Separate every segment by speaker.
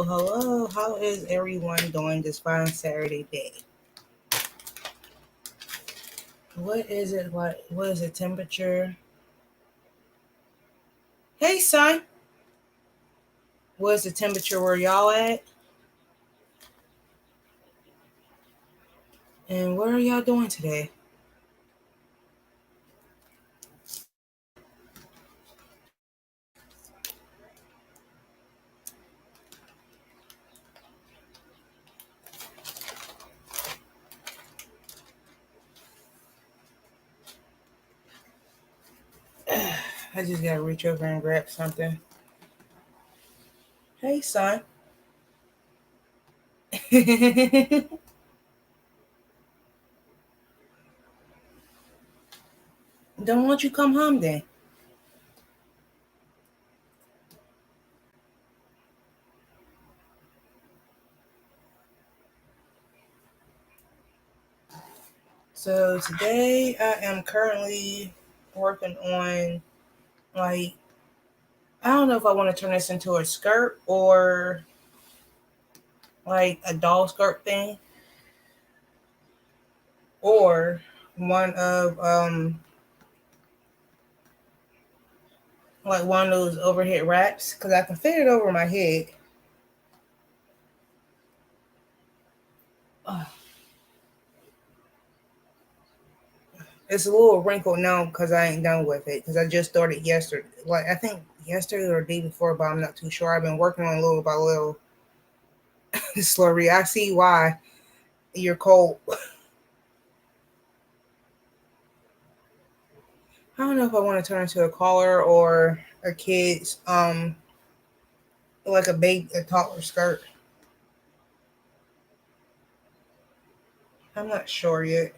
Speaker 1: hello. How is everyone doing this fine Saturday day? What is it like? What is the temperature? Hey, son. What is the temperature where y'all at? And what are y'all doing today? I just gotta reach over and grab something. Hey, son. Don't want you come home then. So today I am currently working on like I don't know if I want to turn this into a skirt or like a doll skirt thing or one of like one of those overhead wraps because I can fit it over my head. Ugh. It's a little wrinkled now because I ain't done with it because I just started yesterday. Like I think yesterday or the day before, but I'm not too sure. I've been working on little by little. Slurry. I see why you're cold. I don't know if I want to turn into a collar or a kid's like a toddler skirt. I'm not sure yet.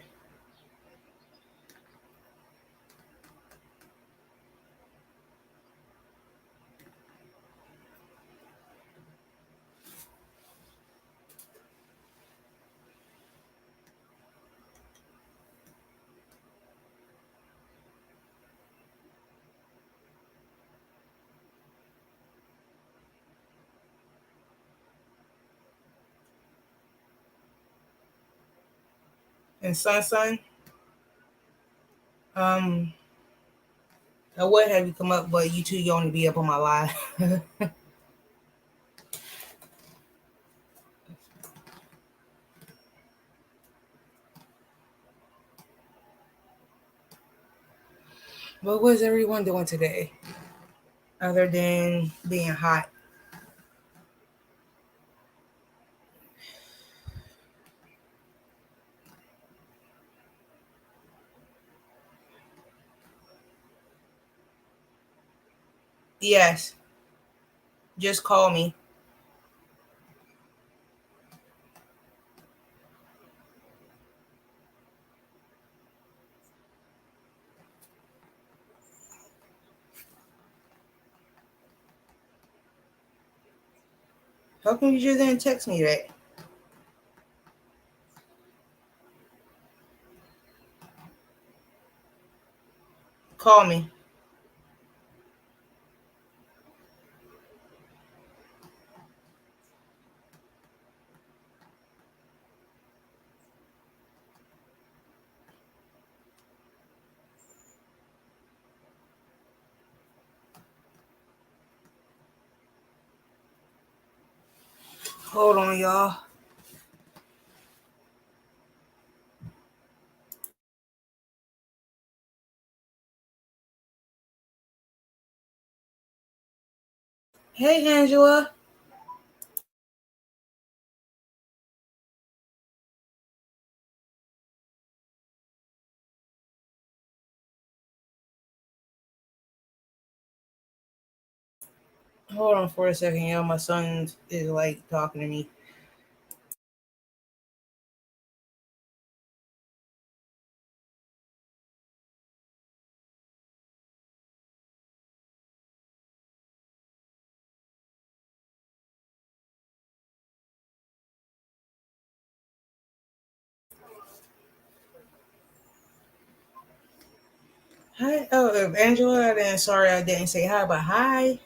Speaker 1: And son, um, I would have you come up, but you too young to be up on my live. But what's everyone doing today other than being hot? Yes, just call me. How come you just didn't text me that? Call me. Hold on, y'all. Hey, Angela. Hold on for a second, y'all. My son is like talking to me. Hi. Oh, Angela. Then sorry I didn't say hi, but hi.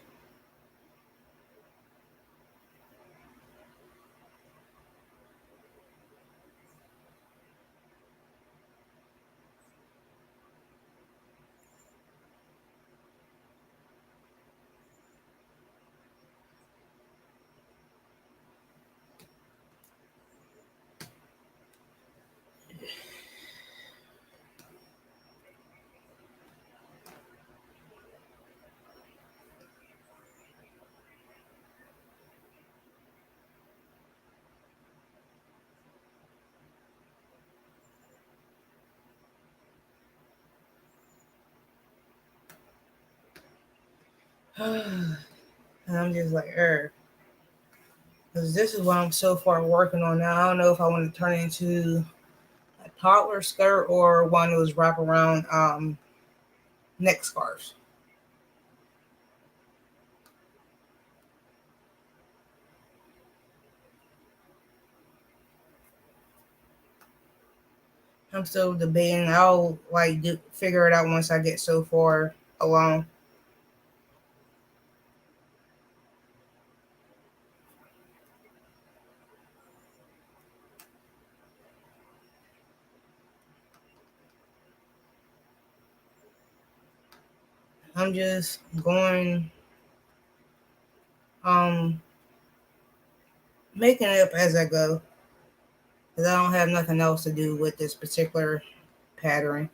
Speaker 1: And I'm just like, because this is what I'm so far working on now. I don't know if I want to turn it into a toddler skirt or one of those wraparound neck scarves. I'm still debating. I'll figure it out once I get so far along. I'm just going, um, making it up as I go because I don't have nothing else to do with this particular pattern.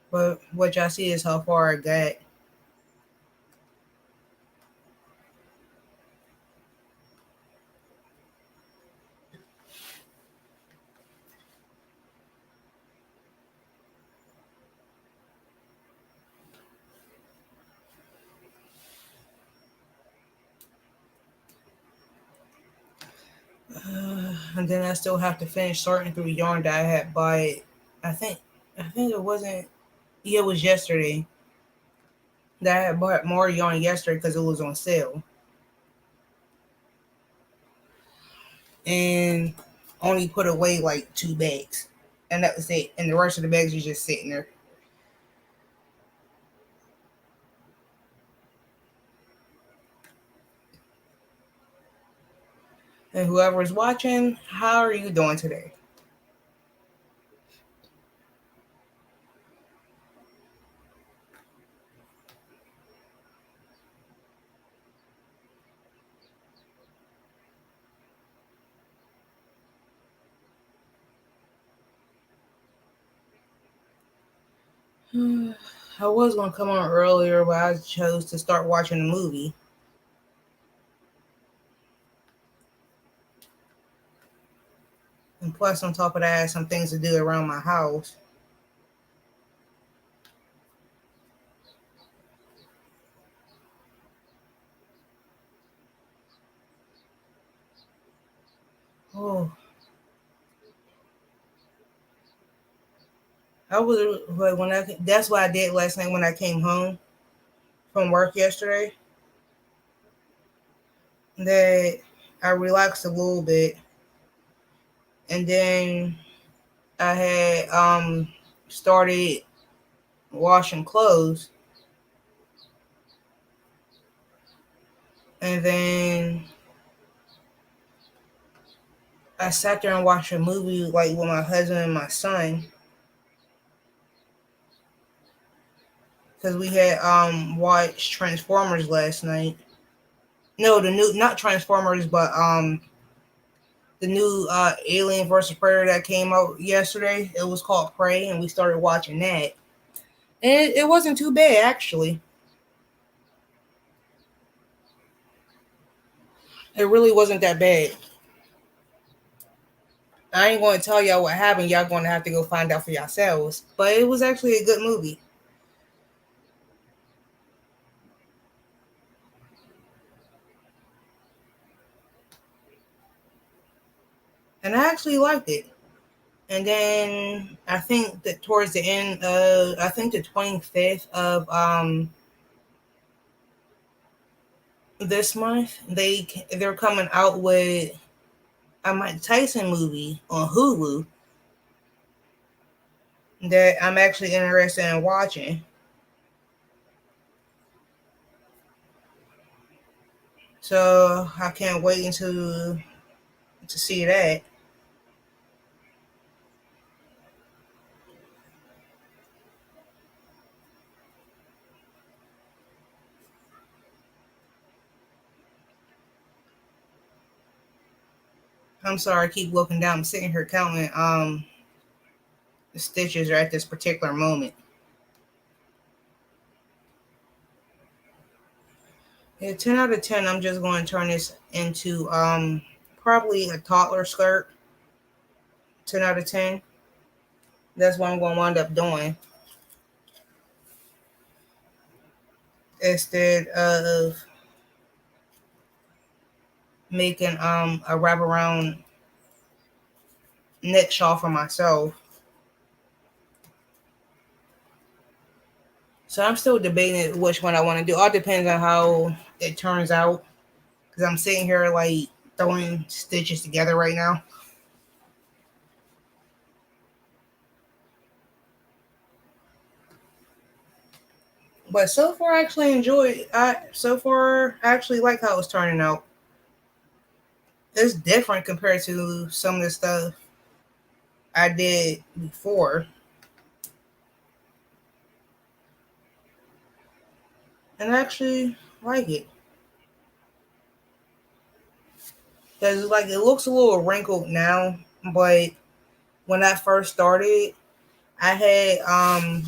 Speaker 1: But what y'all see is how far I got. And then I still have to finish sorting through yarn that I had bought. I think, I think it wasn't. Yeah, it was yesterday that I had bought more yarn yesterday because it was on sale, and only put away like 2 bags, and that was it. And the rest of the bags are just sitting there. And whoever's watching, how are you doing today? I was gonna come on earlier, but I chose to start watching a movie. And plus, on top of that, I had some things to do around my house. Oh, I was but when I that's what I did last night when I came home from work yesterday. That I relaxed a little bit, and then I had started washing clothes, and then I sat there and watched a movie like with my husband and my son because we had watched Transformers last night. No, the new not Transformers, but the new Alien versus Predator that came out yesterday. It was called Prey, and we started watching that. And it wasn't too bad actually. It really wasn't that bad. I ain't going to tell y'all what happened. Y'all going to have to go find out for yourselves. But it was actually a good movie, and I actually liked it. And then I think that towards the end of I think the 25th of this month they're coming out with a Mike Tyson movie on Hulu that I'm actually interested in watching. So I can't wait until to see that. I'm sorry, I keep looking down. I'm sitting here counting the stitches at this particular moment. Yeah, 10 out of 10. I'm just going to turn this into probably a toddler skirt. 10 out of 10. That's what I'm going to wind up doing instead of making a wraparound neck shawl for myself. So I'm still debating which one I want to do. All depends on how it turns out. Because I'm sitting here like throwing stitches together right now. But so far, I actually enjoyed. I actually like how it's turning out. It's different compared to some of the stuff I did before, and I actually like it. Cause like it looks a little wrinkled now, but when I first started, I had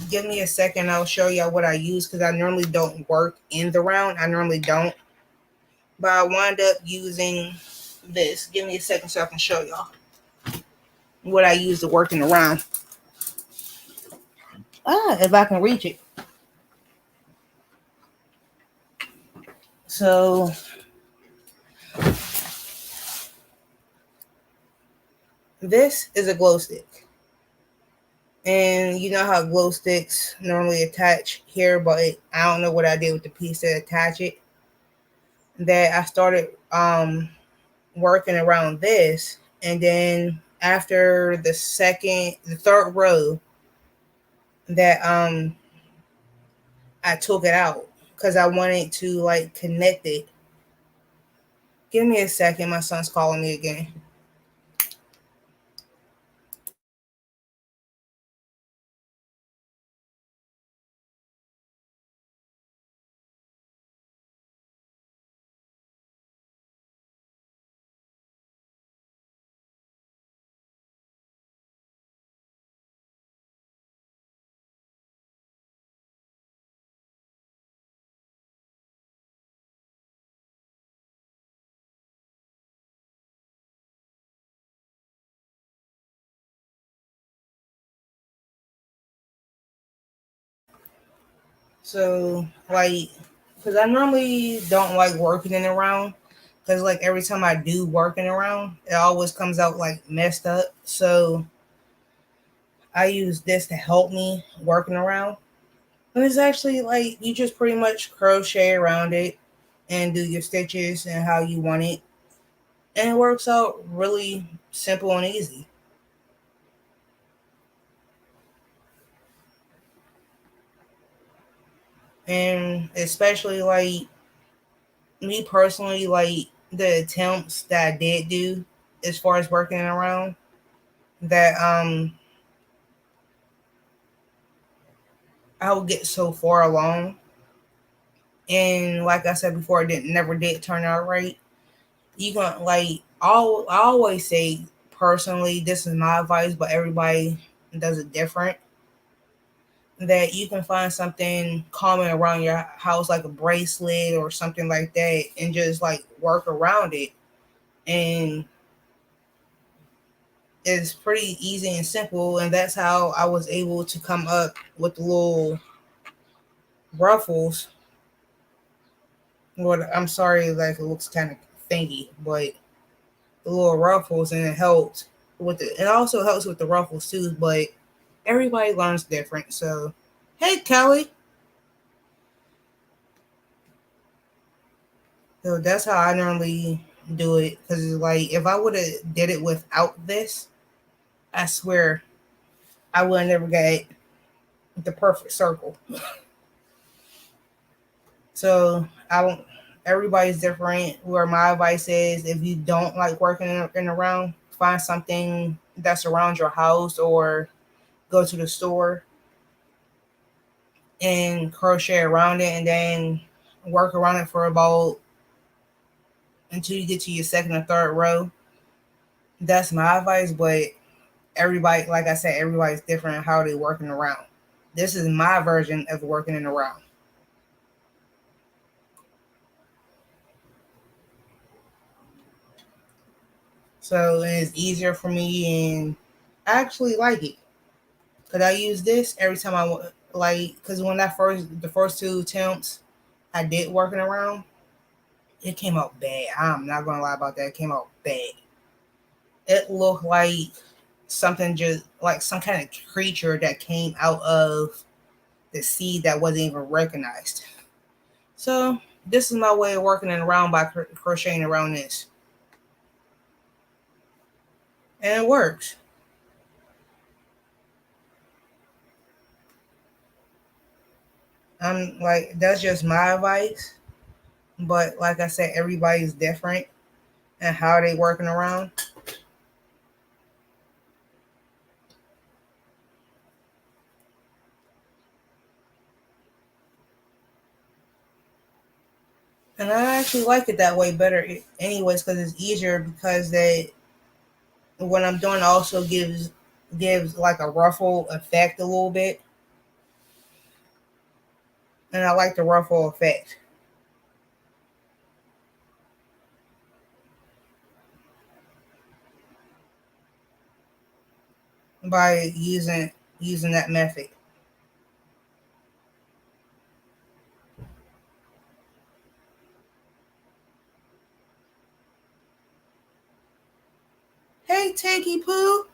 Speaker 1: give me a second, I'll show y'all what I use because I normally don't work in the round. I normally don't. But I wound up using this. Give me a second so I can show y'all what I use to work in the round. If I can reach it. So this is a glow stick. And you know how glow sticks normally attach here, but I don't know what I did with the piece to attach it. That I started working around this, and then after the third row, that I took it out because I wanted to like connect it. Give me a second, my son's calling me again. So like, because I normally don't like working in a round, because like every time I do working around, it always comes out like messed up. So I use this to help me working around. And it's actually like you just pretty much crochet around it and do your stitches and how you want it. And it works out really simple and easy. And especially like me personally, like the attempts that I did do as far as working around that I would get so far along. And like I said before, it didn't never did turn out right. You can like I always say personally, this is my advice, but everybody does it different. That you can find something common around your house, like a bracelet or something like that, and just like work around it. And it's pretty easy and simple. And that's how I was able to come up with the little ruffles. What I'm sorry, like it looks kind of thingy, but the little ruffles, and it helps with it. It also helps with the ruffles too, but everybody learns different. So, hey Kelly, so that's how I normally do it. Because like if I would have did it without this, I swear I would have never got the perfect circle. So I don't. Everybody's different. Where my advice is, if you don't like working in around, find something that's around your house or go to the store and crochet around it, and then work around it for about until you get to your second or third row. That's my advice, but everybody, like I said, everybody's different how they working around. This is my version of working in a round. So it's easier for me, and I actually like it because I use this every time like because when I first the first two attempts I did working around, it came out bad. I'm not gonna lie about that. It came out bad. It looked like something just like some kind of creature that came out of the sea that wasn't even recognized. So this is my way of working it around by crocheting around this, and it works. I'm like that's just my advice, but like I said, everybody's different and how they working around. And I actually like it that way better, anyways, because it's easier. Because they, what I'm doing also gives like a ruffle effect a little bit, and I like the ruffle effect by using that method. Hey, Tinky Poo.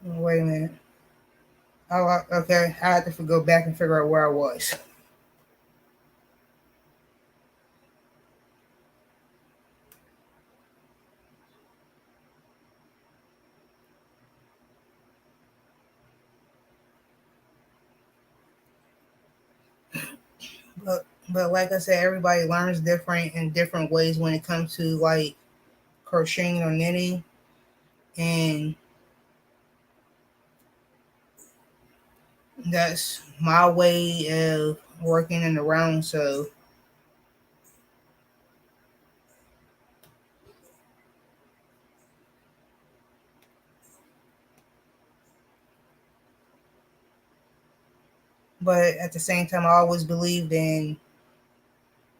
Speaker 1: Wait a minute. Okay. I had to go back and figure out where I was. But like I said, everybody learns different in different ways when it comes to like crocheting or knitting, and that's my way of working in the round. So, but at the same time, I always believed in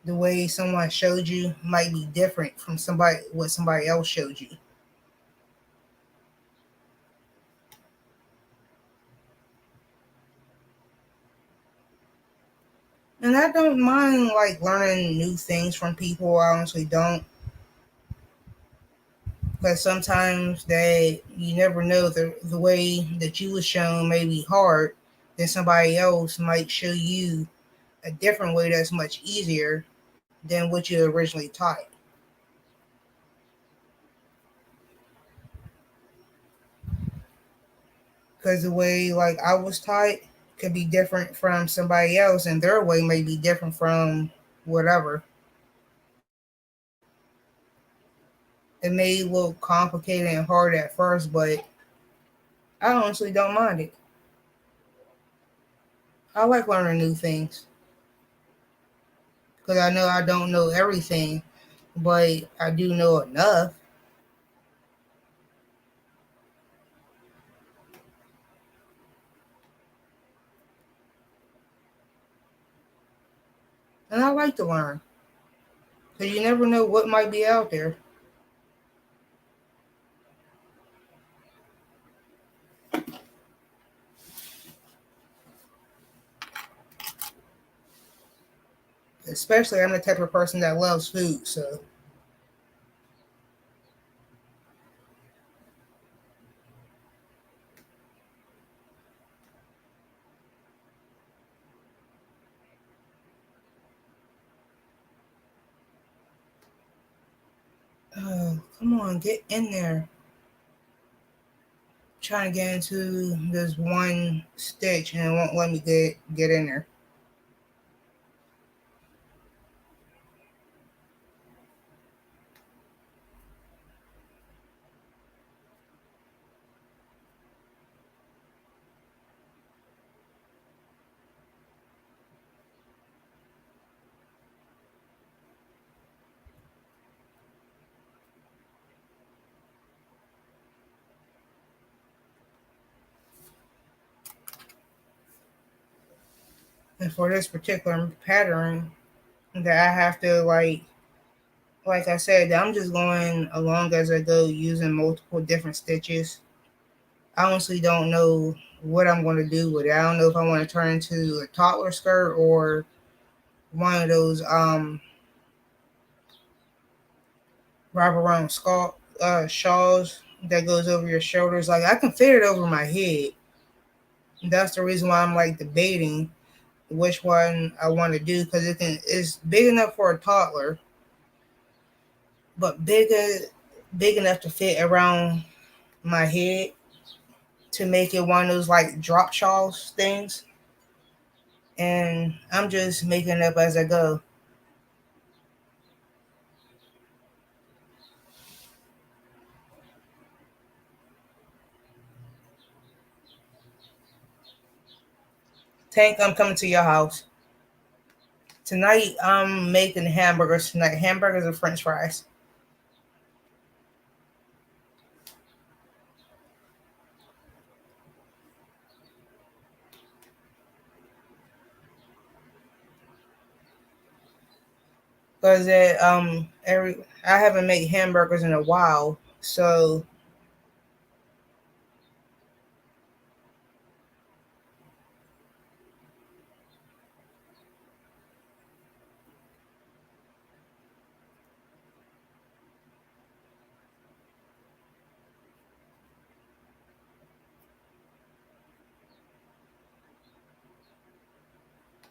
Speaker 1: the way someone showed you might be different from somebody what somebody else showed you. And I don't mind like learning new things from people. I honestly don't, because sometimes that you never know the way that you was shown may be hard, then somebody else might show you a different way that's much easier than what you originally taught. Because the way like I was taught could be different from somebody else, and their way may be different from whatever. It may look complicated and hard at first, but I honestly don't mind it. I like learning new things because I know I don't know everything, but I do know enough, and I like to learn because you never know what might be out there. Especially, I'm the type of person that loves food, so come on, get in there. Trying to get into this one stitch and it won't let me get in there. And for this particular pattern that I have to like I said, I'm just going along as I go using multiple different stitches. I honestly don't know what I'm going to do with it. I don't know if I want to turn into a toddler skirt or one of those wraparound shawls that goes over your shoulders. Like I can fit it over my head. That's the reason why I'm like debating which one I want to do because it's big enough for a toddler, but big enough to fit around my head to make it one of those like drop shawls things. And I'm just making it up as I go. Tank, I'm coming to your house tonight. I'm making hamburgers tonight. Hamburgers and French fries. Cause every I haven't made hamburgers in a while, so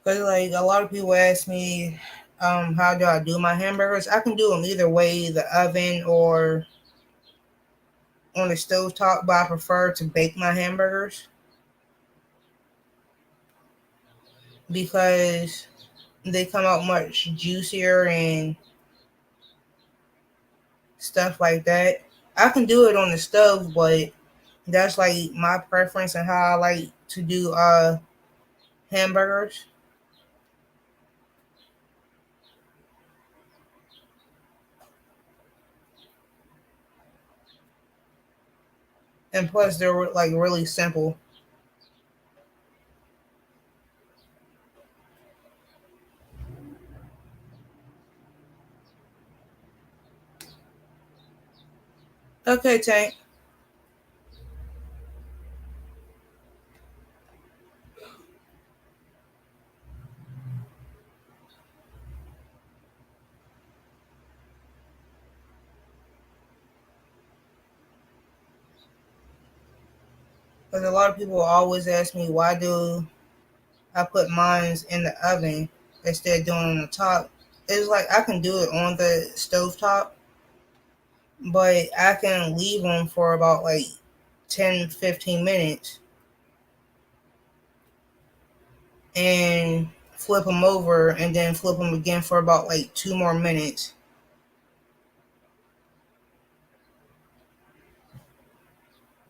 Speaker 1: cause like a lot of people ask me, how do I do my hamburgers? I can do them either way, the oven or on the stove top, but I prefer to bake my hamburgers because they come out much juicier and stuff like that. I can do it on the stove, but that's like my preference and how I like to do hamburgers. And plus they're like really simple. Okay, Tank. Because a lot of people always ask me why do I put mines in the oven instead of doing it on the top. It's like I can do it on the stove top, but I can leave them for about like 10-15 minutes and flip them over and then flip them again for about like 2 more minutes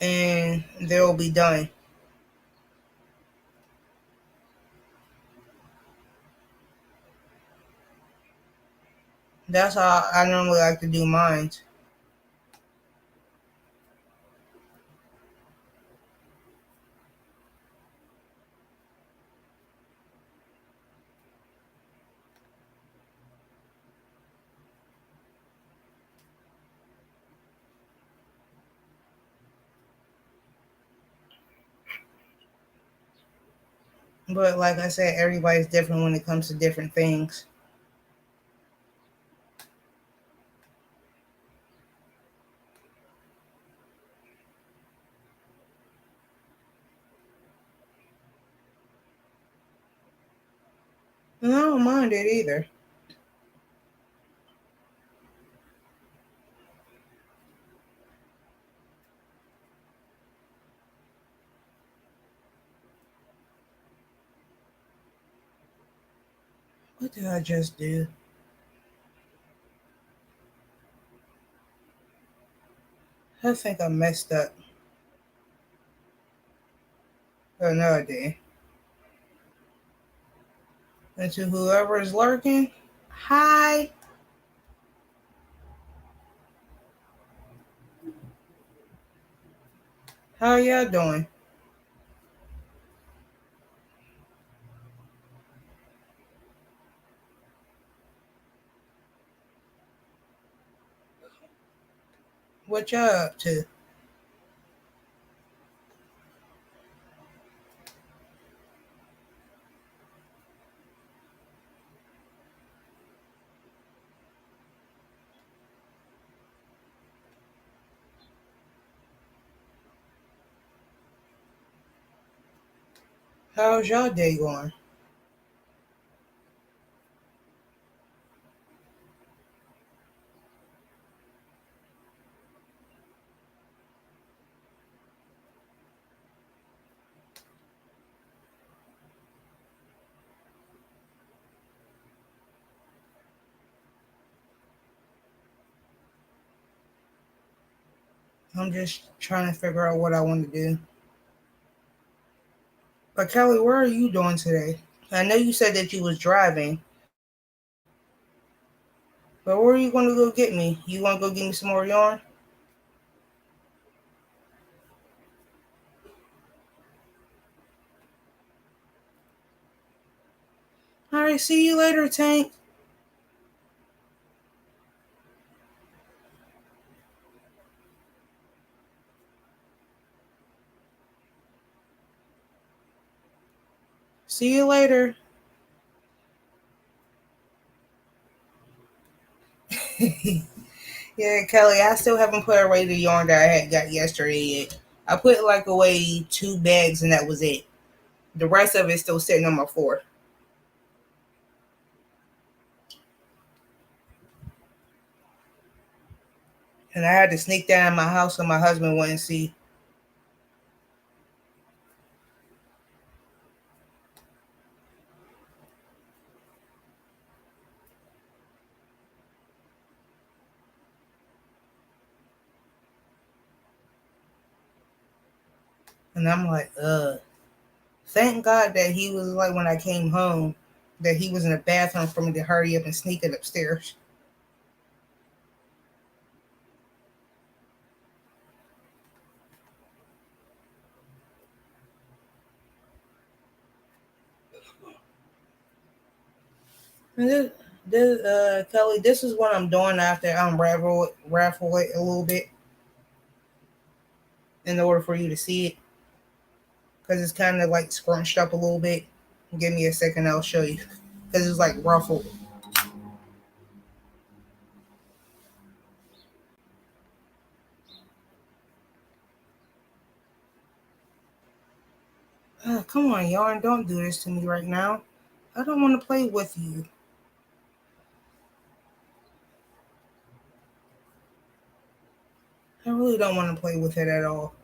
Speaker 1: and they'll be done. That's how I normally like to do mine. But like I said, everybody's different when it comes to different things. And I don't mind it either. What did I just do? I think I messed up. Oh no, I did. And to whoever is lurking, hi. How y'all doing? What y'all up to? How's y'all day going? I'm just trying to figure out what I want to do. But Kelly, what are you doing today? I know you said that you was driving, but where are you going to go get me? You want to go get me some more yarn? All right, see you later, Tank. See you later. Yeah, Kelly, I still haven't put away the yarn that I had got yesterday yet. I put like away 2 bags and that was it. The rest of it's still sitting on my floor. And I had to sneak down in my house so my husband wouldn't see. And I'm like, thank God that he was like when I came home, that he was in the bathroom for me to hurry up and sneak it upstairs. And Kelly, this is what I'm doing after I raffle it a little bit in order for you to see it. Because it's kind of like scrunched up a little bit. Give me a second, I'll show you. Because it's like ruffled. Come on, yarn, don't do this to me right now. I don't want to play with you. I really don't want to play with it at all.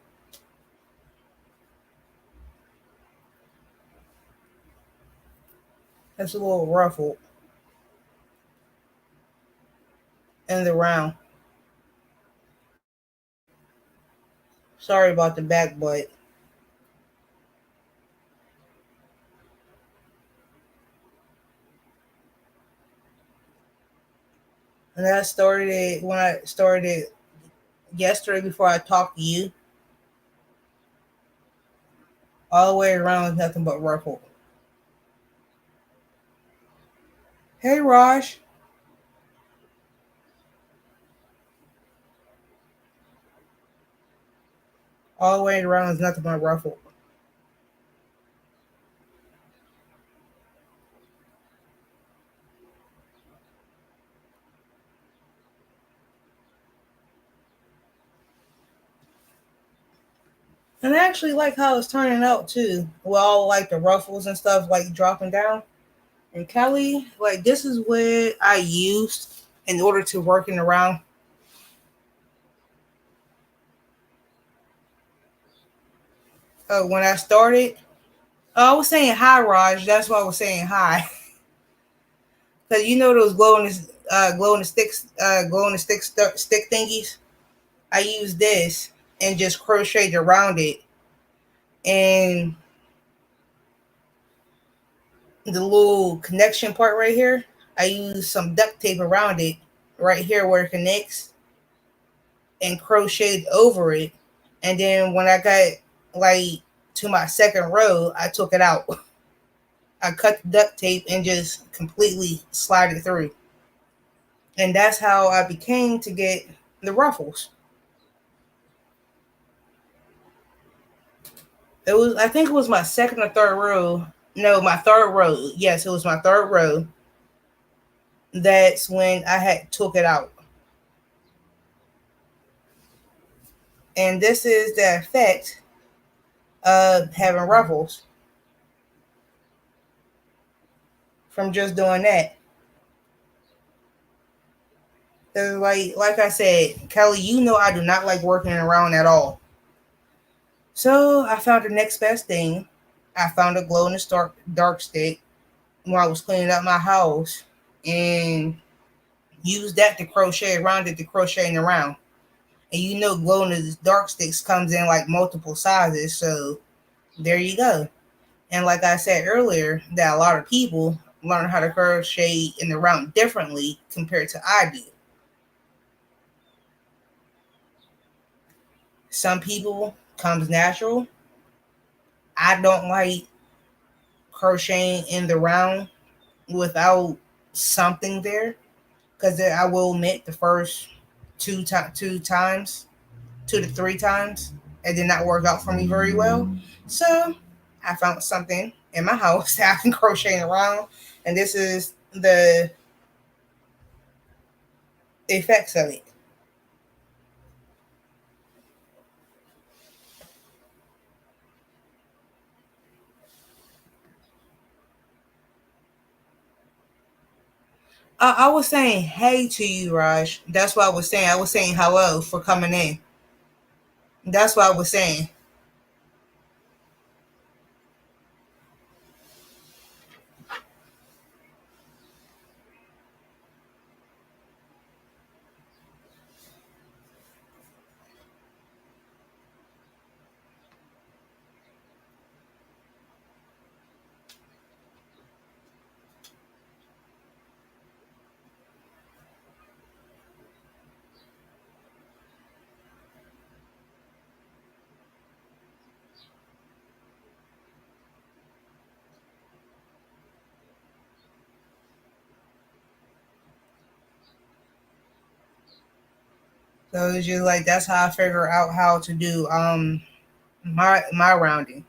Speaker 1: It's a little ruffled in the round. Sorry about the back, but and I started it when I started yesterday before I talked to you. All the way around is nothing but ruffled. Hey, Raj. All the way around is nothing but ruffled. And I actually like how it's turning out too. With all like the ruffles and stuff like dropping down. And Kelly, like this is what I used in order to working around. When I started, I was saying hi, Raj. That's why I was saying hi. Cause you know those glow in the stick thingies. I used this and just crocheted around it, and the little connection part right here, I used some duct tape around it, right here where it connects, and crocheted over it. And then when I got like to my second row, I took it out. I cut the duct tape and just completely slide it through. And that's how I became to get the ruffles. It was, I think it was my second or third row. No, my third row. Yes, it was my third row. That's when I had took it out. And this is the effect of having ruffles from just doing that. Like I said, Kelly, you know I do not like working around at all. So I found the next best thing. I found a glow in the dark stick when I was cleaning up my house, and used that to crochet around it, to crocheting around. And you know, glow in the dark sticks comes in like multiple sizes, so there you go. And like I said earlier, that a lot of people learn how to crochet in the round differently compared to I do. Some people comes natural. I don't like crocheting in the round without something there, because I will admit the first two times, 2 to 3 times, it did not work out for me very well. So I found something in my house that I can crochet around, and this is the effects of it. I was saying hey to you, Raj. That's what I was saying. I was saying hello for coming in. That's what I was saying. So it's just like that's how I figure out how to do my rounding.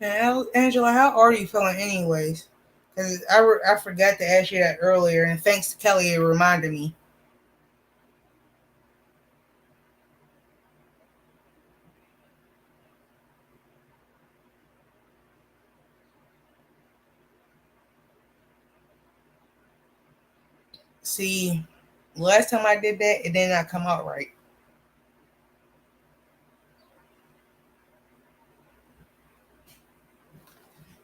Speaker 1: And Angela, how are you feeling anyways? Because I forgot to ask you that earlier, and thanks to Kelly, it reminded me. See, last time I did that, it did not come out right.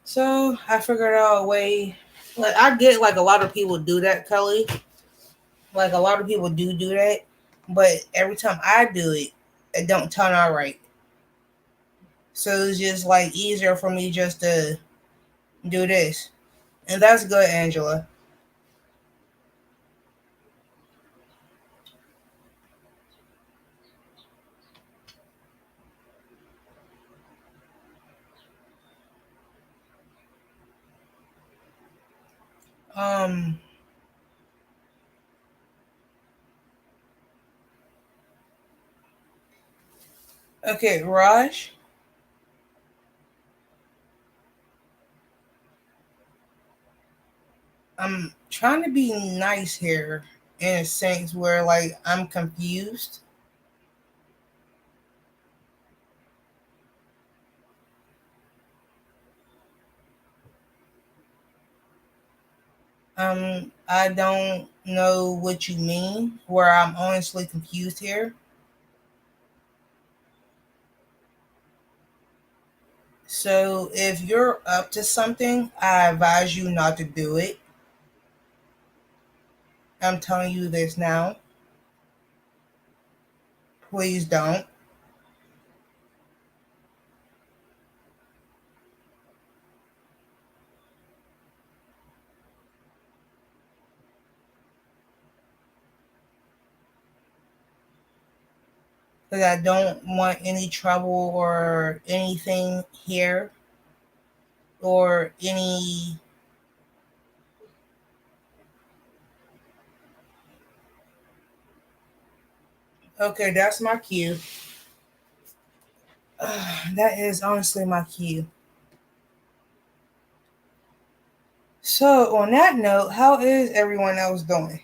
Speaker 1: So I figured out a way. Like I get, like a lot of people do that, Kelly. Like a lot of people do that, but every time I do it, it don't turn out right. So it's just like easier for me just to do this, and that's good, Angela. Um. Okay, Raj. I'm trying to be nice here in a sense where like I'm confused. I don't know what you mean. Where I'm honestly confused here. So if you're up to something, I advise you not to do it. I'm telling you this now. Please don't. because I don't want any trouble or anything here or any. Okay, that's my cue. That is honestly my cue. So, on that note, how is everyone else doing?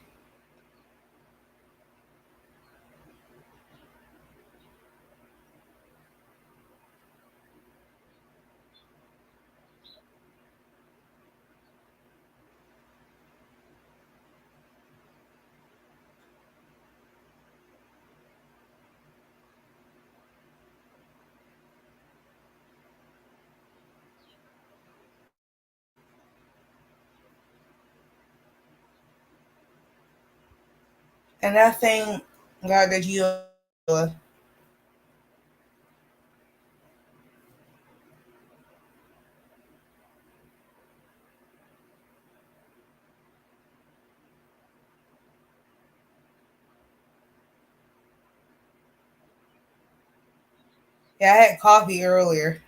Speaker 1: And I thank God that you. Yeah, I had coffee earlier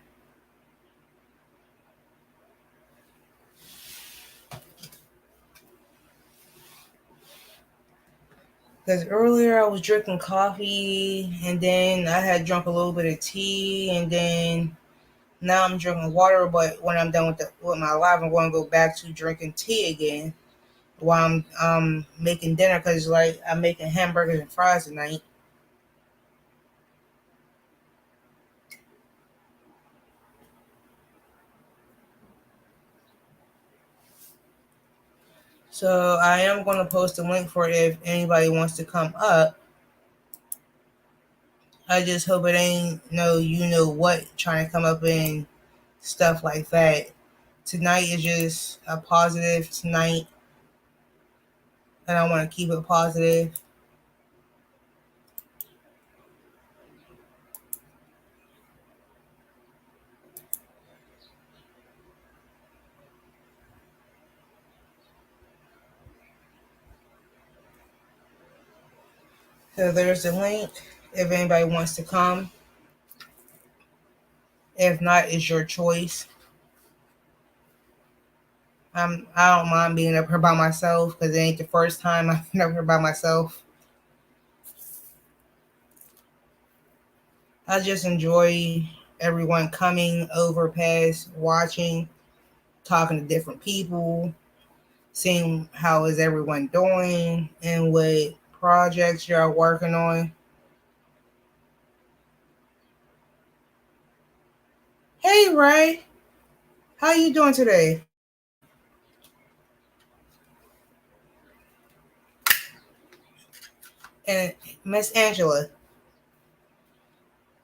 Speaker 1: because earlier I was drinking coffee and then I had drunk a little bit of tea and then now I'm drinking water. But when I'm done with my life, I'm going to go back to drinking tea again while I'm making dinner because like I'm making hamburgers and fries tonight. So I am going to post a link for it if anybody wants to come up. I just hope it ain't no you know what trying to come up and stuff like that. Tonight is just a positive tonight, and I want to keep it positive. So there's the link if anybody wants to come. If not, it's your choice. I don't mind being up here by myself because it ain't the first time I've been up here by myself. I just enjoy everyone coming over, past, watching, talking to different people, seeing how is everyone doing and what projects you're working on. Hey Ray, how you doing today? And Miss Angela,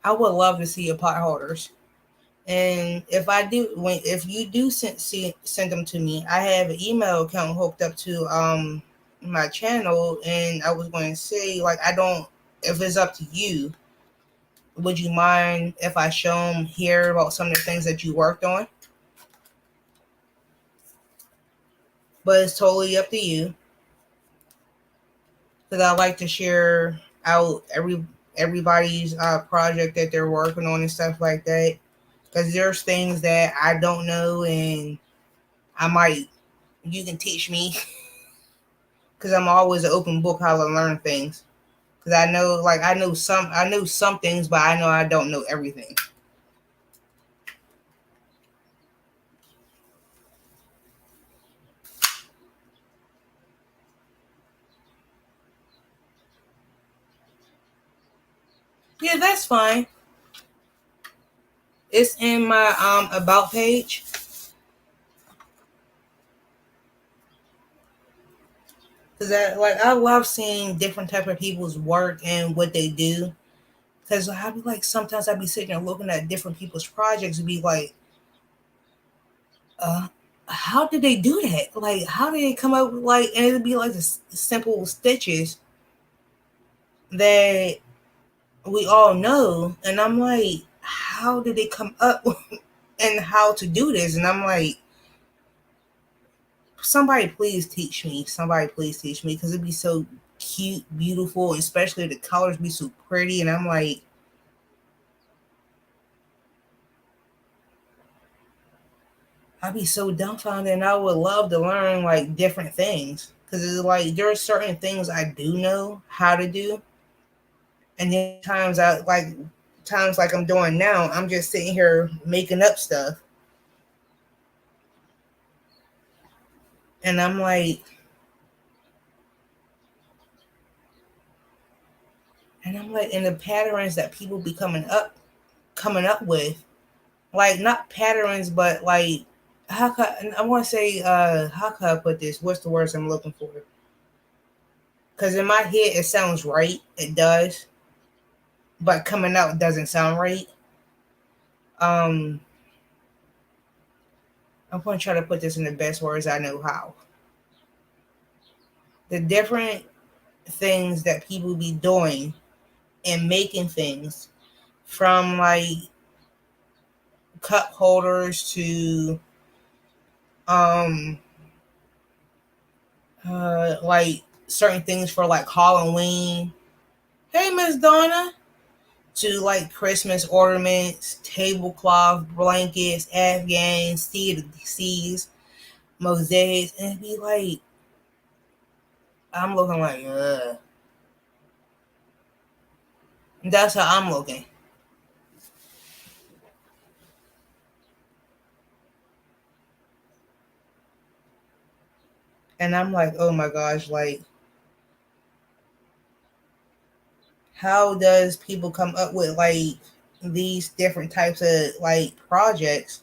Speaker 1: I would love to see your pot holders. And if you do send them to me, I have an email account hooked up to my channel, and I was going to say like I don't. If it's up to you, would you mind if I show them here about some of the things that you worked on? But it's totally up to you because I like to share out everybody's project that they're working on and stuff like that. Because there's things that I don't know, and I might you can teach me because I'm always an open book how to learn things. Because I know some things, but I know I don't know everything. Yeah, that's fine. It's in my about page. Because I love seeing different type of people's work and what they do. Because I be like sometimes I be sitting there looking at different people's projects and be like, uh, how did they do that? Like, how did they come up with like, and it'd be like the simple stitches that we all know. And I'm like, how did they come up and how to do this? And I'm like, somebody please teach me. Somebody please teach me because it'd be so cute, beautiful, especially the colors be so pretty. And I'm like, I'd be so dumbfounded, and I would love to learn like different things because it's like there are certain things I do know how to do, and then times like I'm doing now, I'm just sitting here making up stuff, and I'm like, and the patterns that people be coming up with, like not patterns, but like I want to say how can I put this? What's the words I'm looking for? Because in my head it sounds right, it does, but coming out doesn't sound right. Um, I'm going to try to put this in the best words I know how. The different things that people be doing and making things, from like cup holders to um like certain things for like Halloween. Hey, Miss Donna. To like Christmas ornaments, tablecloth, blankets, Afghans, CDCs, mosaics, and it'd be like, I'm looking like, ugh. That's how I'm looking. And I'm like, oh my gosh, like, how does people come up with like these different types of like projects?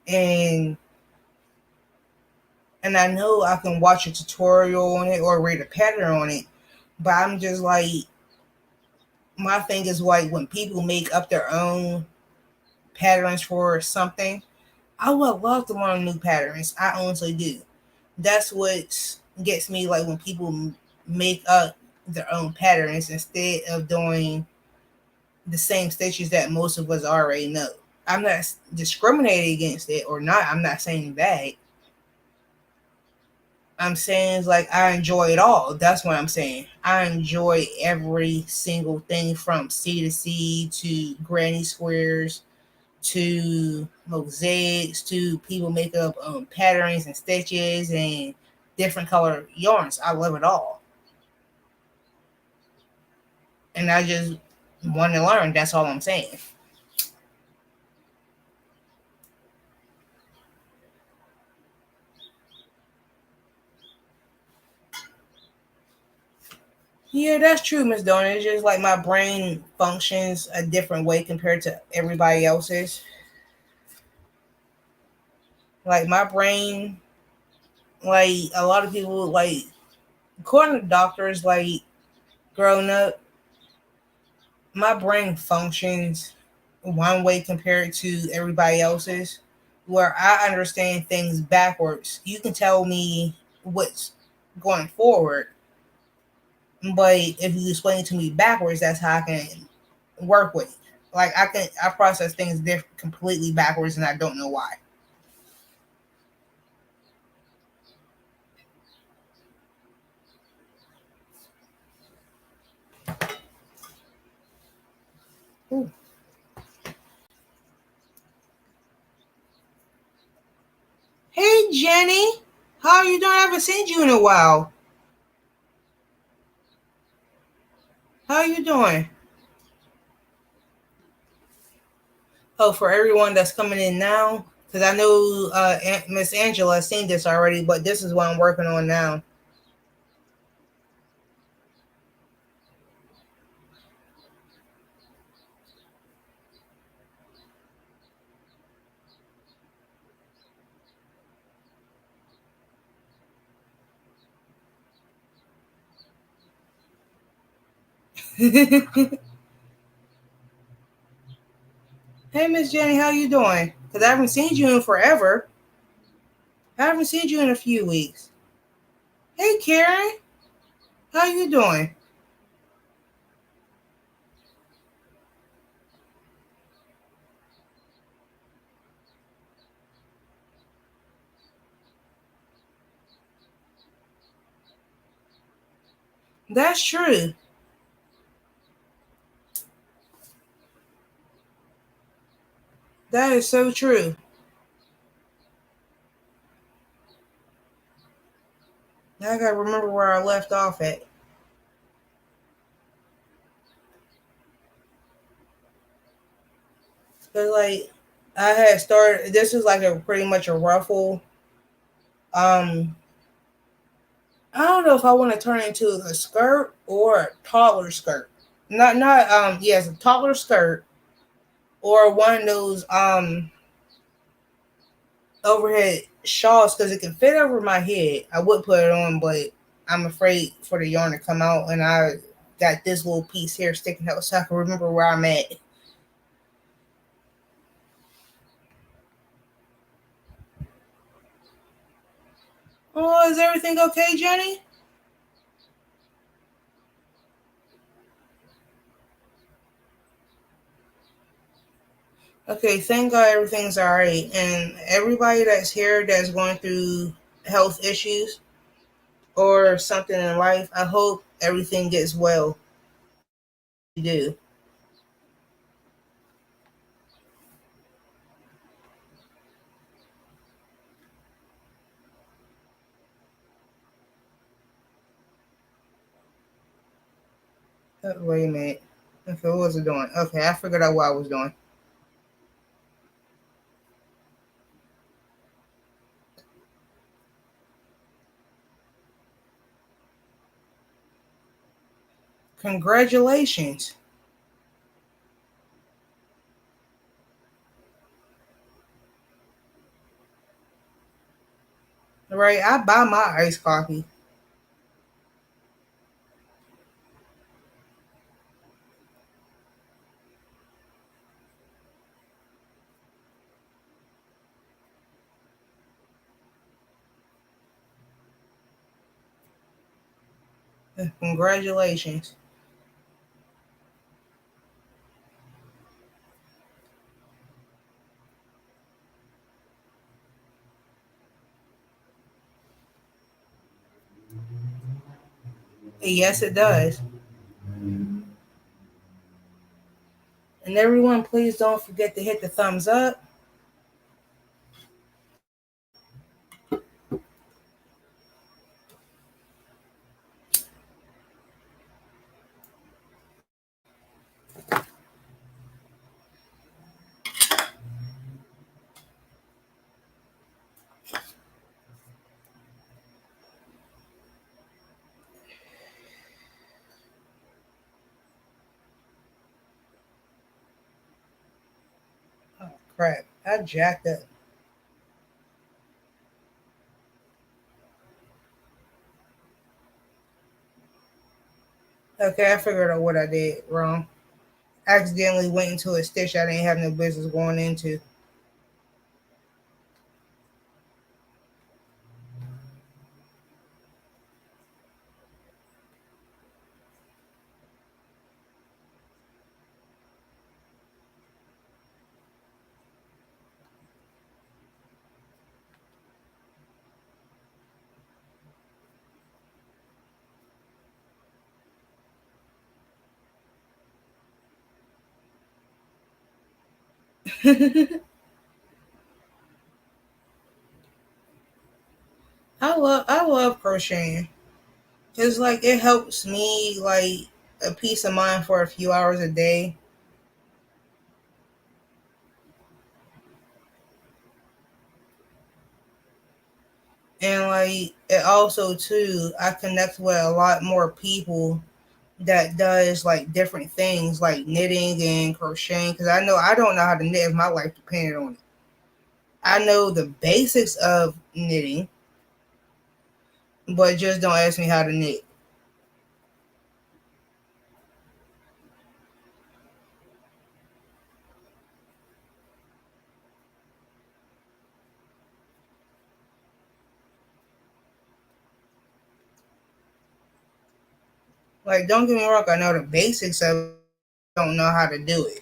Speaker 1: And I know I can watch a tutorial on it or read a pattern on it, but I'm just like, my thing is like when people make up their own patterns for something, I would love to learn new patterns. I honestly do. That's what gets me, like when people make up their own patterns instead of doing the same stitches that most of us already know. I'm not discriminating against it or not. I'm not saying that. I'm saying is like I enjoy it all. That's what I'm saying. I enjoy every single thing from C to C to granny squares to mosaics to people make up patterns and stitches and different color yarns. I love it all, and I just want to learn. That's all I'm saying. Yeah, that's true, Miss Donna. It's just like my brain functions a different way compared to everybody else's. Like my brain, like a lot of people, like according to doctors, like growing up, my brain functions one way compared to everybody else's, where I understand things backwards. You can tell me what's going forward, but if you explain it to me backwards, that's how I can work with it. Like I process things completely backwards, and I don't know why. Ooh. Hey Jenny, how are you doing? I haven't seen you in a while. How are you doing? Oh, for everyone that's coming in now, because I know Miss Angela has seen this already, but this is what I'm working on now. Hey, Miss Jenny, how you doing? Because I haven't seen you in forever. I haven't seen you in a few weeks. Hey, Karen, how you doing? That's true. That is so true. Now I gotta remember where I left off at. Cause like I had started. This is like a pretty much a ruffle. Um, I don't know if I want to turn into a skirt or a taller skirt. Not yes, a taller skirt or one of those overhead shawls because it can fit over my head. I would put it on, but I'm afraid for the yarn to come out, and I got this little piece here sticking out so I can remember where I'm at. Oh, is everything okay, Jenny? Okay, thank God everything's all right. And everybody that's here that's going through health issues or something in life, I hope everything gets well. You do. Wait a minute. Okay, what was I doing? Okay, I figured out what I was doing. Congratulations. Right, I buy my iced coffee. Congratulations. Yes, it does. And everyone, please don't forget to hit the thumbs up. Oh, crap. I jacked up. Okay, I figured out what I did wrong. Accidentally went into a stitch I didn't have no business going into. I love crocheting. It's like it helps me like a peace of mind for a few hours a day. And like it also too, I connect with a lot more people that does like different things like knitting and crocheting because I know I don't know how to knit if my life depended on it. I know the basics of knitting, but just don't ask me how to knit. Like don't get me wrong, I know the basics of it, don't know how to do it.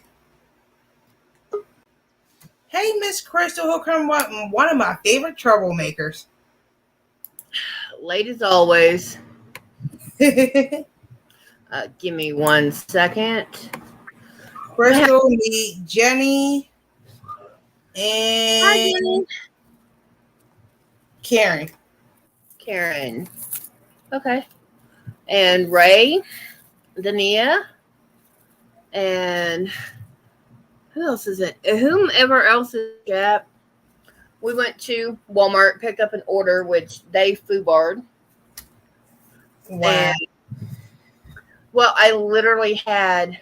Speaker 1: Hey Miss Crystal, who come one of my favorite troublemakers.
Speaker 2: Late as always. Give me 1 second.
Speaker 1: Crystal, meet Jenny,
Speaker 2: Hi,
Speaker 1: and
Speaker 2: Jenny.
Speaker 1: Karen.
Speaker 2: Karen. Okay. And Ray, Dania, and who else is it? Whomever else is in the chat. We went to Walmart, picked up an order, which they foobarred.
Speaker 1: Wow.
Speaker 2: And, well, I literally had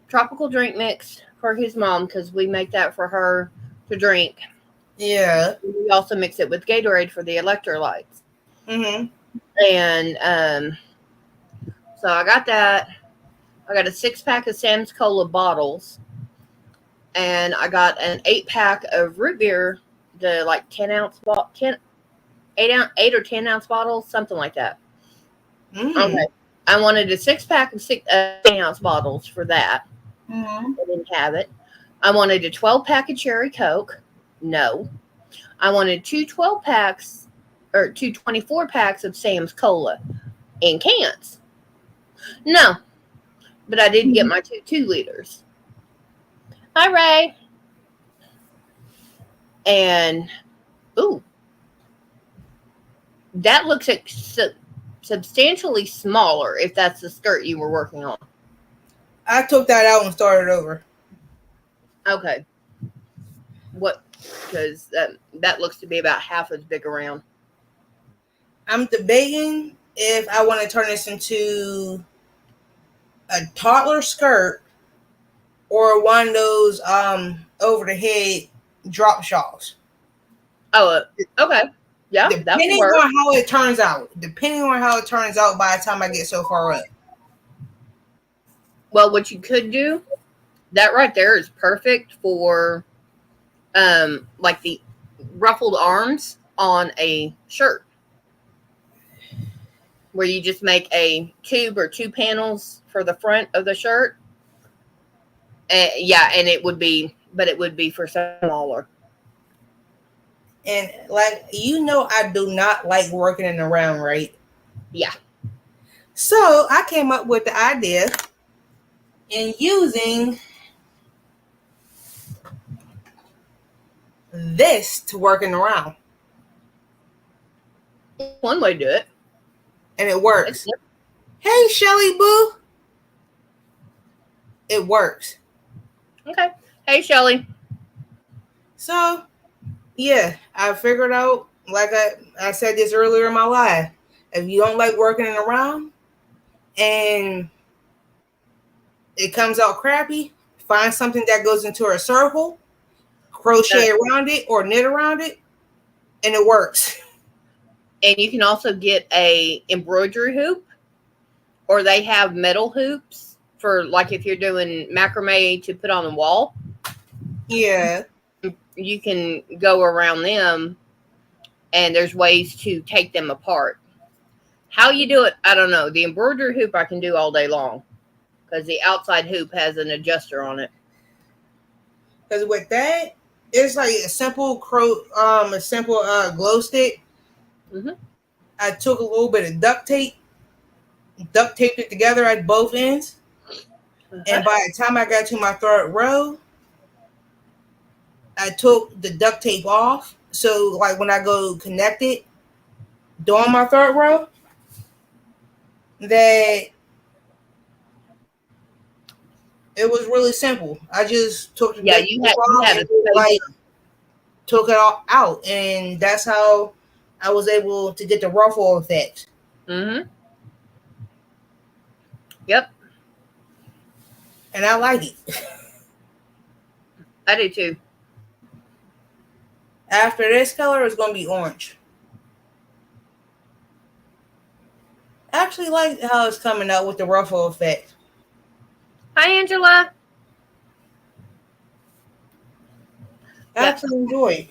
Speaker 2: tropical drink mix for his mom because we make that for her to drink.
Speaker 1: Yeah.
Speaker 2: We also mix it with Gatorade for the electrolytes.
Speaker 1: Mm-hmm.
Speaker 2: And so I got that. I got a 6-pack of Sam's Cola bottles. And I got an 8-pack of root beer, the like 10-ounce, 8 or 10-ounce bottles, something like that.
Speaker 1: Mm-hmm.
Speaker 2: Okay. I wanted a 6-pack of 10-ounce bottles for that.
Speaker 1: Mm-hmm.
Speaker 2: I didn't have it. I wanted a 12-pack of cherry Coke. No. I wanted two 12-packs or two 24-packs of Sam's Cola in cans. No. But I did get my two 2 liters. Hi, Ray. And, ooh, that looks substantially smaller if that's the skirt you were working on.
Speaker 1: I took that out and started over.
Speaker 2: Okay. What? Because that looks to be about half as big around.
Speaker 1: I'm debating if I want to turn this into a toddler skirt or one of those over the head drop shawls.
Speaker 2: Oh, okay. Yeah, that would
Speaker 1: Depending
Speaker 2: work.
Speaker 1: on how it turns out. Depending on how it turns out by the time I get so far up.
Speaker 2: Well, what you could do, that right there is perfect for like the ruffled arms on a shirt. Where you just make a tube or 2 panels for the front of the shirt. Yeah, and it would be, but it would be for smaller.
Speaker 1: And like I do not like working in the round, right?
Speaker 2: Yeah.
Speaker 1: So I came up with the idea in using this to work in the round.
Speaker 2: One way to do it.
Speaker 1: And it works. Hey Shelly Boo. It works.
Speaker 2: Okay. Hey, Shelly.
Speaker 1: So yeah, I figured out, like I said this earlier in my life, if you don't like working in a round and it comes out crappy, find something that goes into a circle, crochet around it or knit around it, and it works.
Speaker 2: And you can also get a embroidery hoop, or they have metal hoops for like if you're doing macrame to put on the wall.
Speaker 1: Yeah.
Speaker 2: You can go around them, and there's ways to take them apart. How you do it, I don't know. The embroidery hoop I can do all day long because the outside hoop has an adjuster on it.
Speaker 1: Because with that, it's like a simple glow stick.
Speaker 2: Mm-hmm.
Speaker 1: I took a little bit of duct taped it together at both ends, and by the time I got to my third row, I took the duct tape off. So like when I go connect it during my third row, that it was really simple. I just took the
Speaker 2: Yeah,
Speaker 1: duct
Speaker 2: you
Speaker 1: tape off
Speaker 2: had
Speaker 1: and
Speaker 2: a space.
Speaker 1: like took it all out, and that's how I was able to get the ruffle effect.
Speaker 2: Mm-hmm. Yep,
Speaker 1: And I like it.
Speaker 2: I do too.
Speaker 1: After this color, it's gonna be orange. I actually like how it's coming out with the ruffle effect.
Speaker 2: Hi, Angela.
Speaker 1: I
Speaker 2: Yep,
Speaker 1: actually enjoy it.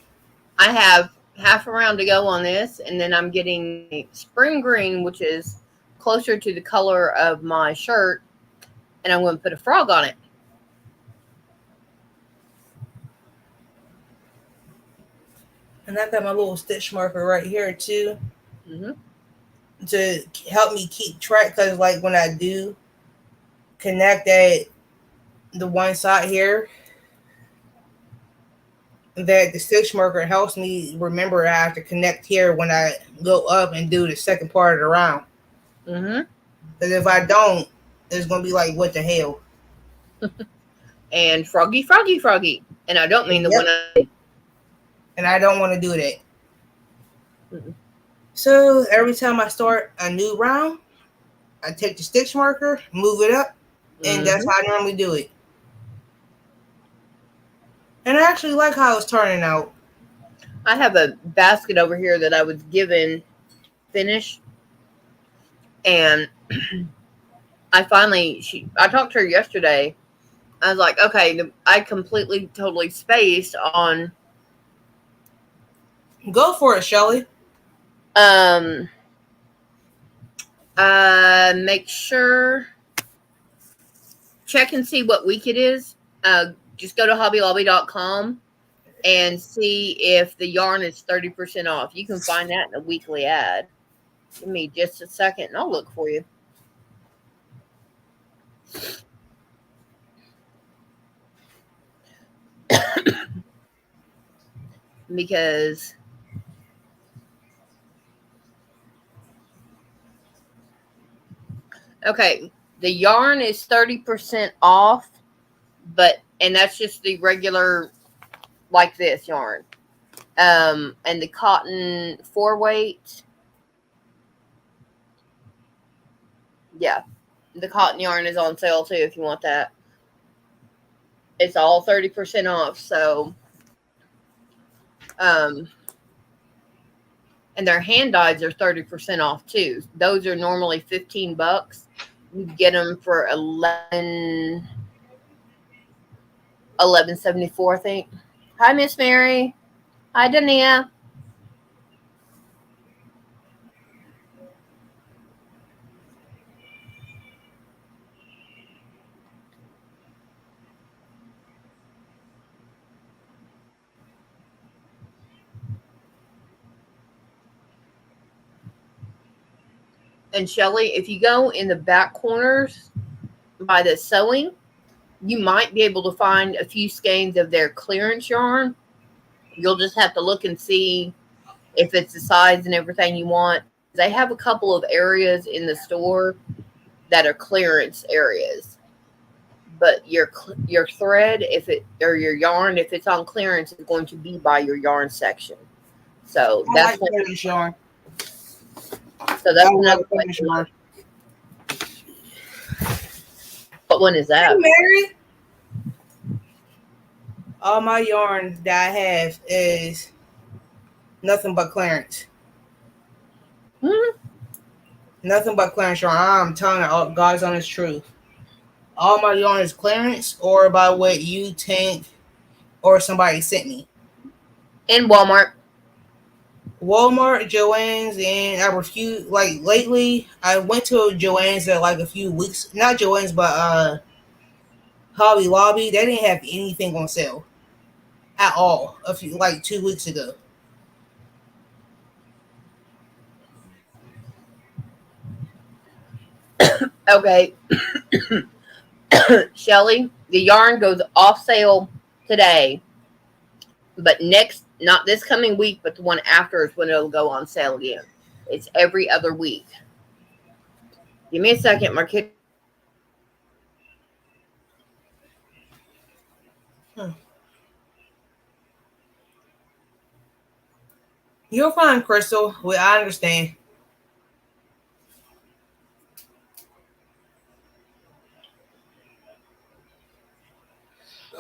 Speaker 2: I have half a round to go on this, and then I'm getting spring green, which is closer to the color of my shirt, and I'm going to put a frog on it.
Speaker 1: And I got my little stitch marker right here too.
Speaker 2: Mm-hmm.
Speaker 1: to help me keep track. Because like when I do connect at the one side here, that the stitch marker helps me remember I have to connect here when I go up and do the second part of the round.
Speaker 2: Mm-hmm.
Speaker 1: Because if I don't, it's gonna be like, what the hell?
Speaker 2: And froggy, froggy, froggy. And I don't mean the one.
Speaker 1: Yep. And I don't want to do that.
Speaker 2: Mm-mm.
Speaker 1: So every time I start a new round, I take the stitch marker, move it up, and that's
Speaker 2: Mm-hmm.
Speaker 1: how I normally do it. And I actually like how it's turning out.
Speaker 2: I have a basket over here that I was given to finish, and I talked to her yesterday. I was like, okay, I completely, totally spaced on
Speaker 1: Go for it, Shelly.
Speaker 2: um make sure, check and see what week it is. Just go to hobbylobby.com and see if the yarn is 30% off. You can find that in a weekly ad. Give me just a second and I'll look for you. Because okay, the yarn is 30% off, and that's just the regular like this yarn. And the cotton 4-weight, yeah, the cotton yarn is on sale too if you want that. It's all 30% off. So, um, and their hand dyes are 30% off too. Those are normally $15. You get them for 11.74, I think. Hi, Miss Mary. Hi, Dania. And Shelly, if you go in the back corners by the sewing, you might be able to find a few skeins of their clearance yarn. You'll just have to look and see if it's the size and everything you want. They have a couple of areas in the store that are clearance areas, but your thread, if it or your yarn, if it's on clearance, is going to be by your yarn section. So
Speaker 1: I
Speaker 2: that's
Speaker 1: like
Speaker 2: one.
Speaker 1: clearance yarn.
Speaker 2: So
Speaker 1: I
Speaker 2: that's
Speaker 1: love
Speaker 2: another way
Speaker 1: clearance
Speaker 2: to look.
Speaker 1: yarn.
Speaker 2: What one is
Speaker 1: Hey,
Speaker 2: that?
Speaker 1: Mary. All my yarn that I have is nothing but clearance.
Speaker 2: Hmm?
Speaker 1: Nothing but clearance yarn. I'm telling you, God's honest truth. All my yarn is clearance or by what you think or somebody sent me.
Speaker 2: In Walmart.
Speaker 1: Walmart, Joann's, and I refuse. Like lately, I went to Joann's at like a few weeks. Not Joann's, but Hobby Lobby. They didn't have anything on sale at all. A few like 2 weeks ago.
Speaker 2: Okay, Shelly, the yarn goes off sale today, but not this coming week, but the one after is when it'll go on sale again. It's every other week. Give me a second. My kid.
Speaker 1: Hmm. You're fine, Crystal. Well, I understand.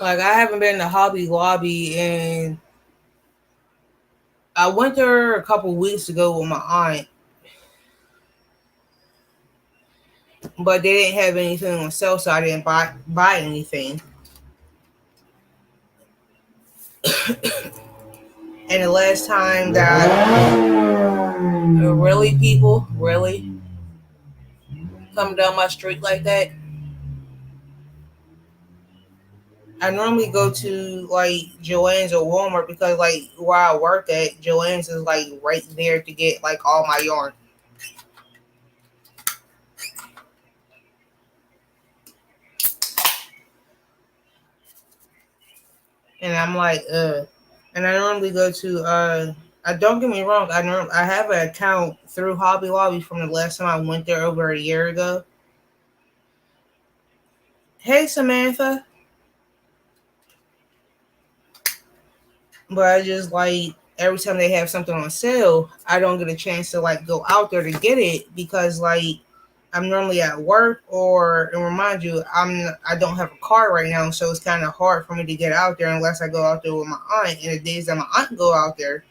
Speaker 1: Like I haven't been to Hobby Lobby, and I went there a couple weeks ago with my aunt, but they didn't have anything on sale, so I didn't buy anything. And the last time that really people really come down my street like that, I normally go to like Joann's or Walmart because like where I work at, Joann's is like right there to get like all my yarn. And I'm like, and I normally go to I don't get me wrong, I have an account through Hobby Lobby from the last time I went there over a year ago. Hey Samantha. But I just like every time they have something on sale, I don't get a chance to like go out there to get it because like I'm normally at work or and remind you I don't have a car right now, so it's kind of hard for me to get out there unless I go out there with my aunt. And the days that my aunt go out there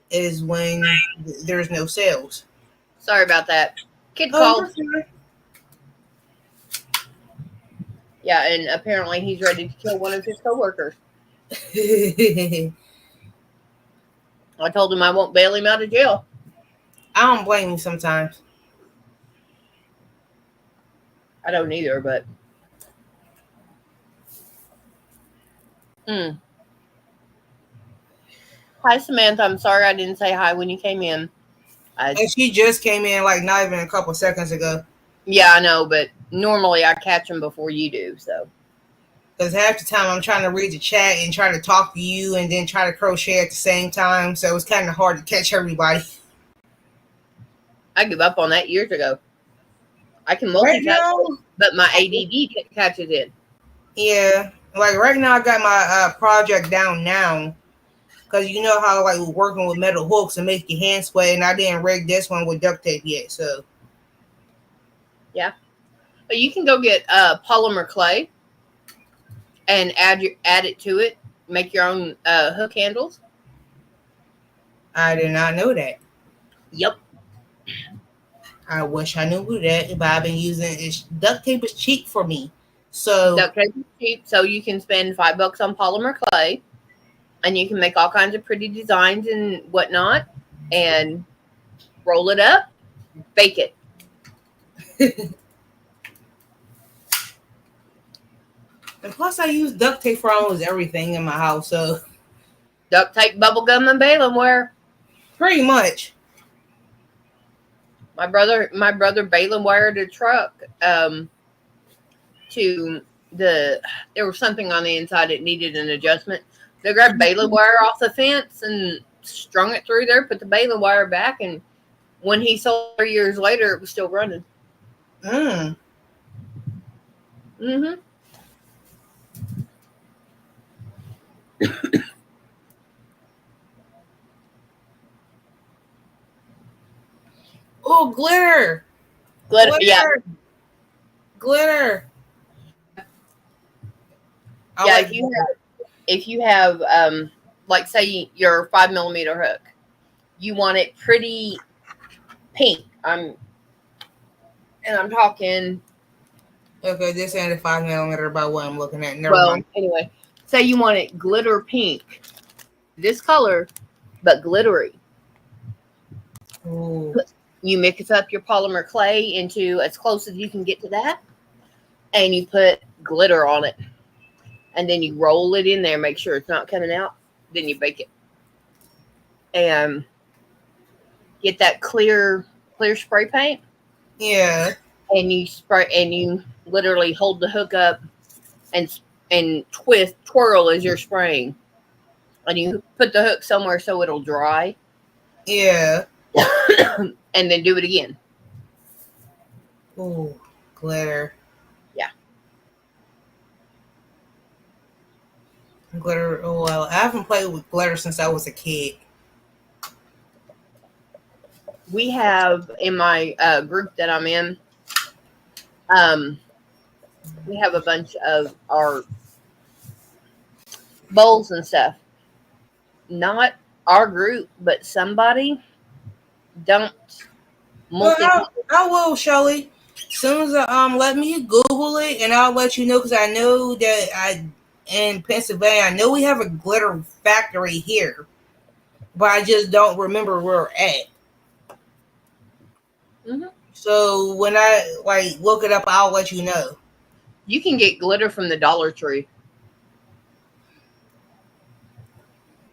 Speaker 1: is when there's no sales.
Speaker 2: Sorry about that. Kid
Speaker 1: Oh,
Speaker 2: called.
Speaker 1: you're fine.
Speaker 2: Yeah, and apparently he's ready to kill one of his coworkers. I told him I won't bail him out of jail.
Speaker 1: I don't blame you sometimes.
Speaker 2: I don't either, but mm. Hi Samantha, I'm sorry I didn't say hi when you came in.
Speaker 1: And she just came in like not even a couple seconds ago.
Speaker 2: Yeah, I know, but normally I catch them before you do, so.
Speaker 1: Because half the time I'm trying to read the chat and try to talk to you and then try to crochet at the same time. So it's kind of hard to catch everybody.
Speaker 2: I give up on that years ago. I can
Speaker 1: Right
Speaker 2: multitask,
Speaker 1: now,
Speaker 2: but my ADD catches it.
Speaker 1: yeah. Like right now, I got my project down now. Because you know how like we're working with metal hooks and make your hands sweat. And I didn't rig this one with duct tape yet. So.
Speaker 2: Yeah. But you can go get polymer clay and add it to it. Make your own hook handles.
Speaker 1: I did not know that.
Speaker 2: Yep.
Speaker 1: I wish I knew that, but I've been using duct tape is cheap for me. So
Speaker 2: Duct tape is cheap, so you can spend $5 on polymer clay, and you can make all kinds of pretty designs and whatnot, and roll it up, bake it.
Speaker 1: and plus I use duct tape for almost everything in my house. So
Speaker 2: Duct tape, bubble gum, and baling wire.
Speaker 1: pretty much.
Speaker 2: My brother baling wired a truck to there was something on the inside that needed an adjustment. They grabbed baling wire off the fence and strung it through there, put the baling wire back, and when he sold 3 years later, it was still running.
Speaker 1: Mm.
Speaker 2: Mm-hmm.
Speaker 1: Oh, glitter,
Speaker 2: Glitter, yeah,
Speaker 1: glitter, glitter. I
Speaker 2: yeah.
Speaker 1: like glitter.
Speaker 2: If you have like say your 5 millimeter hook, you want it pretty pink. I'm talking.
Speaker 1: Okay, this ain't a 5 millimeter by what I'm looking at. Never
Speaker 2: Well,
Speaker 1: mind.
Speaker 2: anyway, say you want it glitter pink, this color, but glittery.
Speaker 1: Ooh.
Speaker 2: You mix up your polymer clay into as close as you can get to that, and you put glitter on it, and then you roll it in there, make sure it's not coming out. Then you bake it, and get that clear spray paint,
Speaker 1: Yeah,
Speaker 2: and you literally hold the hook up and twirl as you're spraying, and you put the hook somewhere so it'll dry,
Speaker 1: yeah.
Speaker 2: and then do it again.
Speaker 1: Ooh, glitter,
Speaker 2: Yeah.
Speaker 1: glitter. Oh well, I haven't played with glitter since I was a kid.
Speaker 2: We have in my group that I'm in, um, we have a bunch of our bowls and stuff. Not our group, but somebody dumped
Speaker 1: Well,
Speaker 2: multi.
Speaker 1: I will, Shelly. As soon as let me Google it and I'll let you know because I know that I in Pennsylvania I know we have a glitter factory here, but I just don't remember where we're at.
Speaker 2: Mm-hmm.
Speaker 1: So when I like look it up, I'll let you know.
Speaker 2: You can get glitter from the Dollar Tree.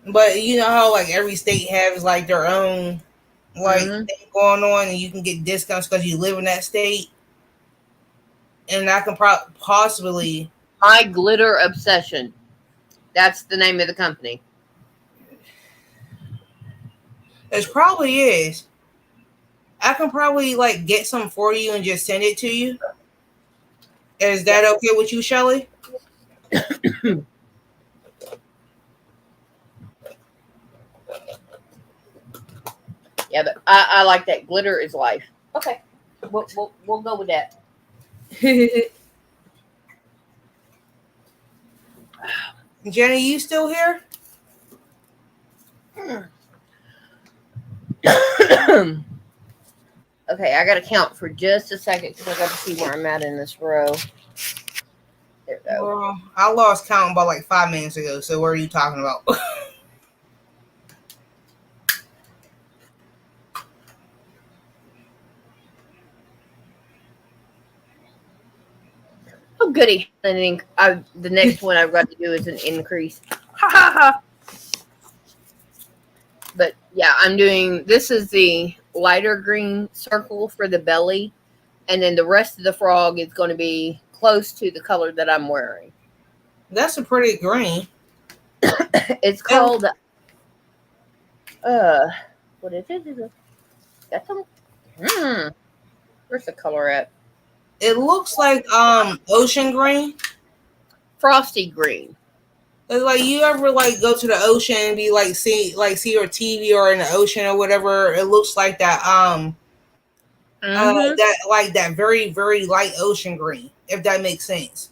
Speaker 1: But you know how like every state has like their own like
Speaker 2: Mm-hmm.
Speaker 1: thing going on, and you can get discounts because you live in that state. And I can possibly
Speaker 2: My glitter obsession. That's the name of the company.
Speaker 1: It probably is. I can probably like get some for you and just send it to you. Is that okay with you, Shelly?
Speaker 2: Yeah, but I like that. Glitter is life. Okay, we'll go with that.
Speaker 1: Jenny, you still here?
Speaker 2: Okay, I gotta count for just a second because I got to see where I'm at in this row. There we go.
Speaker 1: Well, I lost count about like 5 minutes ago. So what are you talking about?
Speaker 2: Oh, goody! I think the next one I've got to do is an increase. Ha ha ha! But yeah, I'm doing. This is the lighter green circle for the belly, and then the rest of the frog is going to be close to the color that I'm wearing.
Speaker 1: That's a pretty green.
Speaker 2: It's called what is it? That's where's the color at?
Speaker 1: It looks like ocean green.
Speaker 2: Frosty Green.
Speaker 1: It's like you ever like go to the ocean and be like see your TV or in the ocean or whatever. It looks like that that like that very very light ocean green. If that makes sense.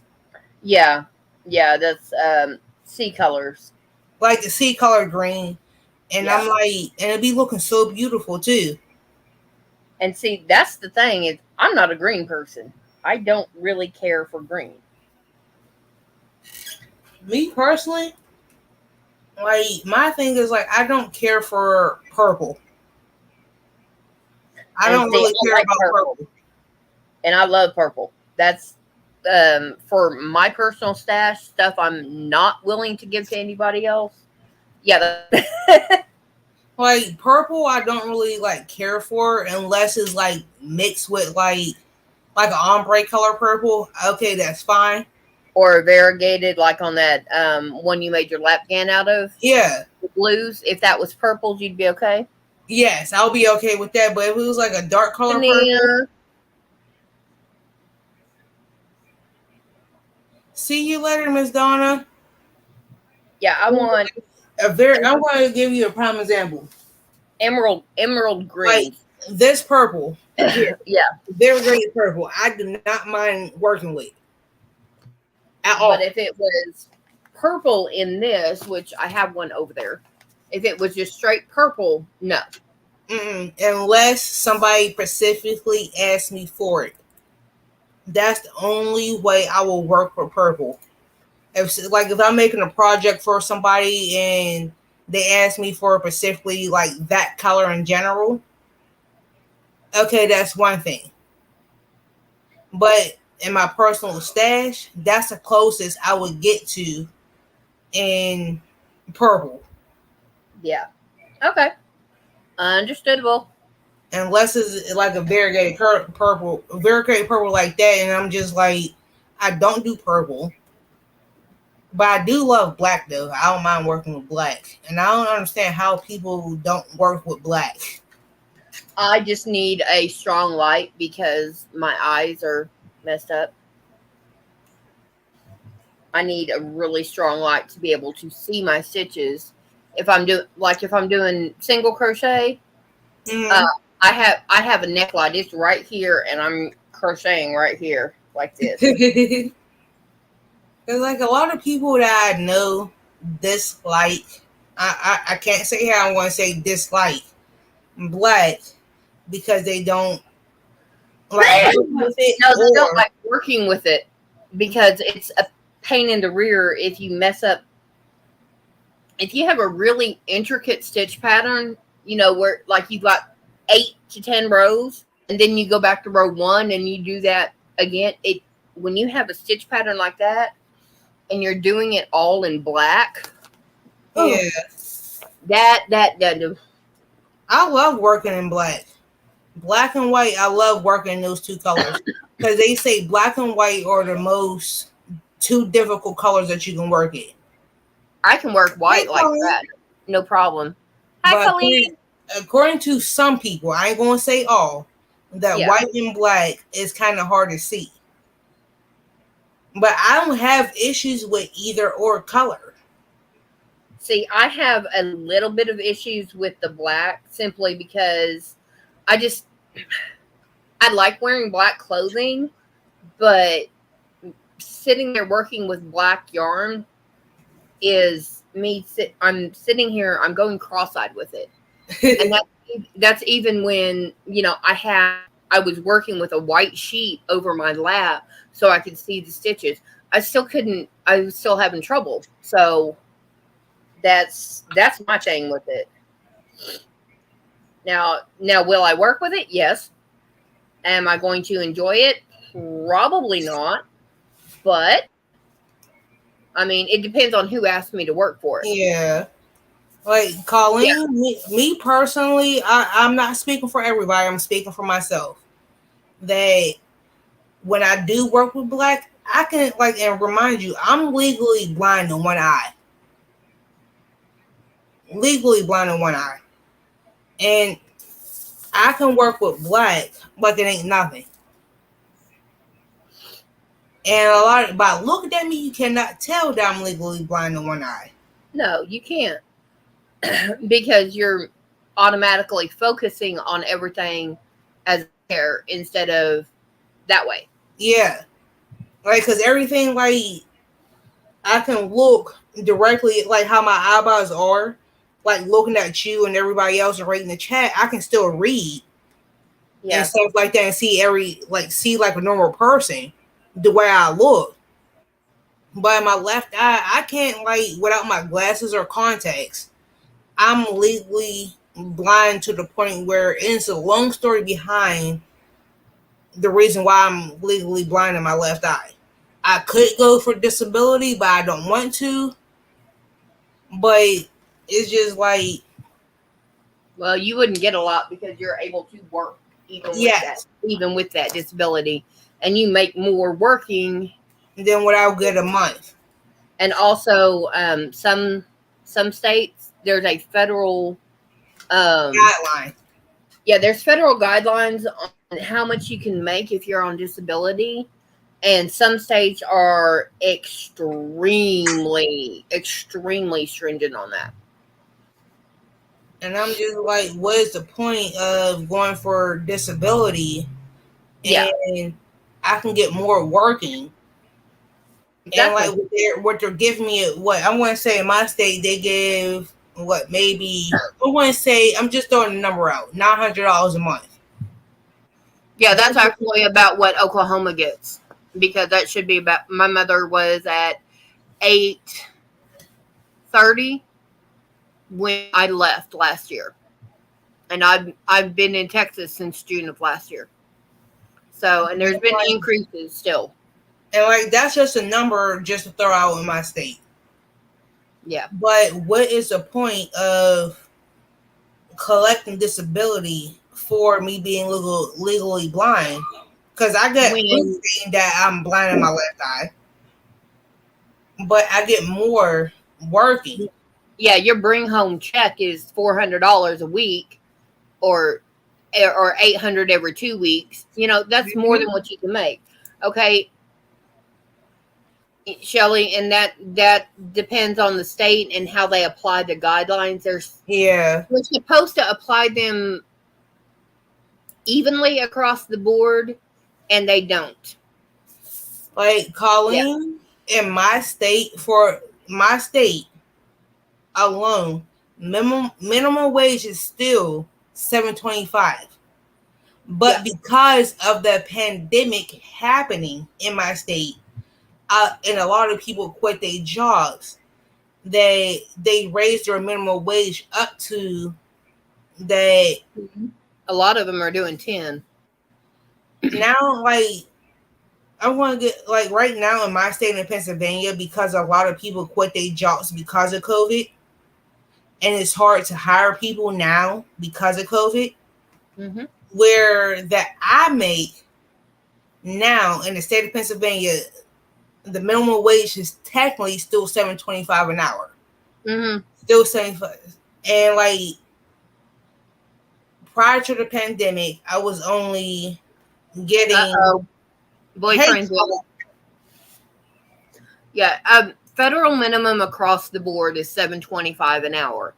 Speaker 2: Yeah, that's sea colors.
Speaker 1: Like the sea color green. And
Speaker 2: Yeah.
Speaker 1: I'm like, and it'd be looking so beautiful too.
Speaker 2: And see, that's the thing is, I'm not a green person. I don't really care for green.
Speaker 1: Me personally, like my thing is like I don't care for purple. I don't really care
Speaker 2: like
Speaker 1: about purple.
Speaker 2: And I love purple. That's for my personal stash stuff I'm not willing to give to anybody else. Yeah.
Speaker 1: Like purple I don't really like care for unless it's like mixed with like an ombre color purple. Okay, that's fine.
Speaker 2: Or variegated like on that one you made your lap gan out of.
Speaker 1: Yeah.
Speaker 2: The blues. If that was purples, you'd be okay.
Speaker 1: Yes, I'll be okay with that. But if it was like a dark color purple. See you later, Miss Donna.
Speaker 2: Yeah, I want
Speaker 1: I'm going to give you a prime example.
Speaker 2: Emerald green.
Speaker 1: Like this purple.
Speaker 2: Yeah.
Speaker 1: Very great purple. I do not mind working with. At all.
Speaker 2: But if it was purple in this, which I have one over there, if it was just straight purple, no.
Speaker 1: Unless somebody specifically asked me for it. That's the only way I will work for purple. If I'm making a project for somebody and they ask me for specifically like that color in general, okay, that's one thing. But in my personal stash, that's the closest I would get to in purple.
Speaker 2: Yeah. Okay. Understandable.
Speaker 1: Unless it's like a variegated purple like that, and I'm just like, I don't do purple. But I do love black though. I don't mind working with black. And I don't understand how people don't work with black.
Speaker 2: I just need a strong light because my eyes are messed up. I need a really strong light to be able to see my stitches. If I'm doing single crochet, I have a neck light. It's right here, and I'm crocheting right here like this.
Speaker 1: There's like a lot of people that I know dislike. I can't say how I want to say dislike black because they don't like with it.
Speaker 2: No, they don't like working with it because it's a pain in the rear if you mess up. If you have a really intricate stitch pattern, where like you've got 8 to 10 rows, and then you go back to row 1 and you do that again. When you have a stitch pattern like that and you're doing it all in black,
Speaker 1: yeah,
Speaker 2: that
Speaker 1: I love working in black and white. I love working in those two colors because they say black and white are the most 2 difficult colors that you can work in.
Speaker 2: I can work
Speaker 1: Hey,
Speaker 2: white like
Speaker 1: Colleen.
Speaker 2: that. No problem. Hi,
Speaker 1: But
Speaker 2: Colleen.
Speaker 1: according to some people, I ain't gonna say all, that
Speaker 2: Yeah.
Speaker 1: white and black is kind of hard to see. But I don't have issues with either or color.
Speaker 2: See, I have a little bit of issues with the black simply because I just I like wearing black clothing, but sitting there working with black yarn is I'm sitting here, I'm going cross-eyed with it. And that's even when, I was working with a white sheet over my lap so I could see the stitches. I was still having trouble. So that's my thing with it. Now will I work with it? Yes. Am I going to enjoy it? Probably not. But I mean, it depends on who asked me to work for it.
Speaker 1: Yeah. Like
Speaker 2: Yeah.
Speaker 1: Colleen, me personally, I'm not speaking for everybody. I'm speaking for myself. That when I do work with black, I can like and remind you, I'm legally blind in one eye. Legally blind in one eye, and I can work with black like it ain't nothing. And a lot by looking at me, you cannot tell that I'm legally blind in one eye.
Speaker 2: No, you can't because you're automatically focusing on everything as there instead of that way.
Speaker 1: Yeah, like because everything like I can look directly like how my eyebrows are, like looking at you and everybody else and reading the chat. I can still read and
Speaker 2: Yeah.
Speaker 1: stuff like that and see like a normal person the way I look. But in my left eye, I can't like without my glasses or contacts. I'm legally blind to the point where it's a long story behind the reason why I'm legally blind in my left eye. I could go for disability, but I don't want to. But it's just like,
Speaker 2: Well, you wouldn't get a lot because you're able to work
Speaker 1: yes,
Speaker 2: even with that disability, and you make more working.
Speaker 1: then without get a month
Speaker 2: And also, some states there's a federal, um,
Speaker 1: guideline.
Speaker 2: yeah, there's federal guidelines on how much you can make if you're on disability, and some states are extremely stringent on that.
Speaker 1: And I'm just like, what is the point of going for disability
Speaker 2: Yeah,
Speaker 1: and I can get more working? And like
Speaker 2: exactly.
Speaker 1: what they're giving me, what I want to say in my state, they give what maybe I want to say I'm just throwing a number out, $900 a month.
Speaker 2: Yeah, that's
Speaker 1: That's
Speaker 2: actually about what Oklahoma gets because that should be about. My mother was at 830 when I left last year, and I've been in Texas since June of last year. So, and there's been
Speaker 1: like,
Speaker 2: increases still.
Speaker 1: and like that's just a number just to throw out in my state.
Speaker 2: Yeah.
Speaker 1: But what is the point of collecting disability for me being legally blind? Because I get proof
Speaker 2: When
Speaker 1: stating that I'm blind in my left eye, but I get more working.
Speaker 2: yeah, your bring home check is $400 a week, or 800 every 2 weeks. That's more than
Speaker 1: Mhm.
Speaker 2: what you can make. Okay, Shelly, and that depends on the state and how they apply the guidelines.
Speaker 1: Yeah,
Speaker 2: We're supposed to apply them evenly across the board, and they don't.
Speaker 1: like
Speaker 2: Yeah,
Speaker 1: Colleen in my state, for my state alone, minimum wage is still 7.25.
Speaker 2: yeah,
Speaker 1: But because of the pandemic happening in my state, and a lot of people quit their jobs, they raised their minimum wage up to that.
Speaker 2: a lot of them are doing 10.
Speaker 1: Now like I want to get like right now in my state in Pennsylvania, because a lot of people quit their jobs because of COVID, and it's hard to hire people now because of COVID.
Speaker 2: Mm-hmm.
Speaker 1: Where that I make now in the state of Pennsylvania, the minimum wage is technically still 7.25 an hour.
Speaker 2: Mm-hmm.
Speaker 1: Still 75. And like prior to the pandemic, I was only getting
Speaker 2: Uh-oh.
Speaker 1: hey,
Speaker 2: Boyfriend's in. Yeah. Federal minimum across the board is $7.25 an hour.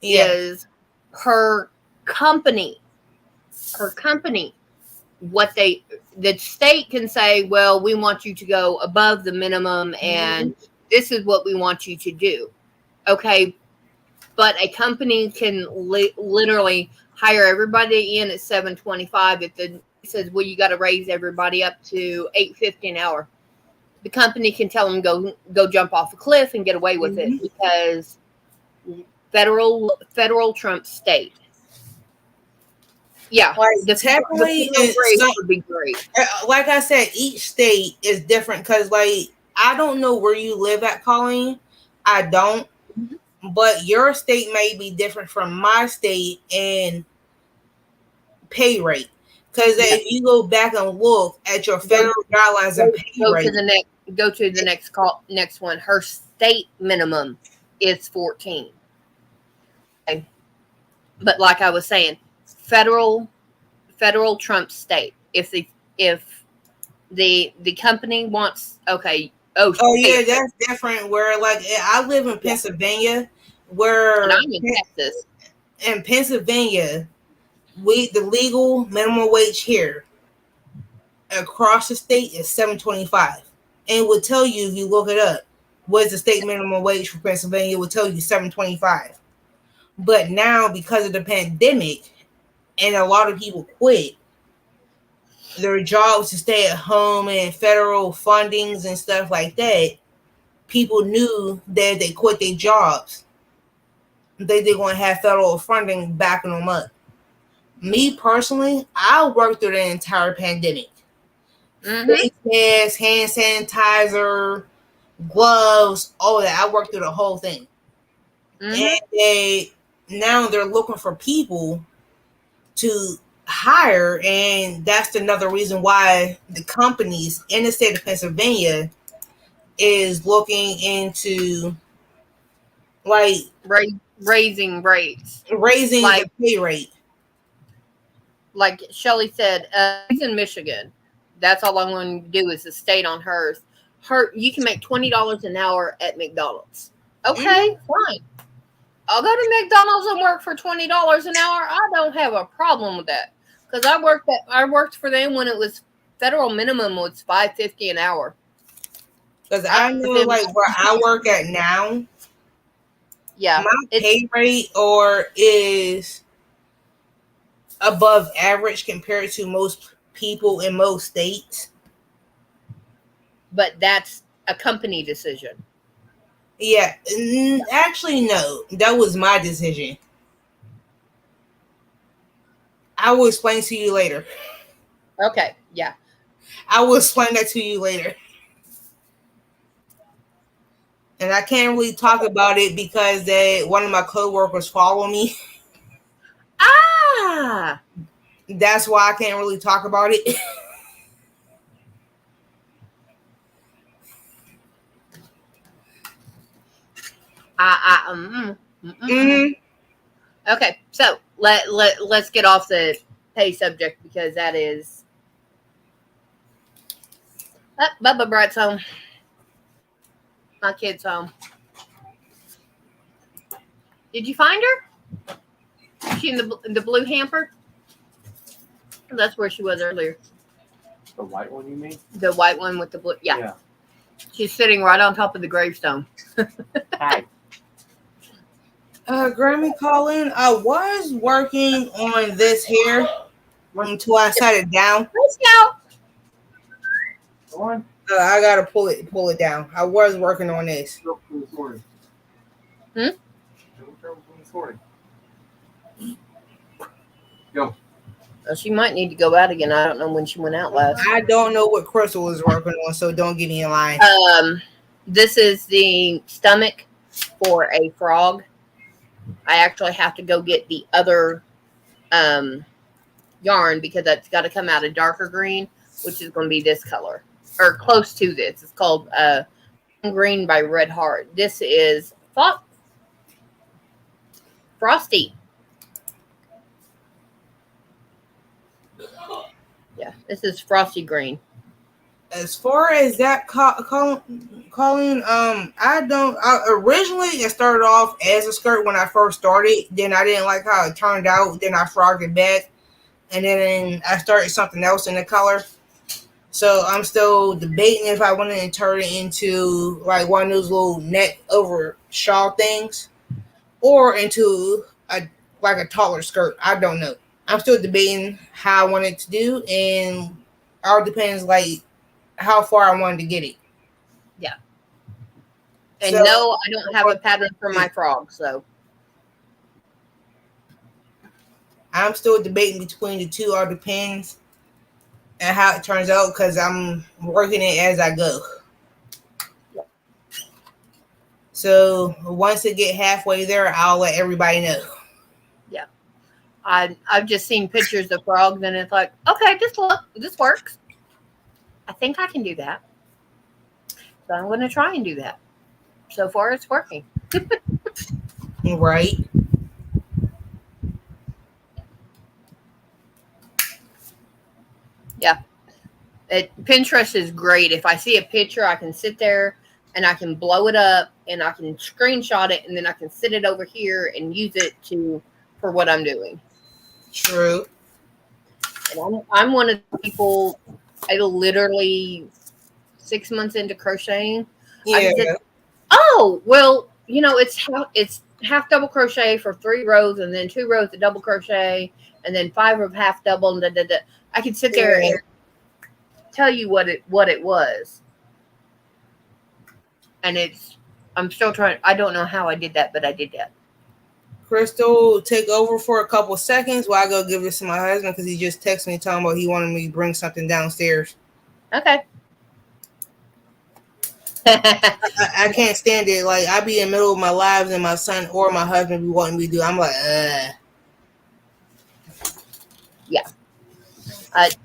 Speaker 1: yeah.
Speaker 2: Is her company, what the state can say, well, we want you to go above the minimum and this is what we want you to do. Okay. But a company can literally hire everybody in at $7.25. If the says, well, you got to raise everybody up to $8.50 an hour, the company can tell them go jump off a cliff and get away with it because federal trumps state. Yeah,
Speaker 1: Like
Speaker 2: the
Speaker 1: technically,
Speaker 2: federal rate would be great.
Speaker 1: like I said, each state is different because, like, I don't know where you live at, Colleen. I don't, but your state may be different from my state and pay rate. Because if you go back and look at your federal guidelines and pay
Speaker 2: Go
Speaker 1: rate,
Speaker 2: to the next one. Her state minimum is 14. Okay. But like I was saying, federal trumps state. If the company wants, okay,
Speaker 1: oh yeah, that's different. Where like I live in Pennsylvania, where
Speaker 2: and I'm in Texas.
Speaker 1: in Pennsylvania, the legal minimum wage here across the state is $7.25, and it will tell you if you look it up. What's the state minimum wage for Pennsylvania? It will tell you $7.25. But now because of the pandemic, and a lot of people quit their jobs to stay at home and federal fundings and stuff like that, people knew that if they quit their jobs, they're going to have federal funding backing them up. Me personally, I worked through the entire pandemic. Face mask, hand sanitizer, gloves, all that. I worked through the whole thing. And now they're looking for people to hire, and that's another reason why the companies in the state of Pennsylvania is looking into like
Speaker 2: raising rates,
Speaker 1: raising the pay rate.
Speaker 2: Like Shelly said, he's in Michigan. That's all I'm going to do is the state on hers. You can make $20 an hour at McDonald's. Okay, fine. I'll go to McDonald's and work for $20 an hour. I don't have a problem with that because I worked for them when it was federal minimum was $5.50 an hour.
Speaker 1: Because I know, like where I work at now,
Speaker 2: yeah,
Speaker 1: my pay rate is above average compared to most people in most states.
Speaker 2: But that's a company decision.
Speaker 1: Yeah, actually, no, that was my decision. I will explain to you later.
Speaker 2: Okay, yeah.
Speaker 1: I will explain that to you later. And I can't really talk about it because one of my coworkers follow me.
Speaker 2: Ah!
Speaker 1: That's why I can't really talk about it.
Speaker 2: Okay, so let's get off the pay subject because that is. Bubba Brett's home. My kid's home. Did you find her? Is she in the blue hamper? That's where she was earlier.
Speaker 3: The white one, you mean?
Speaker 2: The white one with the blue. Yeah. She's sitting right on top of the gravestone.
Speaker 3: Hi.
Speaker 1: Grammy Colleen, I was working on this here until I set it down.
Speaker 2: Let's go.
Speaker 3: Go on.
Speaker 1: I gotta pull it down. I was working on this.
Speaker 3: Go.
Speaker 2: Well, she might need to go out again. I don't know when she went out last.
Speaker 1: I don't know what Crystal was working on, so don't get me in line.
Speaker 2: This is the stomach for a frog. I actually have to go get the other yarn because that's got to come out a darker green, which is going to be this color or close to this. It's called Green by Red Heart. This is Frosty. Yeah, this is Frosty Green.
Speaker 1: As far as that calling, I don't. Originally, it started off as a skirt when I first started. Then I didn't like how it turned out. Then I frogged it back, and then I started something else in the color. So I'm still debating if I wanted to turn it into like one of those little neck over shawl things, or into a taller skirt. I don't know. I'm still debating how I want it to do, and all depends like how far I wanted to get it.
Speaker 2: Yeah. And
Speaker 1: So
Speaker 2: no, I don't have a pattern for my frog, so
Speaker 1: I'm still debating between the two. All depends on how it turns out because I'm working it as I go. So once it get halfway there, I'll let everybody know.
Speaker 2: yeah. I've just seen pictures of frogs and it's like, okay, this works. I think I can do that. So I'm gonna try and do that. So far it's working.
Speaker 1: Right.
Speaker 2: Yeah. Pinterest is great. If I see a picture, I can sit there and I can blow it up and I can screenshot it and then I can sit it over here and use it for what I'm doing.
Speaker 1: True.
Speaker 2: And I'm one of the people. I literally 6 months into crocheting. I
Speaker 1: Yeah.
Speaker 2: can sit. Oh well, it's half double crochet for 3 rows and then 2 rows of double crochet and then 5 of half double. And I could sit there and tell you what it was, and I'm still trying. I don't know how I did that, but I did that.
Speaker 1: Crystal, take over for a couple seconds while I go give this to my husband because he just texted me talking about he wanted me to bring something downstairs.
Speaker 2: Okay.
Speaker 1: I can't stand it. Like I be in the middle of my lives and my son or my husband be wanting me to do. I'm like,
Speaker 2: Yeah.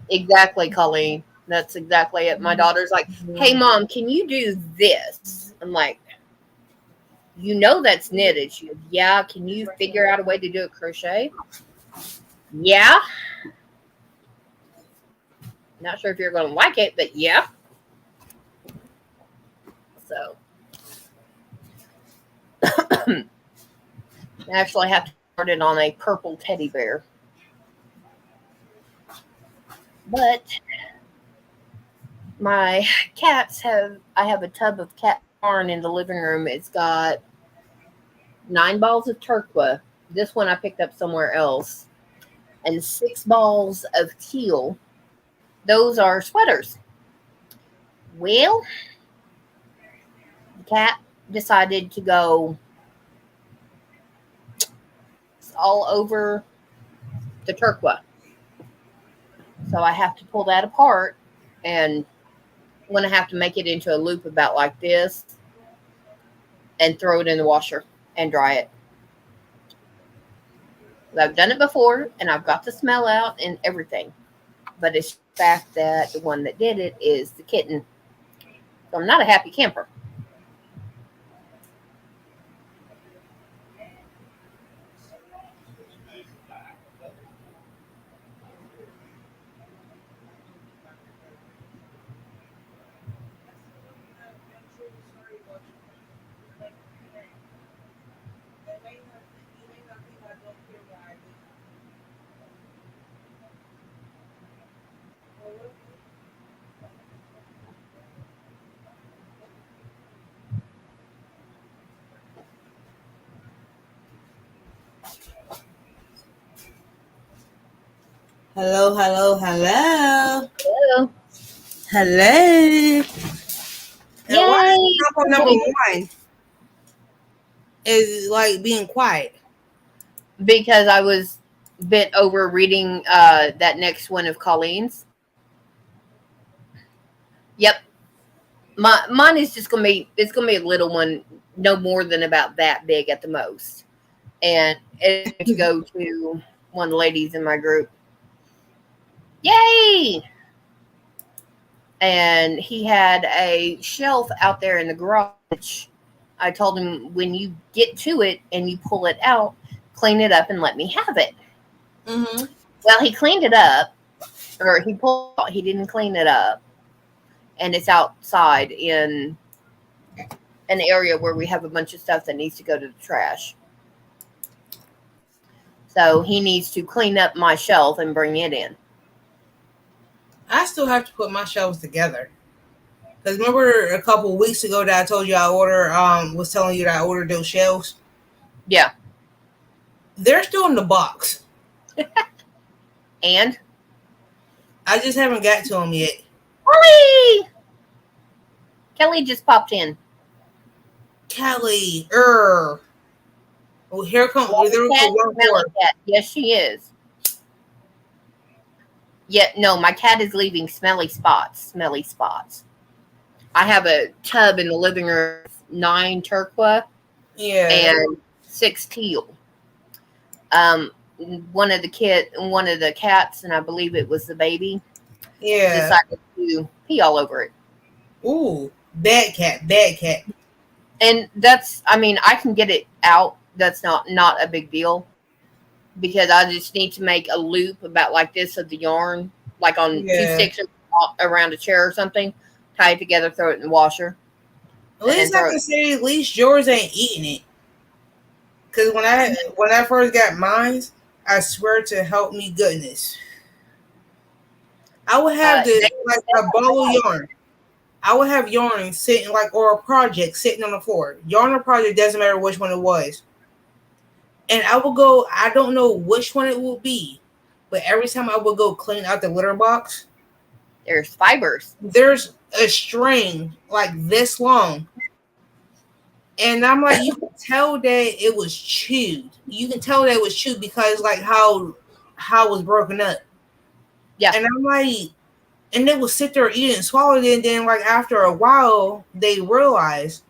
Speaker 2: Exactly, Colleen. That's exactly it. My daughter's like, "Hey, Mom, can you do this?" I'm like, "You know that's knitted." She goes, "Yeah. Can you figure out a way to do a crochet?" Yeah. Not sure if you're going to like it, but yeah. So, I actually have to start it on a purple teddy bear. But my I have a tub of cat yarn in the living room. It's got 9 balls of turquoise. This one I picked up somewhere else. And 6 balls of teal. Those are sweaters. Well, the cat decided to go all over the turquoise. So I have to pull that apart and I'm going to have to make it into a loop about like this and throw it in the washer and dry it. I've done it before and I've got the smell out and everything. But it's the fact that the one that did it is the kitten. So I'm not a happy camper.
Speaker 1: hello, hello, hello,
Speaker 2: Hello.
Speaker 1: hello. And why is
Speaker 2: Yay!
Speaker 1: example number one is like being quiet?
Speaker 2: Because I was bent over reading that next one of Colleen's. Yep. Mine is just it's gonna be a little one, no more than about that big at the most. And it's going to go to one of the ladies in my group. Yay! And he had a shelf out there in the garage. I told him when you get to it and you pull it out, clean it up and let me have it.
Speaker 1: Mm-hmm.
Speaker 2: Well, he cleaned it up, or he didn't clean it up, and it's outside in an area where we have a bunch of stuff that needs to go to the trash. So he needs to clean up my shelf and bring it in.
Speaker 1: I still have to put my shelves together. Because remember a couple of weeks ago that I told you was telling you that I ordered those shelves?
Speaker 2: Yeah.
Speaker 1: They're still in the box.
Speaker 2: And
Speaker 1: I just haven't got to them yet.
Speaker 2: Kelly just popped in.
Speaker 1: Kelly, well, here comes
Speaker 2: Well,
Speaker 1: there
Speaker 2: cat,
Speaker 1: was one
Speaker 2: smelly
Speaker 1: more.
Speaker 2: cat. Yes, she is. Yeah, no, my cat is leaving smelly spots. Smelly spots. I have a tub in the living room, 9 turquoise
Speaker 1: Yeah.
Speaker 2: and 6 teal. One of the cats, and I believe it was the baby,
Speaker 1: Yeah.
Speaker 2: decided to pee all over it.
Speaker 1: Ooh, bad cat, bad cat.
Speaker 2: And that's, I mean, I can get it out. That's not a big deal, because I just need to make a loop about like this of the yarn, like on 2 sticks around a chair or something, tie it together, throw it in the washer.
Speaker 1: At least I can say at least yours ain't eating it. Because when I first got mine, I swear to help me goodness, I would have like a ball of yarn. I would have yarn sitting or a project sitting on the floor. Yarn or project, doesn't matter which one it was. And I would go, I don't know which one it will be, but every time I would go clean out the litter box,
Speaker 2: there's fibers.
Speaker 1: There's a string like this long. And I'm like, you can tell that it was chewed. You can tell that it was chewed because like how it was broken up.
Speaker 2: Yeah.
Speaker 1: And I'm like, and they will sit there eating and swallow it, and then like after a while they realize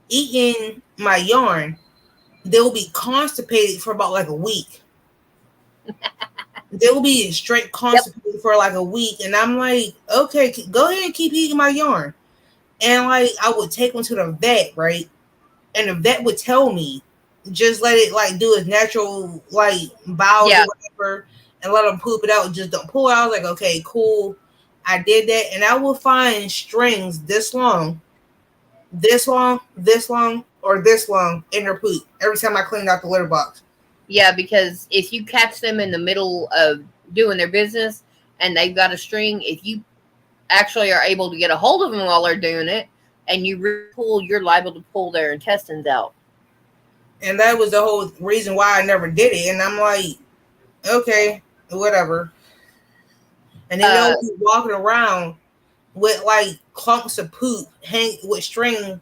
Speaker 1: eating my yarn, they'll be constipated for about like a week. They'll be straight constipated for like a week. And I'm like, okay, go ahead and keep eating my yarn. And like I would take them to the vet, right? And the vet would tell me, just let it like do its natural like bowels or whatever, and let them poop it out. Just don't pull it out. I was like, okay, cool. I did that, and I will find strings this long, or this long in their poop every time I clean out the litter box.
Speaker 2: Yeah, because if you catch them in the middle of doing their business and they've got a string, if you actually are able to get a hold of them while they're doing it and you pull, you're liable to pull their intestines out.
Speaker 1: And that was the whole reason why I never did it. And I'm like, okay, whatever. And then they'll be walking around with like clumps of poop hang with string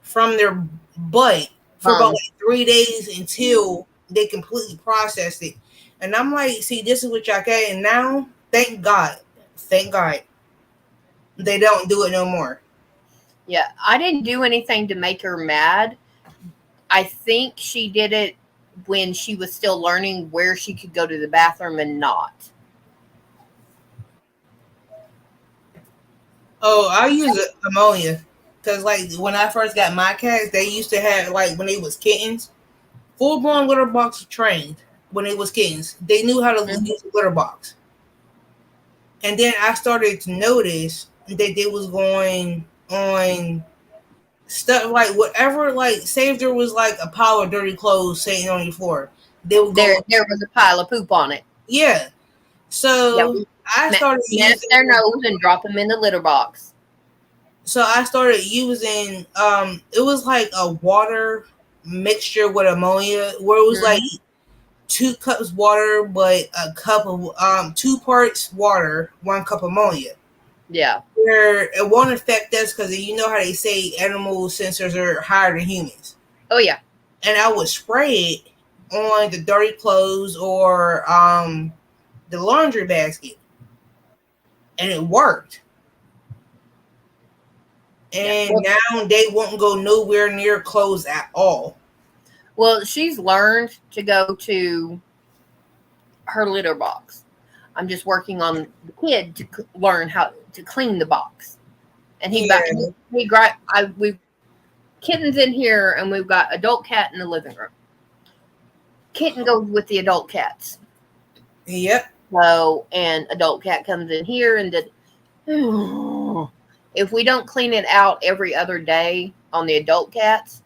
Speaker 1: from their butt for about like 3 days until they completely processed it. And I'm like, see, this is what y'all get. And now, thank God, they don't do it no more.
Speaker 2: Yeah, I didn't do anything to make her mad. I think she did it when she was still learning where she could go to the bathroom and not.
Speaker 1: Oh, I use ammonia. Because, like, when I first got my cats, they used to have, like, when they was kittens, full-blown litter box trained when they was kittens. They knew how to use the litter box. And then I started to notice that they was going on stuff, like, whatever, like, say if there was, like, a pile of dirty clothes sitting on your floor, they would go...
Speaker 2: There was a pile of poop on it.
Speaker 1: Yeah. So, I started
Speaker 2: using... their nose and drop them in the litter box.
Speaker 1: So I started using it was like a water mixture with ammonia, where it was like 2 cups water, but a cup of 2 parts water, 1 cup ammonia.
Speaker 2: Yeah.
Speaker 1: Where it won't affect us because you know how they say animal sensors are higher than humans.
Speaker 2: Oh yeah.
Speaker 1: And I would spray it on the dirty clothes or the laundry basket. And it worked. And now they won't go nowhere near clothes at all.
Speaker 2: Well, she's learned to go to her litter box. I'm just working on the kid to learn how to clean the box. And we've kittens in here, and we've got adult cat in the living room. kitten goes with the adult cats.
Speaker 1: Yep.
Speaker 2: So, and adult cat comes in here and did. If we don't clean it out every other day on the adult cats,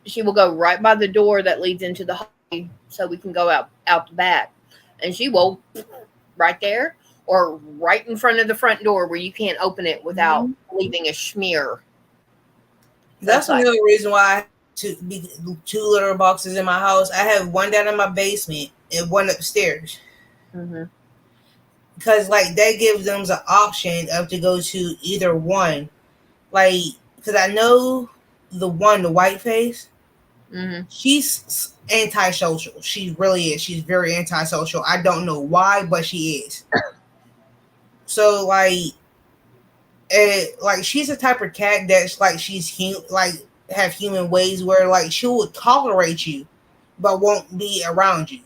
Speaker 2: she will go right by the door that leads into the hallway so we can go out the back. And she will right there or right in front of the front door where you can't open it without leaving a smear.
Speaker 1: That's
Speaker 2: Like,
Speaker 1: another reason why I have two litter boxes in my house. I have one down in my basement and one upstairs.
Speaker 2: mm-hmm.
Speaker 1: Because like that gives them the option of to go to either one. Like, because I know the white face,
Speaker 2: Mm-hmm.
Speaker 1: she's antisocial. She really is. She's very antisocial. I don't know why, but she is. So like she's the type of cat that's like like have human ways where like she will tolerate you, but won't be around you.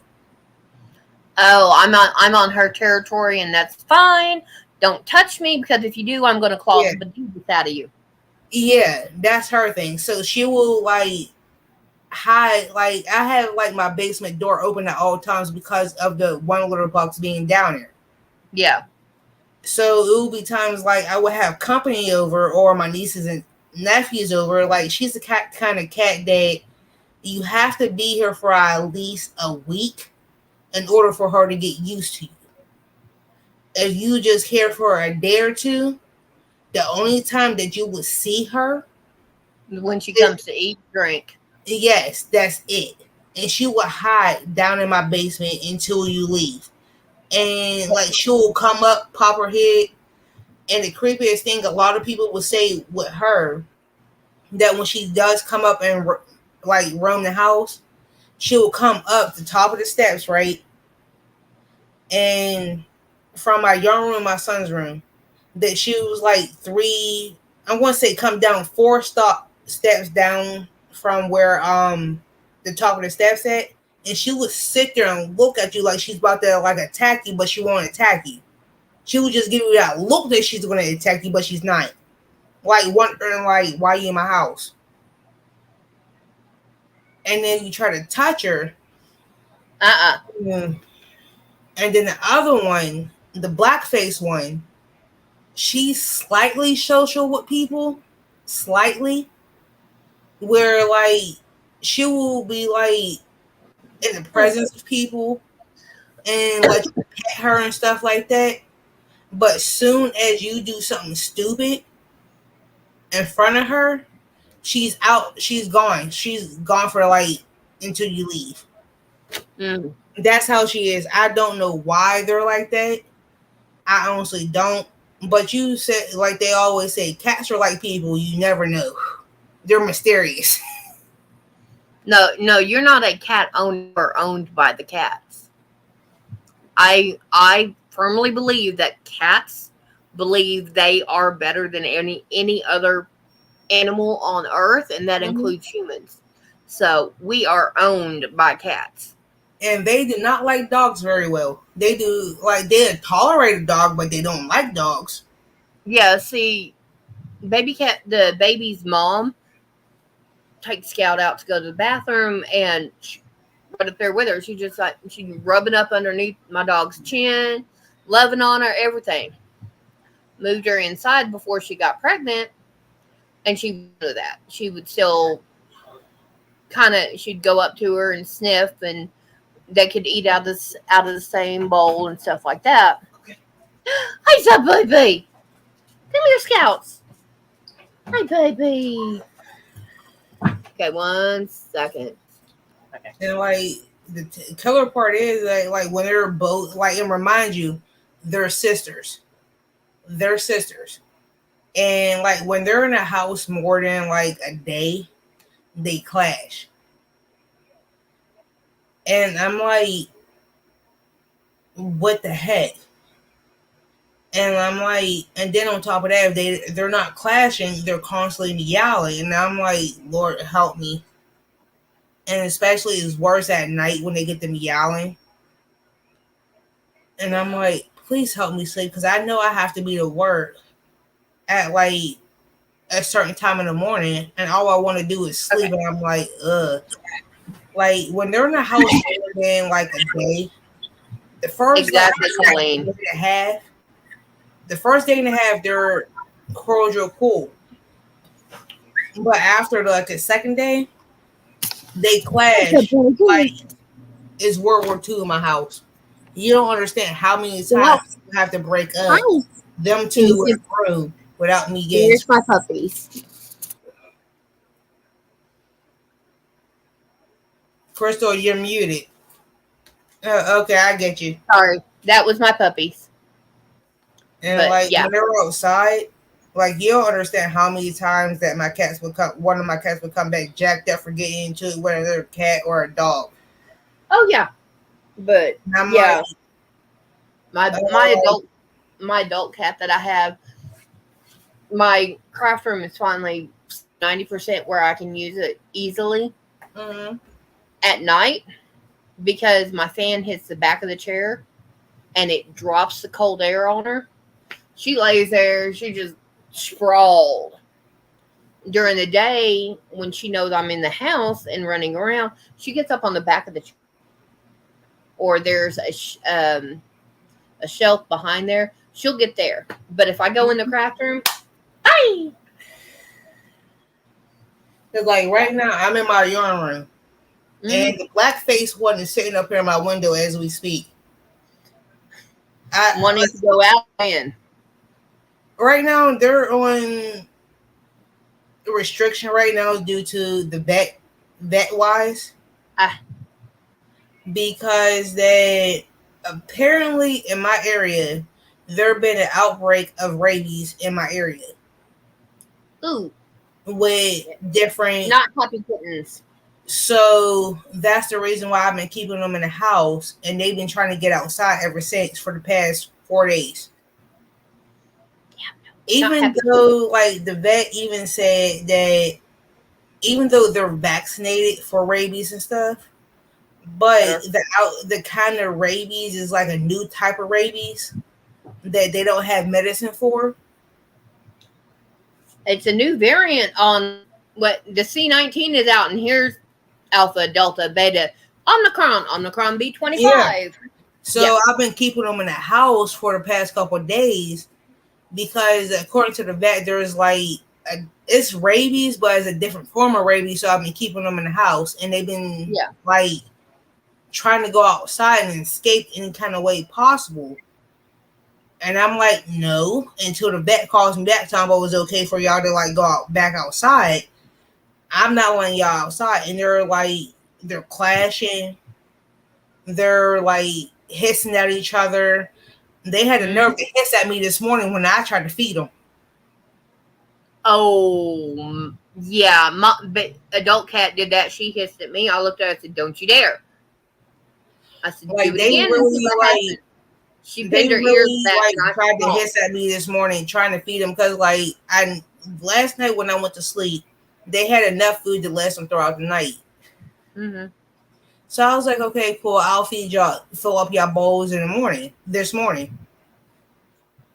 Speaker 2: Oh, I'm on her territory and that's fine. Don't touch me because if you do, I'm going to claw
Speaker 1: Yeah,
Speaker 2: the bejesus out of you.
Speaker 1: yeah, that's her thing. So she will like hide. Like I have like my basement door open at all times because of the one litter box being down there.
Speaker 2: Yeah.
Speaker 1: So it will be times like I would have company over or my nieces and nephews over. Like she's the kind of cat that you have to be here for at least a week in order for her to get used to you. If you just here for a day or two, the only time that you would see her,
Speaker 2: When she
Speaker 1: is,
Speaker 2: comes to eat, drink.
Speaker 1: yes, that's it. And she will hide down in my basement until you leave. And like she will come up, pop her head. And the creepiest thing, a lot of people will say with her that when she does come up and like roam the house, she will come up the top of the steps, right? And from my young room, my son's room, that she was like I'm gonna say come down four steps down from where the top of the steps at, and she would sit there and look at you like she's about to like attack you, but she won't attack you. She would just give you that look that she's gonna attack you, but she's not. Like wondering like why you in my house. And then you try to touch her. Mm. And then the other one, the black face one, she's slightly social with people, slightly, where like she will be like in the presence of people and let you pet her and stuff like that. But soon as you do something stupid in front of her, she's out. She's gone. She's gone for like until you leave.
Speaker 2: Mm.
Speaker 1: That's how she is. I don't know why they're like that. I honestly don't. But you said, like they always say, cats are like people. You never know. They're mysterious.
Speaker 2: No, you're not a cat owner or owned by the cats. I firmly believe that cats believe they are better than any other animal on earth, and that
Speaker 1: Mm-hmm.
Speaker 2: includes humans. So we are owned by cats.
Speaker 1: And they do not like dogs very well. They do like they tolerate a dog, but they don't like dogs.
Speaker 2: Yeah, see, the baby's mom takes Scout out to go to the bathroom, and right up there with her, she rubbing up underneath my dog's chin, loving on her, everything. Moved her inside before she got pregnant, and she would do that. She would still she'd go up to her and sniff, and they could eat out of the same bowl and stuff like that. Hey, up, baby? Come here, Scouts. Hey, baby. Okay, 1 second.
Speaker 3: Okay.
Speaker 1: And like the killer part is that like when they're both like it reminds you they're sisters. They're sisters. And like when they're in a house more than like a day, they clash. And I'm like, what the heck? And I'm like, and then on top of that, if they're not clashing, they're constantly yelling. And I'm like, Lord help me. And especially it's worse at night when they get them yelling. And I'm like, please help me sleep because I know I have to be to work at like a certain time in the morning, and all I want to do is sleep. And I'm like, ugh. Like when they're in the house more than like a day, the first like
Speaker 2: Exactly, Colleen.
Speaker 1: day and a half, the first day and a half they're cordial cool. But after like the second day, they clash like it's World War II in my house. You don't understand how many times you have to break up
Speaker 2: Hi.
Speaker 1: them two in a room without me getting.
Speaker 2: Here's my puppies.
Speaker 1: Crystal, you're muted. Okay, I get you.
Speaker 2: Sorry, that was my puppies.
Speaker 1: And
Speaker 2: But
Speaker 1: like
Speaker 2: yeah.
Speaker 1: when they're outside, like you don't understand how many times that my cats would come. One of my cats would come back jacked up for getting into it, whether they're a cat or a dog.
Speaker 2: Oh yeah. But
Speaker 1: And I'm
Speaker 2: yeah,
Speaker 1: like,
Speaker 2: my adult cat that I have, my craft room is finally 90% where I can use it easily
Speaker 1: mm-hmm.
Speaker 2: at night because my fan hits the back of the chair and it drops the cold air on her. She lays there, she just sprawled. During the day, when she knows I'm in the house and running around, she gets up on the back of the chair. Or there's a shelf behind there, she'll get there. But if I go in the craft room, bye.
Speaker 1: Cause like right now I'm in my yarn room, and the black face one is sitting up here in my window as we speak.
Speaker 2: Wanting to go out in.
Speaker 1: Right now they're on restriction right now due to the vet wise. Because they apparently in my area there been an outbreak of rabies in my area.
Speaker 2: Ooh.
Speaker 1: With different
Speaker 2: not puppy kittens.
Speaker 1: So that's the reason why I've been keeping them in the house, and they've been trying to get outside ever since for the past 4 days. Even though like the vet even said that even though they're vaccinated for rabies and stuff, but the kind of rabies is like a new type of rabies that they don't have medicine for.
Speaker 2: It's a new variant on what the C19 is out, and here's Alpha, Delta, Beta, Omicron B25.
Speaker 1: Yeah. So I've been keeping them in the house for the past couple of days because according to the vet, there's like it's rabies, but it's a different form of rabies. So I've been keeping them in the house, and they've been like trying to go outside and escape any kind of way possible. And I'm like, no, until the vet calls me back, talking about it was okay for y'all to like go out back outside. I'm not letting y'all outside, and they're clashing. They're like hissing at each other. They had the nerve to hiss at me this morning when I tried to feed them.
Speaker 2: Oh, yeah. My adult cat did that. She hissed at me. I looked at her and said, "Don't you dare." I said,
Speaker 1: like,
Speaker 2: "Do it again."
Speaker 1: Really,
Speaker 2: she pinned her ears back.
Speaker 1: Like, tried to hiss at me this morning trying to feed them because, like, last night when I went to sleep, they had enough food to last them throughout the night.
Speaker 2: Mm-hmm.
Speaker 1: So I was like, okay, cool. I'll feed y'all, fill up y'all bowls in the morning. This morning,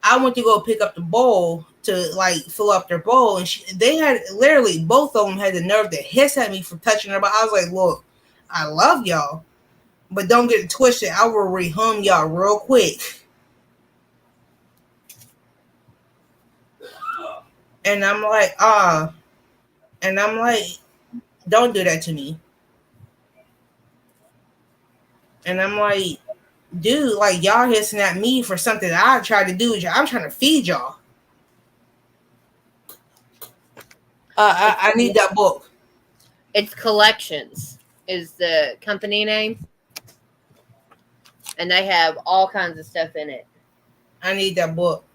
Speaker 1: I went to go pick up the bowl to like fill up their bowl, and they had literally both of them had the nerve to hiss at me for touching her. But I was like, look, I love y'all, but don't get it twisted. I will rehum y'all real quick. And I'm like, and I'm like, don't do that to me. And I'm like, dude, like y'all hissing at me for something that I tried to do. I'm trying to feed y'all. I need that book.
Speaker 2: It's Collections is the company name, and they have all kinds of stuff in it.
Speaker 1: I need that book.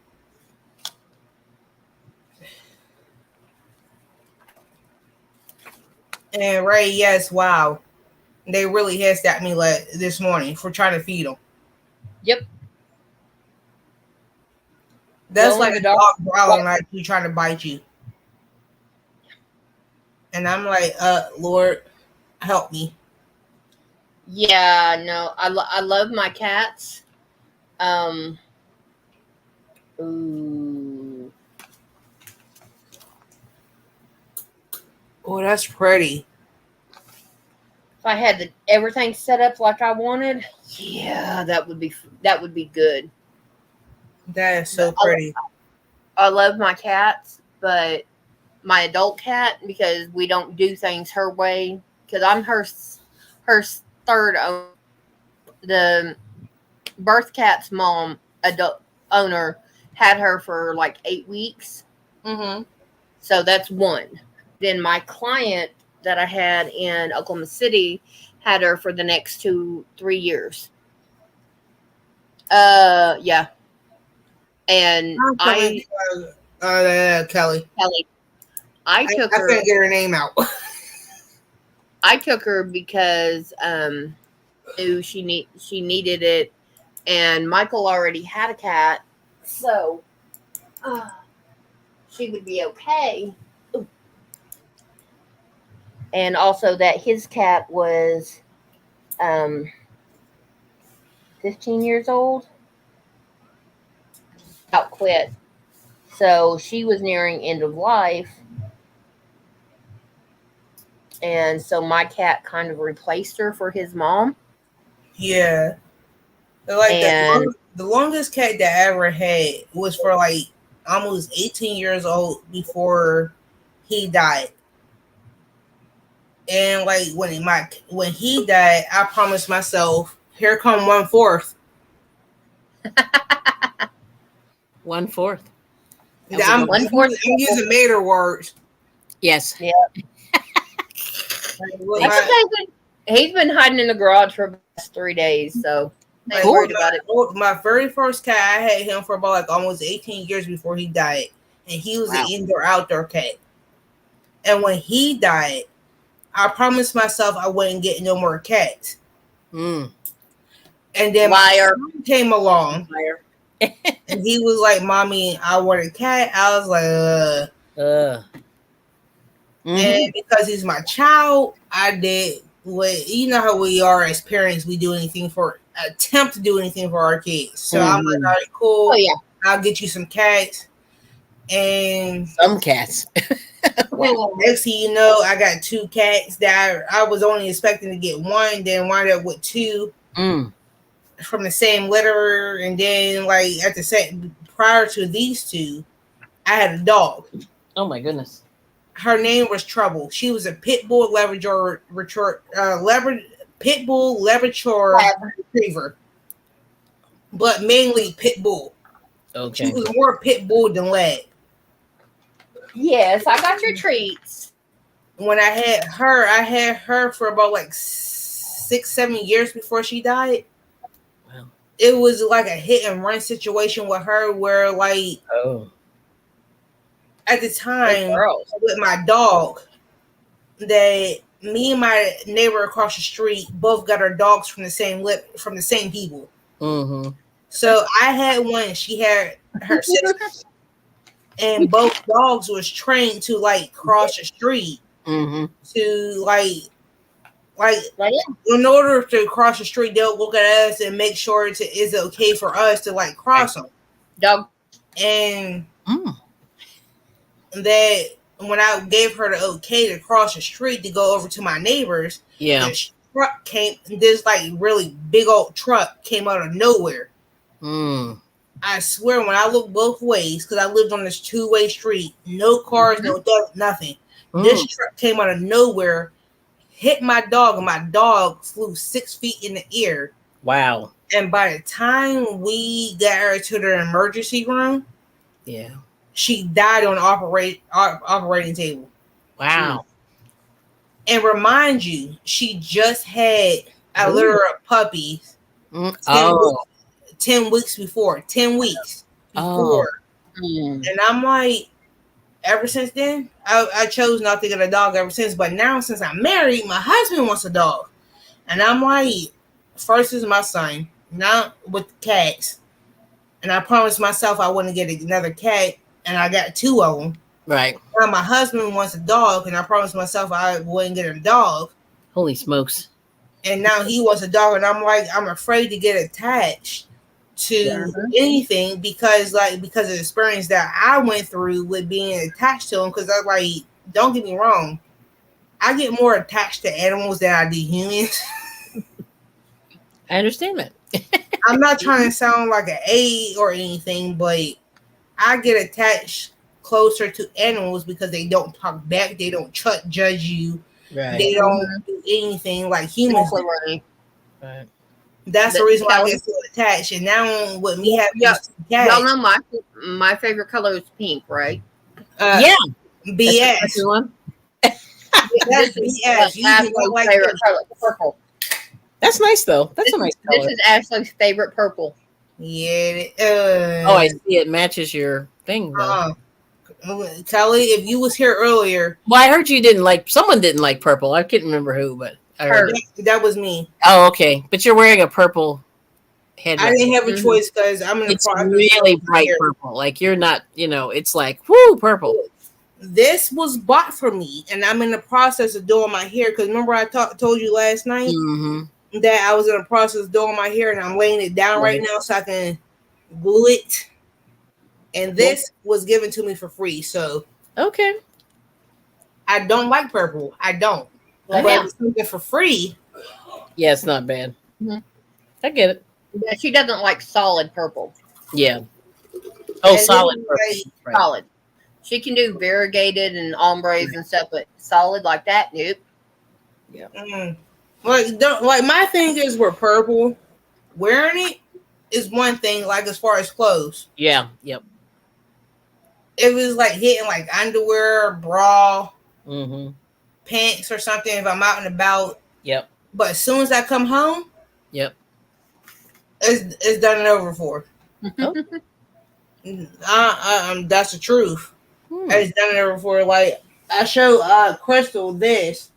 Speaker 1: And Ray, yes, wow. They really hissed at me this morning for trying to feed them.
Speaker 2: Yep.
Speaker 1: That's like a dog growling at you trying to bite you. And I'm like, Lord, help me.
Speaker 2: Yeah, no, I love my cats. Ooh.
Speaker 1: Oh, that's pretty.
Speaker 2: If I had everything set up like I wanted, yeah, that would be good.
Speaker 1: That is
Speaker 2: But
Speaker 1: so pretty.
Speaker 2: I love my cats, but my adult cat, because we don't do things her way, because I'm her third owner. The birth cat's mom adult owner had her for like 8 weeks,
Speaker 1: Mm-hmm.
Speaker 2: so that's one. Then my client that I had in Oklahoma City had her for the next 2-3 years. Yeah, and
Speaker 1: I'm coming, Kelly.
Speaker 2: Kelly, I took
Speaker 1: I
Speaker 2: her.
Speaker 1: couldn't get her name out.
Speaker 2: I took her because knew she needed it, and Michael already had a cat, so she would be okay. And also that his cat was um 15 years old, out quit, so she was nearing end of life, and so my cat kind of replaced her for his mom.
Speaker 1: Yeah. Like
Speaker 2: And
Speaker 1: the longest cat that I ever had was for like almost 18 years old before he died. And like when he died, I promised myself, here come 1/4.
Speaker 4: 1/4.
Speaker 1: I'm,
Speaker 2: one fourth.
Speaker 1: I'm using Mater words.
Speaker 4: Yes.
Speaker 2: Yeah,
Speaker 1: With
Speaker 2: that's
Speaker 1: my,
Speaker 2: okay. He's been hiding in the garage for the past 3 days, so I ain't
Speaker 1: like,
Speaker 2: worried about it.
Speaker 1: my very first cat, I had him for about like almost 18 years before he died. And he was
Speaker 4: Wow.
Speaker 1: an indoor outdoor cat. And when he died, I promised myself I wouldn't get no more cats.
Speaker 4: Mm.
Speaker 1: And then my
Speaker 2: Liar.
Speaker 1: son came along
Speaker 2: Liar.
Speaker 1: and he was like, Mommy, I want a cat. I was like,
Speaker 4: Mhm.
Speaker 1: And because he's my child, I did what you know how we are as parents, we do anything for attempt to do anything for our kids. So I'm like,
Speaker 4: Mhm.
Speaker 1: all right, cool.
Speaker 2: Oh yeah.
Speaker 1: I'll get you some cats. And
Speaker 4: Some cats.
Speaker 1: next thing you know, I got 2 cats that I was only expecting to get one, then wound up with 2
Speaker 4: Mm.
Speaker 1: from the same litter. And then like at the same prior to these 2, I had a dog.
Speaker 4: Oh my goodness.
Speaker 1: Her name was Trouble. She was a pit bull pit bull Labrador retriever, but mainly pit bull. She
Speaker 4: Okay.
Speaker 1: was more pit bull than lab.
Speaker 2: Yes, I got your treats.
Speaker 1: When I had her for about like 6-7 years before she died.
Speaker 4: Wow.
Speaker 1: It was like a hit and run situation with her, where like
Speaker 4: Oh.
Speaker 1: at the
Speaker 2: Those
Speaker 1: time
Speaker 2: girls.
Speaker 1: with my dog, that me and my neighbor across the street both got our dogs from the same people.
Speaker 4: Mm-hmm.
Speaker 1: So I had one, she had her sister, and both dogs was trained to like cross the street
Speaker 4: Mm-hmm.
Speaker 1: to like
Speaker 2: Like,
Speaker 1: in order to cross the street, they'll look at us and make sure it's okay for us to like cross them.
Speaker 2: dog.
Speaker 1: And
Speaker 4: Mm.
Speaker 1: that when I gave her the okay to cross the street to go over to my neighbors,
Speaker 4: Yeah.
Speaker 1: this truck came. This like really big old truck came out of nowhere.
Speaker 4: Mm.
Speaker 1: I swear, when I looked both ways, because I lived on this 2-way street, no cars, no nothing.
Speaker 4: Mm.
Speaker 1: This truck came out of nowhere, hit my dog, and my dog flew 6 feet in the air.
Speaker 4: Wow.
Speaker 1: And by the time we got her to the emergency room,
Speaker 4: Yeah.
Speaker 1: she died on the operating table.
Speaker 4: Wow.
Speaker 1: And remind you, she just had a litter of puppies
Speaker 4: Mm.
Speaker 1: 10 weeks before. 10 weeks before.
Speaker 2: Mm.
Speaker 1: And I'm like, ever since then, I chose not to get a dog ever since. But now, since I'm married, my husband wants a dog. And I'm like, first is my son, now with the cats. And I promised myself I wouldn't get another cat, and I got 2 of them.
Speaker 4: Right.
Speaker 1: Now my husband wants a dog, and I promised myself I wouldn't get a dog.
Speaker 4: Holy smokes.
Speaker 1: And now he wants a dog, and I'm like, I'm afraid to get attached to anything because of the experience that I went through with being attached to him. Because I like, don't get me wrong, I get more attached to animals than I do humans.
Speaker 4: I understand that.
Speaker 1: I'm not trying to sound like an A or anything, but I get attached closer to animals because they don't talk back, they don't judge you,
Speaker 4: Right.
Speaker 1: they don't do anything like humans do.
Speaker 2: Exactly.
Speaker 4: Right.
Speaker 1: That's the
Speaker 2: But
Speaker 1: reason why I
Speaker 2: Kelly,
Speaker 1: get so attached. And now with me having
Speaker 2: yeah,
Speaker 1: these
Speaker 2: y'all
Speaker 1: cats,
Speaker 2: know my favorite color is pink, right?
Speaker 4: Yeah. That's the
Speaker 1: BS.
Speaker 4: second one.
Speaker 1: That's
Speaker 2: This is
Speaker 1: BS. You do
Speaker 2: Ashley's
Speaker 1: not like
Speaker 2: favorite
Speaker 1: this.
Speaker 2: color, purple.
Speaker 4: That's nice though. That's a nice
Speaker 2: This
Speaker 4: color.
Speaker 2: is Ashley's favorite purple.
Speaker 1: Yeah.
Speaker 4: Oh, I see. It matches your thing though.
Speaker 1: uh, Kelly, if you was here earlier,
Speaker 4: Well, I heard you didn't like. Someone didn't like purple. I couldn't remember who, but I heard.
Speaker 2: Her.
Speaker 1: that was me.
Speaker 4: Oh, okay. But you're wearing a purple
Speaker 1: I
Speaker 4: headrest.
Speaker 1: didn't have a
Speaker 2: Mhm.
Speaker 1: choice because I'm in the
Speaker 4: It's
Speaker 1: process of
Speaker 4: really
Speaker 1: growing my
Speaker 4: bright
Speaker 1: hair.
Speaker 4: purple. Like you're not. It's like whoo purple.
Speaker 1: This was bought for me, and I'm in the process of doing my hair. Because remember, I told you last night
Speaker 4: Mm-hmm.
Speaker 1: that I was in the process of doing my hair, and I'm laying it down right now so I can glue it. And this was given to me for free, so
Speaker 4: Okay.
Speaker 1: I don't like purple. I don't.
Speaker 2: Lay
Speaker 1: But
Speaker 2: down.
Speaker 1: if it's something for free,
Speaker 4: Yeah, it's not bad.
Speaker 2: Mhm.
Speaker 4: I get it.
Speaker 2: Yeah, she doesn't like solid purple.
Speaker 4: Yeah. Oh,
Speaker 1: and
Speaker 4: solid
Speaker 1: then,
Speaker 4: purple.
Speaker 1: like,
Speaker 4: Right.
Speaker 2: Solid. She can do variegated and ombres and stuff, but solid like that, nope.
Speaker 1: like my thing is with purple, wearing it is one thing. Like as far as clothes,
Speaker 4: Yeah. Yep.
Speaker 1: if it's like hitting like underwear, bra,
Speaker 4: Mm-hmm.
Speaker 1: pants or something, if I'm out and about.
Speaker 4: Yep.
Speaker 1: But as soon as I come home,
Speaker 4: Yep.
Speaker 1: it's done and over for.
Speaker 4: Oh.
Speaker 1: That's the truth.
Speaker 4: Hmm.
Speaker 1: It's done and over for. Like I show Crystal this,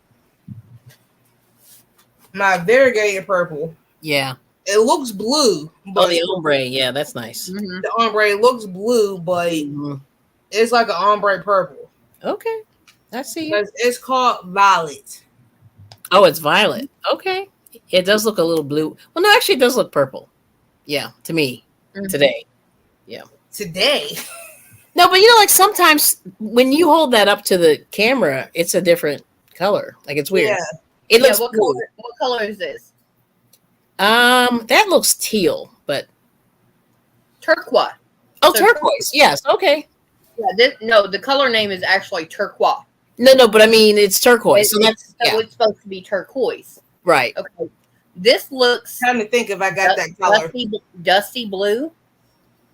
Speaker 1: my variegated purple.
Speaker 4: Yeah.
Speaker 1: It looks blue,
Speaker 4: Oh,
Speaker 1: but
Speaker 4: the ombre. Yeah, that's nice.
Speaker 2: Mhm.
Speaker 1: the ombre looks blue, but
Speaker 4: Mhm.
Speaker 1: it's like an ombre purple.
Speaker 4: Okay. I see.
Speaker 1: It's called violet.
Speaker 4: Oh, it's violet. Okay. It does look a little blue. Well, no, actually, it does look purple. Yeah, to me
Speaker 2: Mhm.
Speaker 4: today.
Speaker 1: Today,
Speaker 4: No, but like sometimes when you hold that up to the camera, it's a different color. Like it's weird.
Speaker 1: yeah.
Speaker 4: It
Speaker 2: Yeah,
Speaker 4: looks
Speaker 2: what
Speaker 4: blue.
Speaker 2: color is this?
Speaker 4: That looks teal, but
Speaker 2: Turquoise. So
Speaker 4: turquoise. Yes. Okay.
Speaker 2: Yeah, no, the color name is actually turquoise.
Speaker 4: No, but I mean it's turquoise. So that's
Speaker 2: it's supposed to be turquoise.
Speaker 4: right.
Speaker 2: Okay. This looks
Speaker 1: Trying to think if I got that color.
Speaker 2: dusty blue.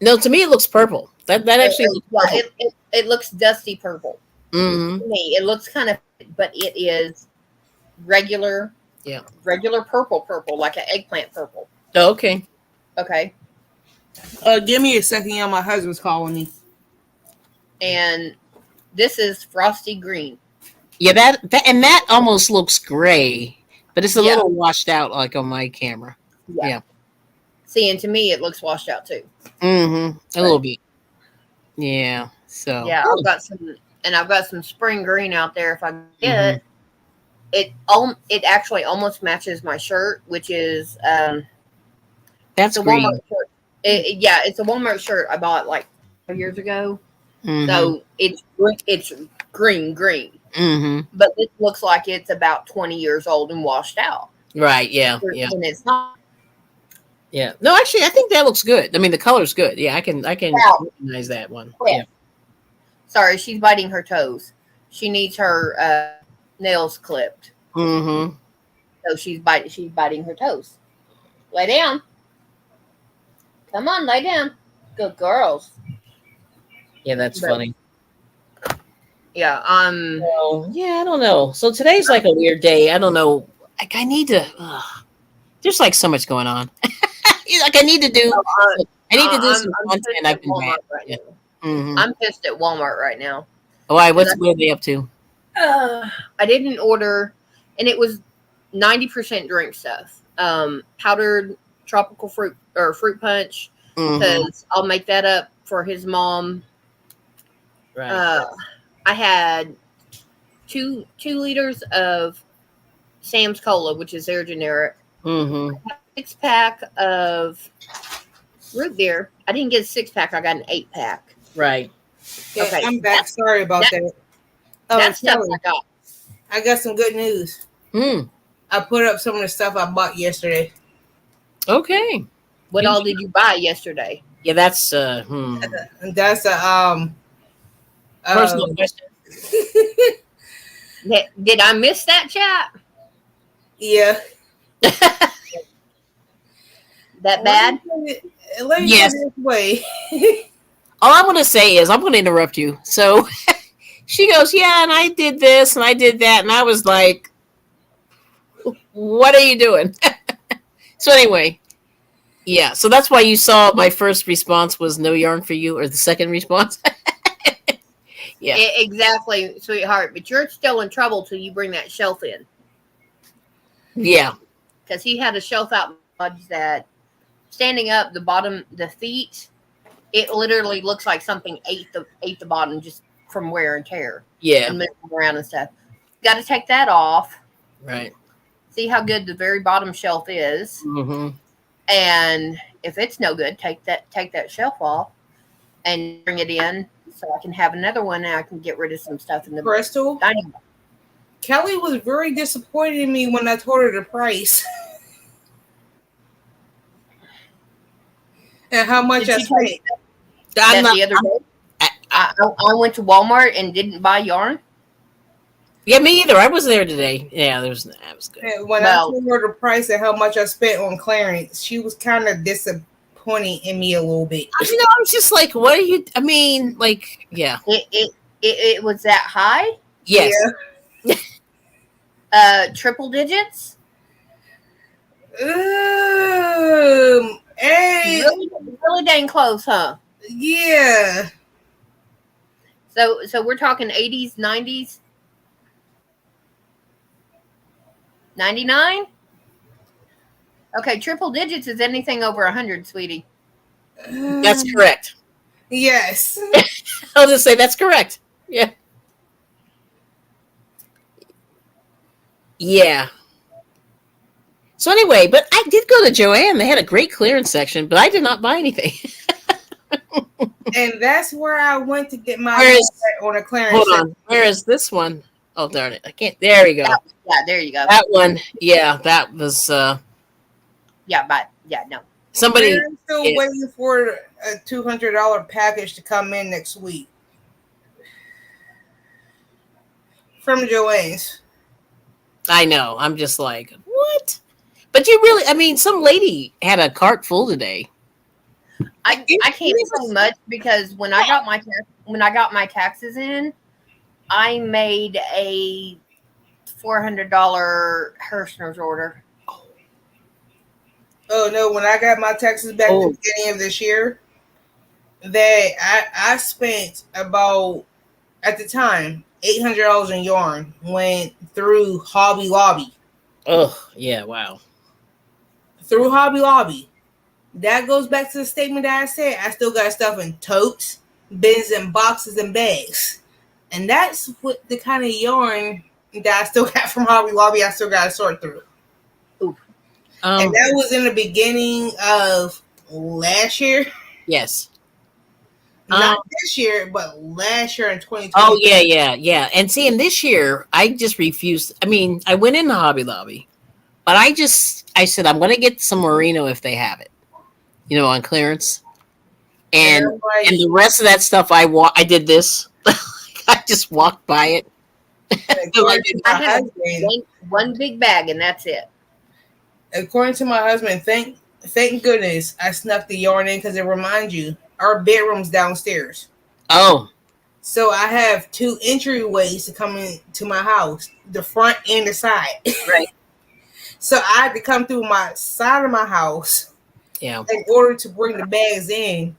Speaker 4: No, to me it looks purple. That actually looks purple.
Speaker 2: It looks dusty purple.
Speaker 4: Mm-hmm.
Speaker 2: To me, it looks kind of, but it is regular.
Speaker 4: Yeah.
Speaker 2: Regular purple, like an eggplant purple.
Speaker 4: Oh, okay.
Speaker 2: Okay.
Speaker 1: Give me a second. Yeah, my husband's calling me.
Speaker 2: And this is Frosty Green.
Speaker 4: Yeah, that almost looks gray, but it's a
Speaker 2: Yeah.
Speaker 4: little washed out, like on my camera. Yeah.
Speaker 2: See, and to me, it looks washed out too.
Speaker 4: Mm-hmm. A little bit. Yeah. So
Speaker 2: Yeah,
Speaker 4: oh.
Speaker 2: I've got some spring green out there. If I get
Speaker 4: Mhm.
Speaker 2: it, it actually almost matches my shirt, which is
Speaker 4: That's
Speaker 2: a
Speaker 4: green.
Speaker 2: Walmart shirt. It's a Walmart shirt I bought like 4 years ago.
Speaker 4: Mhm.
Speaker 2: So it's green,
Speaker 4: Mhm.
Speaker 2: but this looks like it's about 20 years old and washed out.
Speaker 4: Right. Yeah. Yeah.
Speaker 2: And it's not.
Speaker 4: Yeah. No, actually, I think that looks good. I mean, the color's good. Yeah, I can
Speaker 2: Wow.
Speaker 4: recognize that one.
Speaker 2: Yeah.
Speaker 4: Yeah.
Speaker 2: Sorry, she's biting her toes. She needs her nails clipped.
Speaker 4: Mm-hmm.
Speaker 2: So she's biting her toes. Lay down. Come on, lay down. Good girls.
Speaker 4: Yeah, that's
Speaker 2: But-
Speaker 4: funny.
Speaker 2: Yeah.
Speaker 4: Well, yeah, I don't know. So today's like a weird day. I don't know. Like I need to. There's like so much going on. Like I need to do. I need to do some content.
Speaker 2: pissed
Speaker 4: I've
Speaker 2: at
Speaker 4: been
Speaker 2: Walmart
Speaker 4: bad.
Speaker 2: right
Speaker 4: Yeah.
Speaker 2: now.
Speaker 4: Mm-hmm.
Speaker 2: I'm pissed at Walmart right now.
Speaker 4: Why? What are they up to?
Speaker 2: I didn't order, and it was 90% drink stuff. Powdered tropical fruit or fruit punch,
Speaker 4: Mhm.
Speaker 2: because I'll make that up for his mom.
Speaker 4: Right.
Speaker 2: I had 2 liters of Sam's Cola, which is their generic.
Speaker 4: Mm-hmm.
Speaker 2: 6-pack of root beer. I didn't get a 6-pack. I got an 8-pack.
Speaker 4: Right.
Speaker 1: Yeah,
Speaker 2: Okay.
Speaker 1: I'm back. Sorry about that.
Speaker 2: That stuff
Speaker 1: Kelly,
Speaker 2: I got.
Speaker 1: I got some good news.
Speaker 4: Hmm.
Speaker 1: I put up some of the stuff I bought yesterday.
Speaker 4: Okay.
Speaker 2: What all did you buy yesterday?
Speaker 4: Yeah, that's
Speaker 1: And that's a
Speaker 4: personal
Speaker 1: um
Speaker 4: question.
Speaker 2: Did I miss that chat?
Speaker 1: yeah.
Speaker 2: That bad?
Speaker 1: Let me put
Speaker 4: Yes.
Speaker 1: it this way.
Speaker 4: All I want to say is I'm going to interrupt you. So she goes, yeah, and I did this and I did that, and I was like, what are you doing? So anyway, yeah. So that's why you saw my first response was no yarn for you, or the second response. Yeah.
Speaker 2: Exactly, sweetheart. But you're still in trouble till you bring that shelf in.
Speaker 4: Yeah.
Speaker 2: Because he had a shelf out that standing up, the bottom, the feet, it literally looks like something ate the bottom just from wear and tear
Speaker 4: Yeah.
Speaker 2: and moving around and stuff. Got to take that off.
Speaker 4: Right.
Speaker 2: See how good the very bottom shelf is,
Speaker 4: Mm-hmm.
Speaker 2: and if it's no good, take that shelf off and bring it in so I can have another one and I can get rid of some stuff in the
Speaker 1: Crystal,
Speaker 2: dining room.
Speaker 1: Kelly was very disappointed in me when I told her the price and how much
Speaker 2: Did
Speaker 1: I
Speaker 2: she tell you
Speaker 1: spent.
Speaker 2: that
Speaker 4: Not,
Speaker 2: the other day? I went to Walmart and didn't buy yarn.
Speaker 4: yeah, me either. I was there today. Yeah, that was good.
Speaker 1: And when I told her the price and how much I spent on clearance, she was kind of disappointed in me a little bit.
Speaker 4: I was just like, what are you? I mean, like, yeah.
Speaker 2: It was that high.
Speaker 4: Yes.
Speaker 1: Yeah.
Speaker 2: Triple digits.
Speaker 1: Hey,
Speaker 2: Really dang close, huh?
Speaker 1: yeah.
Speaker 2: So we're talking 80s, 90s, 99. Okay, triple digits is anything over 100, sweetie.
Speaker 4: That's correct.
Speaker 1: Yes.
Speaker 4: I'll just say that's correct. Yeah. Yeah. So anyway, but I did go to Joanne. They had a great clearance section, but I did not buy anything.
Speaker 1: And that's where I went to get my on a clearance.
Speaker 4: Hold on. Where is this one? Oh darn it! I can't. There we go.
Speaker 2: Yeah, there you go.
Speaker 4: That one. Yeah, that was.
Speaker 2: Yeah, but yeah, no.
Speaker 4: Somebody.
Speaker 1: I'm still waiting for a $200 package to come in next week from Joanne's.
Speaker 4: I know. I'm just like, what? But you really? I mean, some lady had a cart full today.
Speaker 2: I can't say much because when I got my taxes in, I made a $400 Hirschner's order.
Speaker 1: Oh no! When I got my taxes back at the beginning of this year, that I spent about at the time $800 in yarn went through Hobby Lobby.
Speaker 4: Oh yeah! Wow.
Speaker 1: Through Hobby Lobby. That goes back to the statement that I said. I still got stuff in totes, bins, and boxes and bags. And that's what the kind of yarn that I still got from Hobby Lobby I still got to sort through. And that was in the beginning of last year.
Speaker 4: Yes.
Speaker 1: Not this year, but last year in 2020.
Speaker 4: Oh, yeah. And see, in this year, I just refused. I mean, I went into Hobby Lobby, but I said, I'm going to get some merino if they have it. On clearance, and the rest of that stuff, I did this. I just walked by it.
Speaker 2: I had one big bag, and that's it.
Speaker 1: According to my husband, thank goodness I snuck the yarn in because it reminds you our bedroom's downstairs.
Speaker 4: Oh,
Speaker 1: so I have 2 entryways to come into my house, the front and the side.
Speaker 4: Right.
Speaker 1: So I had to come through my side of my house.
Speaker 4: Yeah.
Speaker 1: In order to bring the bags in,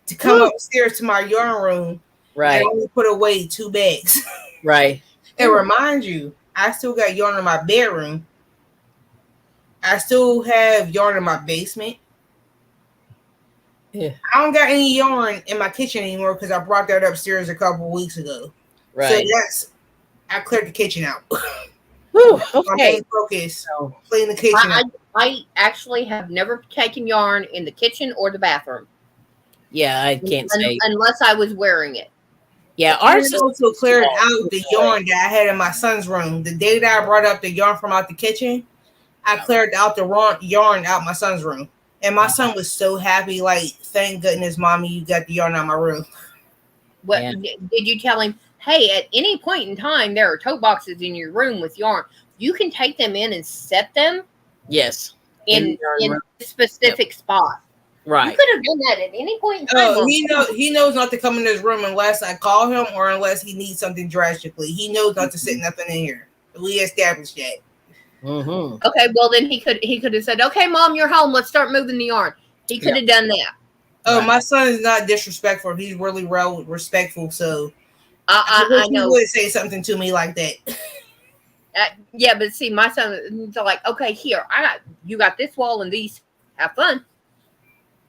Speaker 1: to come upstairs to my yarn room,
Speaker 4: right?
Speaker 1: And only put away 2 bags,
Speaker 4: right?
Speaker 1: And remind you, I still got yarn in my bedroom. I still have yarn in my basement.
Speaker 4: Yeah.
Speaker 1: I don't got any yarn in my kitchen anymore because I brought that upstairs a couple of weeks ago.
Speaker 4: Right.
Speaker 1: So I cleared the kitchen out.
Speaker 4: Whew, okay.
Speaker 1: My main focus, clean the kitchen out.
Speaker 2: I actually have never taken yarn in the kitchen or the bathroom.
Speaker 4: Yeah, I can't say.
Speaker 2: Unless I was wearing it.
Speaker 4: Yeah,
Speaker 1: And
Speaker 4: ours
Speaker 1: I
Speaker 4: is
Speaker 1: also cleared
Speaker 4: small.
Speaker 1: out the yarn that I had in my son's room. The day that I brought up the yarn from out the kitchen, I cleared out the yarn out my son's room. And my son was so happy, like, thank goodness, mommy, you got the yarn out my room.
Speaker 2: What
Speaker 4: Yeah.
Speaker 2: did you tell him? Hey, at any point in time, there are tote boxes in your room with yarn. You can take them in and set them
Speaker 4: Yes.
Speaker 2: in
Speaker 4: the yarn room.
Speaker 2: a specific spot. You
Speaker 4: Right.
Speaker 2: could have done that at any point in time.
Speaker 1: Oh, he knows not to come in this room unless I call him or unless he needs something drastically. He knows not to sit nothing in here. We established that.
Speaker 4: Mm-hmm.
Speaker 2: Okay, well then he could have said, "Okay, mom, you're home. Let's start moving the yarn." He could have done that.
Speaker 1: Oh,
Speaker 4: Right.
Speaker 1: my son is not disrespectful. He's really well respectful. So I wish
Speaker 2: I
Speaker 1: he
Speaker 2: know.
Speaker 1: would say something to me like that.
Speaker 2: Yeah, but see, my son is like, "Okay, here, you got this wall and these. Have fun."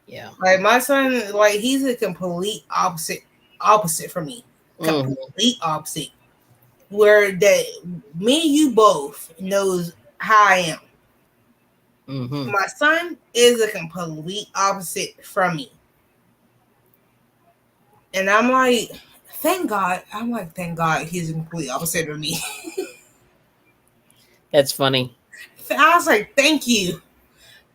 Speaker 4: Yeah.
Speaker 1: Like my son, like he's a complete opposite for me.
Speaker 4: Mhm.
Speaker 1: Complete opposite. Where that me and you both knows how I am.
Speaker 4: Mm-hmm.
Speaker 1: My son is a complete opposite from me. And I'm like, thank God. I'm like, thank God he's a complete opposite of me.
Speaker 4: That's funny.
Speaker 1: I was like, thank you.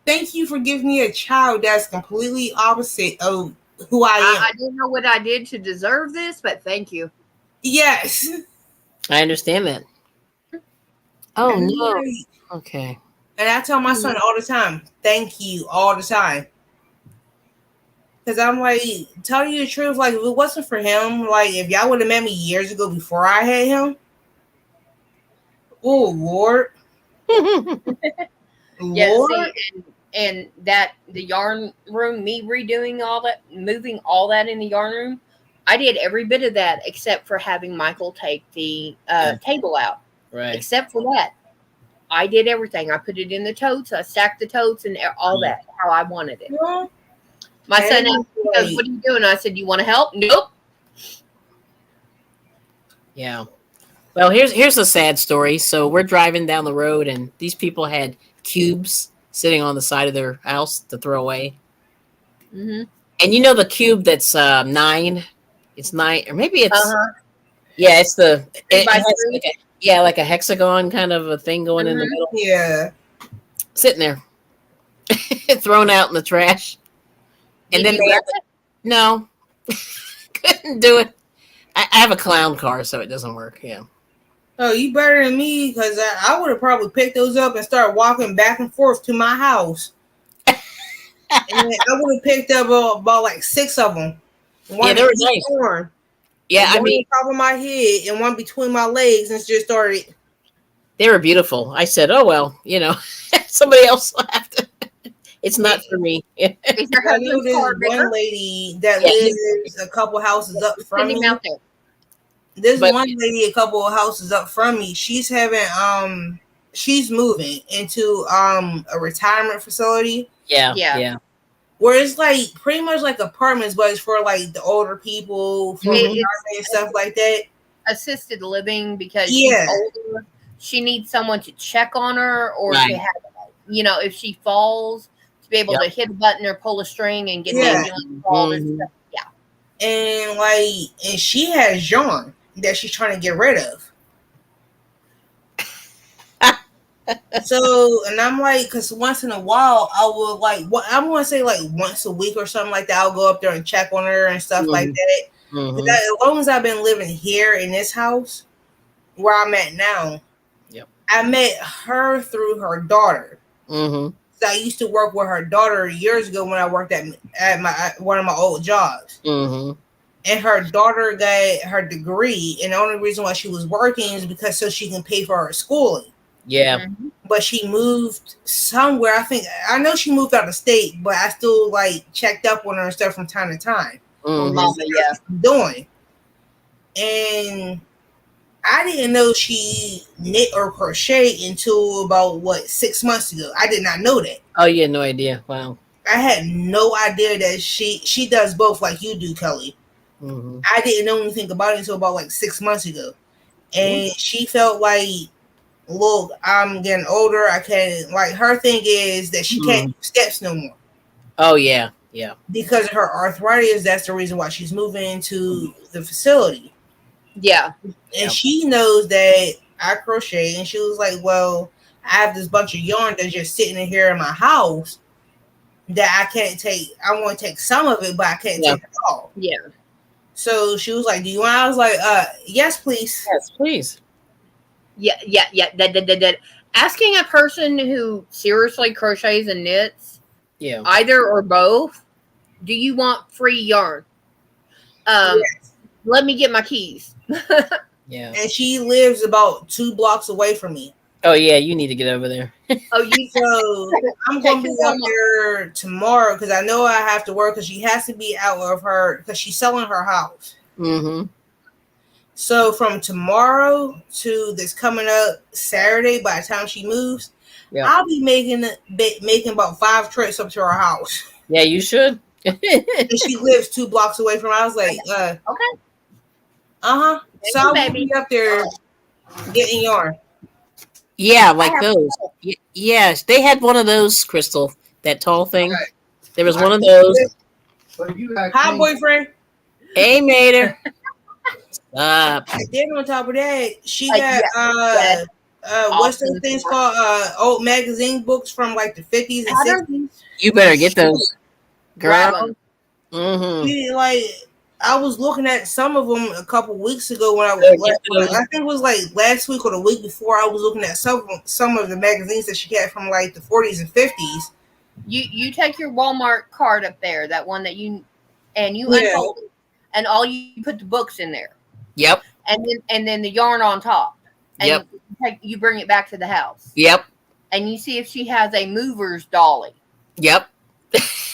Speaker 1: Thank you for giving me a child that's completely opposite of who I am.
Speaker 2: I don't know what I did to deserve this, but thank you.
Speaker 1: Yes.
Speaker 4: I understand that. Oh
Speaker 1: And,
Speaker 4: no.
Speaker 1: like,
Speaker 4: Okay.
Speaker 1: and I tell my son all the time, thank you all the time. Because I'm like, tell you the truth, like, if it wasn't for him, like, if y'all would have met me years ago before I had him, oh, Lord.
Speaker 2: Yeah,
Speaker 1: Lord.
Speaker 2: see, and that the yarn room, me redoing all that, moving all that in the yarn room, I did every bit of that except for having Michael take the table out.
Speaker 4: Right.
Speaker 2: Except for that, I did everything. I put it in the totes, I stacked the totes, and all that how I wanted it.
Speaker 1: Yeah.
Speaker 2: My son
Speaker 1: And
Speaker 2: asked, he goes, "What are you doing?" I said, "You want to help?" Nope.
Speaker 4: Yeah. Well, here's a sad story. So we're driving down the road, and these people had cubes sitting on the side of their house to throw away.
Speaker 2: Mm-hmm.
Speaker 4: And you know the cube that's 9. It's 9, or maybe it's yeah. It's the it
Speaker 2: by
Speaker 4: has
Speaker 2: three.
Speaker 4: like a hexagon kind of a thing going in the
Speaker 2: Mhm.
Speaker 4: middle,
Speaker 1: yeah.
Speaker 4: sitting there, thrown out in the trash. And
Speaker 2: Did
Speaker 4: then
Speaker 2: you
Speaker 4: they
Speaker 2: wrap
Speaker 4: had no, couldn't do it. I have a clown car, so it doesn't work. Yeah.
Speaker 1: Oh, you better than me, because I would have probably picked those up and started walking back and forth to my house. And I would have picked up about like 6 of them. One
Speaker 4: Yeah, they
Speaker 1: in
Speaker 4: were
Speaker 1: each
Speaker 4: nice.
Speaker 1: arm,
Speaker 4: Yeah, I
Speaker 1: one
Speaker 4: mean,
Speaker 1: on top of my head, and one between my legs, and just started.
Speaker 4: they were beautiful. I said, "Oh well, somebody else will have to. It's not for me." Yeah.
Speaker 2: Is your
Speaker 1: I knew
Speaker 2: husband's
Speaker 1: this
Speaker 2: car
Speaker 1: one
Speaker 2: bigger?
Speaker 1: lady that
Speaker 4: Yeah.
Speaker 1: lives a couple houses up from
Speaker 2: Send him
Speaker 1: me.
Speaker 2: out there.
Speaker 1: This
Speaker 4: But
Speaker 1: one lady a couple of houses up from me, she's moving into a retirement facility
Speaker 4: yeah,
Speaker 2: Yeah.
Speaker 4: yeah.
Speaker 1: where it's like pretty much like apartments, but it's for like the older people, for
Speaker 4: Mhm.
Speaker 1: retirement
Speaker 2: It's
Speaker 1: and stuff like that.
Speaker 2: assisted living because
Speaker 1: Yeah.
Speaker 2: she's older. She needs someone to check on her or
Speaker 4: Right.
Speaker 2: to have, if she falls, to be able
Speaker 4: Yep.
Speaker 2: to hit a button or pull a string and get the
Speaker 1: Yeah.
Speaker 2: ambulance involved and
Speaker 4: Mhm.
Speaker 2: stuff. Yeah.
Speaker 1: And she has yarn that she's trying to get rid of. So, and I'm like, because once in a while, I will like, what I'm going to say, like once a week or something like that, I'll go up there and check on her and stuff like that.
Speaker 4: Mhm.
Speaker 1: As long as I've been living here in this house where I'm at now,
Speaker 4: Yep.
Speaker 1: I met her through her daughter.
Speaker 4: Mhm.
Speaker 1: So I used to work with her daughter years ago when I worked at my one of my old jobs.
Speaker 4: Mhm.
Speaker 1: And her daughter got her degree, and the only reason why she was working is because so she can pay for her schooling.
Speaker 4: Yeah.
Speaker 2: Mhm.
Speaker 1: But she moved somewhere. I know she moved out of state, but I still like checked up on her and stuff from time to time.
Speaker 4: Mhm.
Speaker 2: Mama, yeah.
Speaker 1: Doing. And I didn't know she knit or crochet until about 6 months ago. I did not know that.
Speaker 4: Oh, you had no idea. Wow.
Speaker 1: I had no idea that she does both like you do, Kelly.
Speaker 4: Mhm.
Speaker 1: I didn't know anything about it until about 6 months ago. And she felt like, look, I'm getting older. I can't, like, her thing is that she can't do steps no more.
Speaker 4: Oh yeah, yeah.
Speaker 1: Because of her arthritis, that's the reason why she's moving into the facility.
Speaker 2: Yeah.
Speaker 1: And
Speaker 4: Yep.
Speaker 1: she knows that I crochet, and she was like, "Well, I have this bunch of yarn that's just sitting in here in my house that I can't take. I want to take some of it, but I can't
Speaker 4: Yeah.
Speaker 1: take it all."
Speaker 2: Yeah.
Speaker 1: So she was like, "Do you want?" I was like, yes, please."
Speaker 4: Yes, please.
Speaker 2: Yeah. That. Asking a person who seriously crochets and knits,
Speaker 4: Yeah.
Speaker 2: either or both, do you want free yarn?
Speaker 1: Yes.
Speaker 2: Let me get my keys.
Speaker 4: Yeah.
Speaker 1: And she lives about 2 blocks away from me.
Speaker 4: Oh yeah, you need to get over there.
Speaker 2: Oh, you
Speaker 1: So I'm
Speaker 2: take
Speaker 1: gonna be
Speaker 2: your
Speaker 1: up
Speaker 2: Walmart.
Speaker 1: there tomorrow because I know I have to work because she has to be out of her because she's selling her house.
Speaker 4: Mm-hmm.
Speaker 1: So from tomorrow to this coming up Saturday, by the time she moves,
Speaker 4: Yeah.
Speaker 1: I'll be making about 5 trips up to her house.
Speaker 4: Yeah, you should.
Speaker 1: And she lives 2 blocks away from her. I was like,
Speaker 2: Okay.
Speaker 1: uh-huh. So I
Speaker 2: Thank you,
Speaker 1: will
Speaker 2: baby.
Speaker 1: be up there getting yarn.
Speaker 4: Yeah, like
Speaker 2: have-
Speaker 4: those. Yes, they had one of those, Crystal. That tall thing.
Speaker 3: Right.
Speaker 4: There was one of those.
Speaker 3: But you got
Speaker 1: Hi,
Speaker 3: clean.
Speaker 1: boyfriend.
Speaker 4: Hey, Mater. Up.
Speaker 1: And then on top of that, she
Speaker 2: Yeah,
Speaker 1: got what's those
Speaker 2: Awesome.
Speaker 1: things called? Old magazine books from like the 50s and
Speaker 2: Pattern.
Speaker 1: 60s.
Speaker 4: You better get those,
Speaker 2: Grab
Speaker 4: girl.
Speaker 2: 'em.
Speaker 4: Mm-hmm.
Speaker 1: She, like, I was looking at some of them a couple weeks ago when I
Speaker 4: Better
Speaker 1: was
Speaker 4: get those.
Speaker 1: I think it was like last week or the week before. I was looking at some of the magazines that she had from like the 40s and 50s.
Speaker 2: You take your Walmart card up there, that one that you
Speaker 1: Yeah.
Speaker 2: unfold it, and all you put the books in there,
Speaker 4: Yep.
Speaker 2: and then the yarn on top, and
Speaker 4: Yep.
Speaker 2: you bring it back to the house,
Speaker 4: Yep.
Speaker 2: and you see if she has a mover's dolly,
Speaker 4: Yep.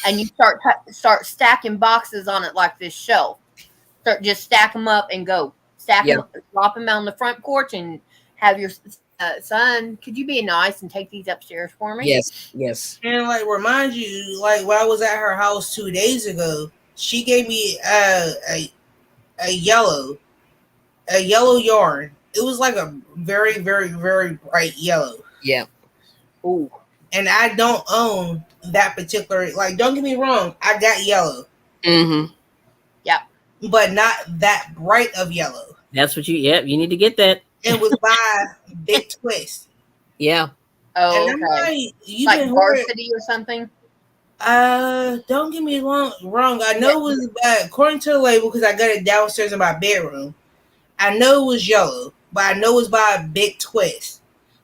Speaker 2: and you start stacking boxes on it like this shelf. Just stack them up and go stack
Speaker 4: Yeah.
Speaker 2: them, drop them out on the front porch, and have your son. Could you be nice and take these upstairs for me?
Speaker 4: Yes. Yes.
Speaker 1: And like remind you, like when I was at her house 2 days ago, she gave me a yellow yarn. It was like a very, very, very bright yellow.
Speaker 4: Yeah.
Speaker 2: Ooh.
Speaker 1: And I don't own that particular. Like, don't get me wrong, I got yellow,
Speaker 4: Mm-hmm.
Speaker 1: but not that bright of yellow.
Speaker 4: That's what you. Yep. You need to get that.
Speaker 1: It was by Big Twist.
Speaker 4: Yeah.
Speaker 1: And
Speaker 2: Oh,
Speaker 1: I'm
Speaker 2: okay.
Speaker 1: like, you've
Speaker 2: Like
Speaker 1: been hearing.
Speaker 2: varsity or something.
Speaker 1: Don't get me wrong. I know it was according to the label because I got it downstairs in my bedroom. I know it was yellow, but I know it was by a Big Twist.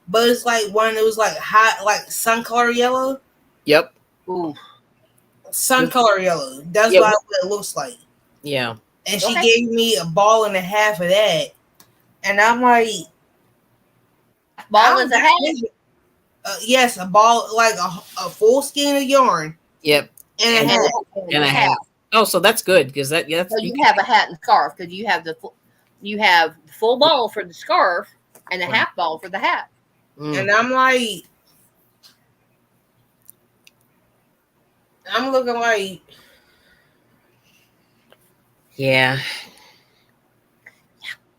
Speaker 1: But it's like one that was like hot, like sun color yellow.
Speaker 4: Yep.
Speaker 2: Ooh.
Speaker 1: Sun color yellow. That's
Speaker 4: Yeah.
Speaker 1: what it looks like.
Speaker 4: Yeah.
Speaker 1: And she
Speaker 2: Okay.
Speaker 1: gave me a ball and a half of that. And I'm like,
Speaker 2: Ball is a hat.
Speaker 1: yes, a ball, like a full skein of yarn
Speaker 4: Yep.
Speaker 1: and a hat.
Speaker 4: And a half. Oh, so that's good because that. Yeah.
Speaker 2: So you have a hat and scarf because you have the full ball for the scarf and the half ball for the hat.
Speaker 4: Mm.
Speaker 1: And I'm like, I'm looking like,
Speaker 4: Yeah.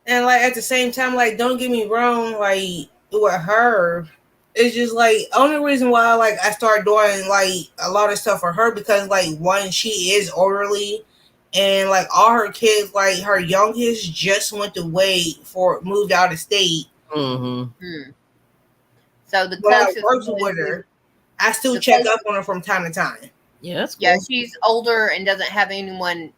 Speaker 1: and like at the same time, like, don't get me wrong, like with her, it's just like only reason why like I started doing like a lot of stuff for her because like one, she is orderly, and like all her kids, like her youngest just went away moved out of state.
Speaker 4: Mm-hmm.
Speaker 2: So the
Speaker 1: When I
Speaker 2: closest
Speaker 1: worked
Speaker 2: one
Speaker 1: with
Speaker 2: is-
Speaker 1: her, I still
Speaker 2: the
Speaker 1: check
Speaker 2: closest-
Speaker 1: up on her from time to time.
Speaker 4: Yeah, that's cool.
Speaker 2: Yeah, she's older and doesn't have anyone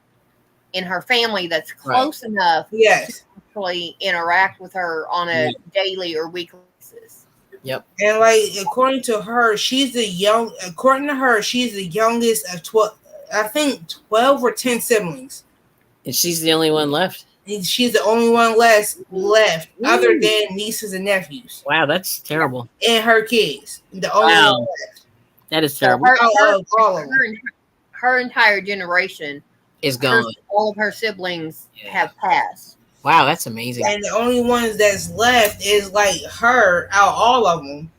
Speaker 2: in her family that's close enough
Speaker 1: Yes.
Speaker 2: to actually interact with her on a daily or weekly basis.
Speaker 4: Yep.
Speaker 1: And like according to her, she's the youngest of 12. I think 12 or 10 siblings.
Speaker 4: And she's the only one left.
Speaker 1: And she's the only one left, other than nieces and nephews
Speaker 4: Wow, that's terrible.
Speaker 1: and her kids. The only
Speaker 4: Wow.
Speaker 1: one left.
Speaker 4: That is
Speaker 2: So
Speaker 4: terrible.
Speaker 2: her entire generation,
Speaker 4: It's gone.
Speaker 2: all of her siblings have passed.
Speaker 4: Wow, that's amazing.
Speaker 1: And the only ones that's left is like her out of all of them.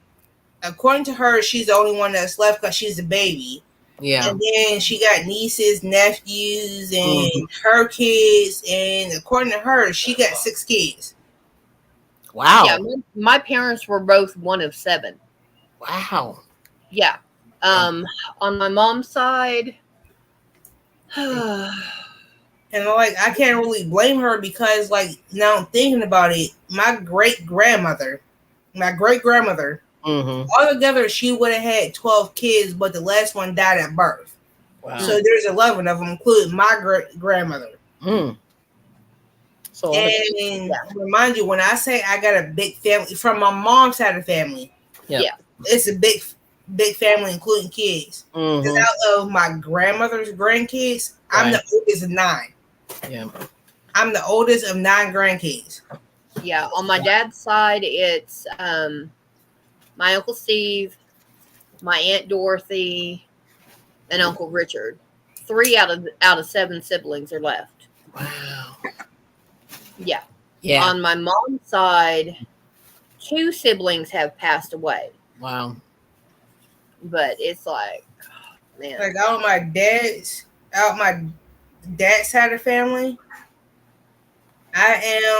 Speaker 1: According to her, she's the only one that's left because she's a baby.
Speaker 4: Yeah.
Speaker 1: And then she got nieces, nephews, and her kids. And according to her, she got 6 kids.
Speaker 4: Wow.
Speaker 2: Yeah, my parents were both one of 7.
Speaker 4: Wow.
Speaker 2: Yeah. On my mom's side,
Speaker 1: And like I can't really blame her because like now I'm thinking about it, my great grandmother,
Speaker 4: Mm-hmm.
Speaker 1: altogether she would have had 12 kids, but the last one died at birth.
Speaker 4: Wow.
Speaker 1: So there's 11 of them, including my great grandmother.
Speaker 4: Mm. So
Speaker 1: And remind you, when I say I got a big family from my mom's side of the family,
Speaker 2: Yeah.
Speaker 1: it's a big family, including kids.
Speaker 4: mm-hmm.
Speaker 1: Because out of my grandmother's grandkids, I'm the oldest of 9.
Speaker 4: Yeah.
Speaker 1: I'm the oldest of 9 grandkids.
Speaker 2: Yeah. On my dad's side, it's my Uncle Steve, my Aunt Dorothy, and Uncle Richard. 3 out of 7 siblings are left.
Speaker 4: Wow.
Speaker 2: Yeah.
Speaker 4: Yeah.
Speaker 2: On my mom's side, 2 siblings have passed away.
Speaker 4: Wow.
Speaker 2: But it's like, man.
Speaker 1: Like out my dad's side of the family, I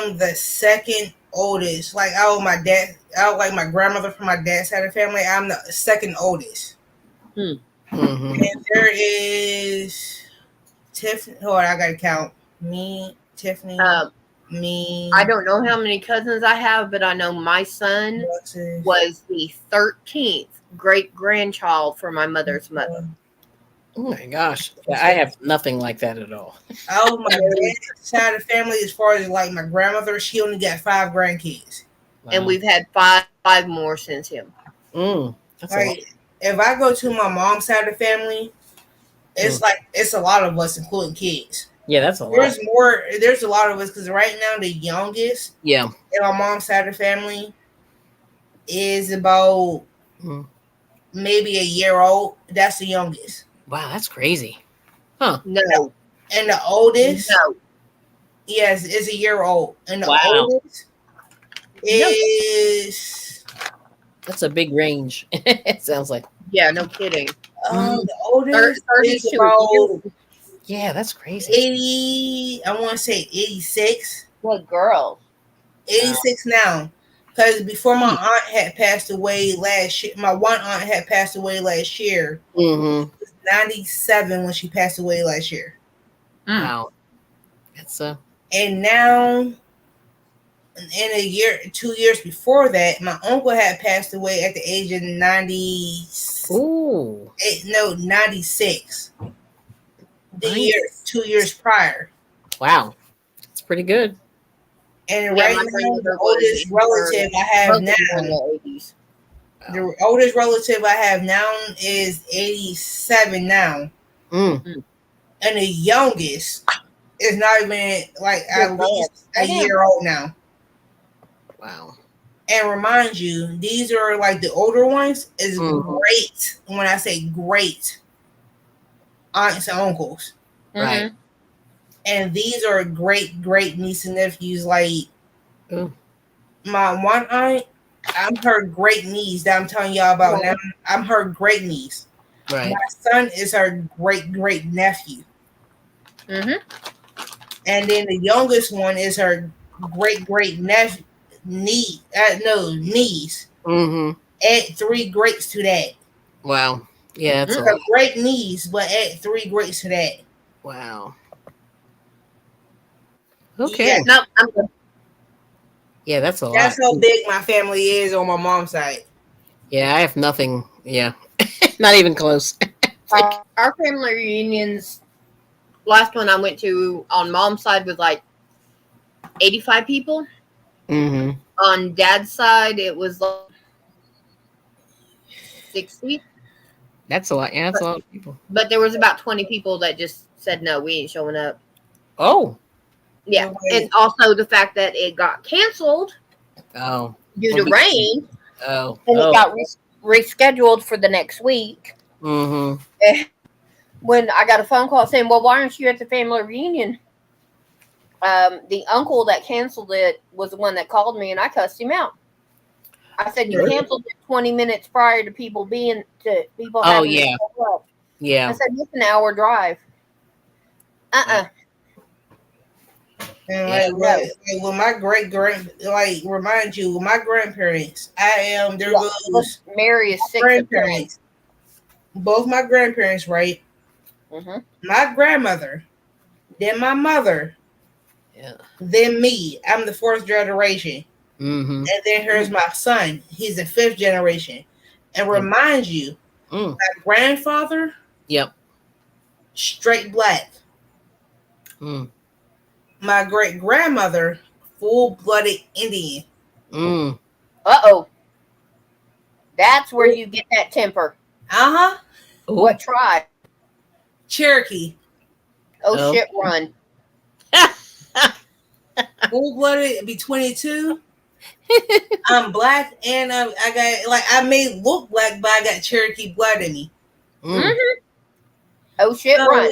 Speaker 1: am the second oldest. Like out like my grandmother from my dad's side of the family, I'm the second oldest.
Speaker 4: Mm-hmm.
Speaker 1: And there is Tiffany. Hold on, I gotta count. Me, Tiffany, me.
Speaker 2: I don't know how many cousins I have, but I know my son was the 13th great grandchild for my mother's mother.
Speaker 4: Oh my gosh. Yeah, I have nothing like that at all.
Speaker 1: Out of my dad's side of the family, as far as like my grandmother, she only got 5 grandkids.
Speaker 4: Wow.
Speaker 2: And we've had five more since him.
Speaker 4: That's
Speaker 1: like, if I go to my mom's side of the family, it's like it's a lot of us, including kids.
Speaker 4: Yeah, that's a lot.
Speaker 1: There's a lot of us because right now the youngest, in my mom's side of the family, is about maybe a year old. That's the youngest.
Speaker 4: Wow, that's crazy. Huh?
Speaker 2: No.
Speaker 1: And the oldest,
Speaker 2: no.
Speaker 1: Yes, is a year old, and the oldest is.
Speaker 4: That's a big range. It sounds like.
Speaker 2: Yeah, no kidding.
Speaker 1: The oldest
Speaker 2: 32
Speaker 1: is about.
Speaker 4: Yeah, that's crazy.
Speaker 1: 80. I want to say 86.
Speaker 2: What girl?
Speaker 1: 86 now. Because before my aunt had passed away last year, my one aunt had passed away last year.
Speaker 4: Mm-hmm.
Speaker 1: She was 97 when she passed away last year.
Speaker 4: Wow. That's
Speaker 1: And now, in a year, 2 years before that, my uncle had passed away at the age of 90.
Speaker 4: Ooh.
Speaker 1: 96.
Speaker 4: Nice.
Speaker 1: 2 years prior.
Speaker 4: Wow. That's pretty good.
Speaker 1: And right now, the oldest relative I have now, the oldest relative I have now is 87 now. And the youngest is not even like at least a year old now.
Speaker 4: Wow.
Speaker 1: And remind you, these are like the older ones is great. When I say great, aunts and uncles.
Speaker 4: Right.
Speaker 1: And these are great niece and nephews. Like my one aunt, I'm her great niece that I'm telling y'all about now. I'm her great niece.
Speaker 4: Right.
Speaker 1: My son is her great nephew. And then the youngest one is her great nephew niece. Add 3 greats to that.
Speaker 4: Wow. Yeah, that's
Speaker 1: a great niece, but add 3 greats to that.
Speaker 4: Wow. Okay. Yeah, that's a lot.
Speaker 1: That's how big my family is on my mom's side.
Speaker 4: Yeah, I have nothing. Yeah. Not even close.
Speaker 2: Our family reunions, last one I went to on mom's side was like 85 people. On dad's side, it was like 60.
Speaker 4: That's a lot. Yeah, that's a lot of people.
Speaker 2: But there was about 20 people that just said, no, we ain't showing up.
Speaker 4: Oh.
Speaker 2: Yeah. And also the fact that it got canceled.
Speaker 4: Oh.
Speaker 2: Due to rain.
Speaker 4: Oh.
Speaker 2: And it got rescheduled for the next week. And when I got a phone call saying, well, why aren't you at the family reunion? The uncle that canceled it was the one that called me, and I cussed him out. I said, you canceled it 20 minutes prior to people having to show up.
Speaker 4: Yeah.
Speaker 2: I said, it's an hour drive.
Speaker 1: And with my remind you, with my grandparents, there goes
Speaker 2: Mary is 6
Speaker 1: both my grandparents, right? My grandmother then my mother,
Speaker 4: Yeah.
Speaker 1: then me. I'm the fourth generation.
Speaker 4: Mm-hmm.
Speaker 1: And then here's my son. He's the fifth generation. And remind you,
Speaker 4: Mm.
Speaker 1: my grandfather,
Speaker 4: Yep.
Speaker 1: straight black.
Speaker 4: Mm.
Speaker 1: My great grandmother, full-blooded Indian.
Speaker 4: Mm.
Speaker 2: Uh-oh. That's where you get that temper.
Speaker 1: Uh-huh.
Speaker 4: Ooh.
Speaker 2: What tribe?
Speaker 1: Cherokee.
Speaker 2: Oh, shit, run.
Speaker 1: Full-blooded, be 22. I'm black and I got, like, I may look black, but I got Cherokee blood in me.
Speaker 4: Mm.
Speaker 2: Mm-hmm. Oh, shit,
Speaker 1: So,
Speaker 2: run.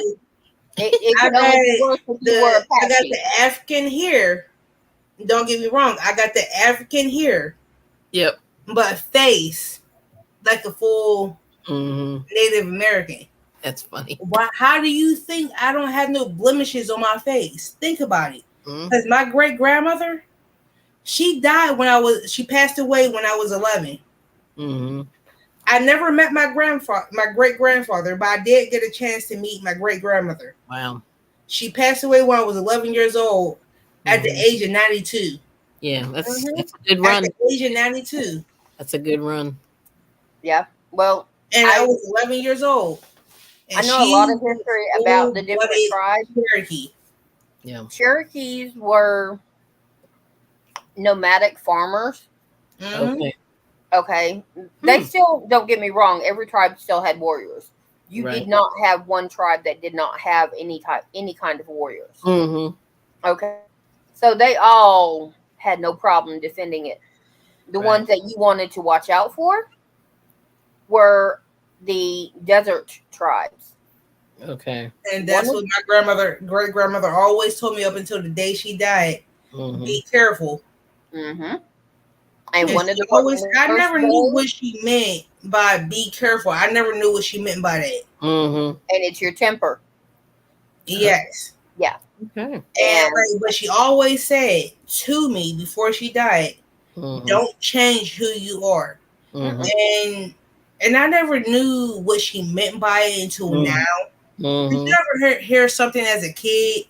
Speaker 2: It
Speaker 1: I
Speaker 2: could only be worse if you were
Speaker 1: I got
Speaker 2: Apache.
Speaker 1: the African hair. Don't get me wrong. I got the African hair,
Speaker 4: Yep.
Speaker 1: but face like a full
Speaker 4: Mm-hmm.
Speaker 1: Native American.
Speaker 4: That's funny.
Speaker 1: Why? How do you think I don't have no blemishes on my face? Think about it.
Speaker 4: Mm.
Speaker 1: Because my great grandmother, she died she passed away when I was 11.
Speaker 4: Mm-hmm.
Speaker 1: I never met my great grandfather, but I did get a chance to meet my great grandmother.
Speaker 4: Wow.
Speaker 1: She passed away when I was 11 years old at the
Speaker 4: Mhm.
Speaker 1: age of 92.
Speaker 4: Yeah, that's
Speaker 2: Mhm.
Speaker 4: that's a good
Speaker 1: At
Speaker 4: run.
Speaker 1: the age of 92.
Speaker 4: That's a good run.
Speaker 2: Yeah. Well,
Speaker 1: And I was 11 years old. And
Speaker 2: I know a lot of history about the different
Speaker 1: full-blooded
Speaker 2: tribes.
Speaker 1: Cherokee.
Speaker 4: Yeah.
Speaker 2: Cherokees were nomadic farmers.
Speaker 1: Mhm.
Speaker 4: Okay.
Speaker 2: Okay. They still, don't get me wrong, every tribe still had warriors. You
Speaker 4: Right.
Speaker 2: did not have one tribe that did not have any kind of warriors.
Speaker 4: Mm-hmm.
Speaker 2: Okay. So they all had no problem defending it. The
Speaker 4: Right.
Speaker 2: ones that you wanted to watch out for were the desert tribes.
Speaker 4: Okay.
Speaker 1: And that's what my great grandmother, always told me up until the day she died.
Speaker 4: Mm-hmm.
Speaker 1: Be careful.
Speaker 2: Mm-hmm. And
Speaker 1: And
Speaker 2: one of
Speaker 1: she
Speaker 2: the
Speaker 1: I
Speaker 2: first
Speaker 1: never knew
Speaker 2: days,
Speaker 1: what she meant by be careful. I never knew what she meant by that.
Speaker 4: Mm-hmm.
Speaker 2: and it's your temper.
Speaker 1: Yes.
Speaker 2: Yeah.
Speaker 4: Okay.
Speaker 1: And
Speaker 2: And
Speaker 1: like, but she always said to me before she died,
Speaker 4: Mm-hmm.
Speaker 1: don't change who you are.
Speaker 4: Mm-hmm.
Speaker 1: And I never knew what she meant by it until
Speaker 4: Mhm.
Speaker 1: now.
Speaker 4: Mm-hmm.
Speaker 1: Did you ever hear something as a kid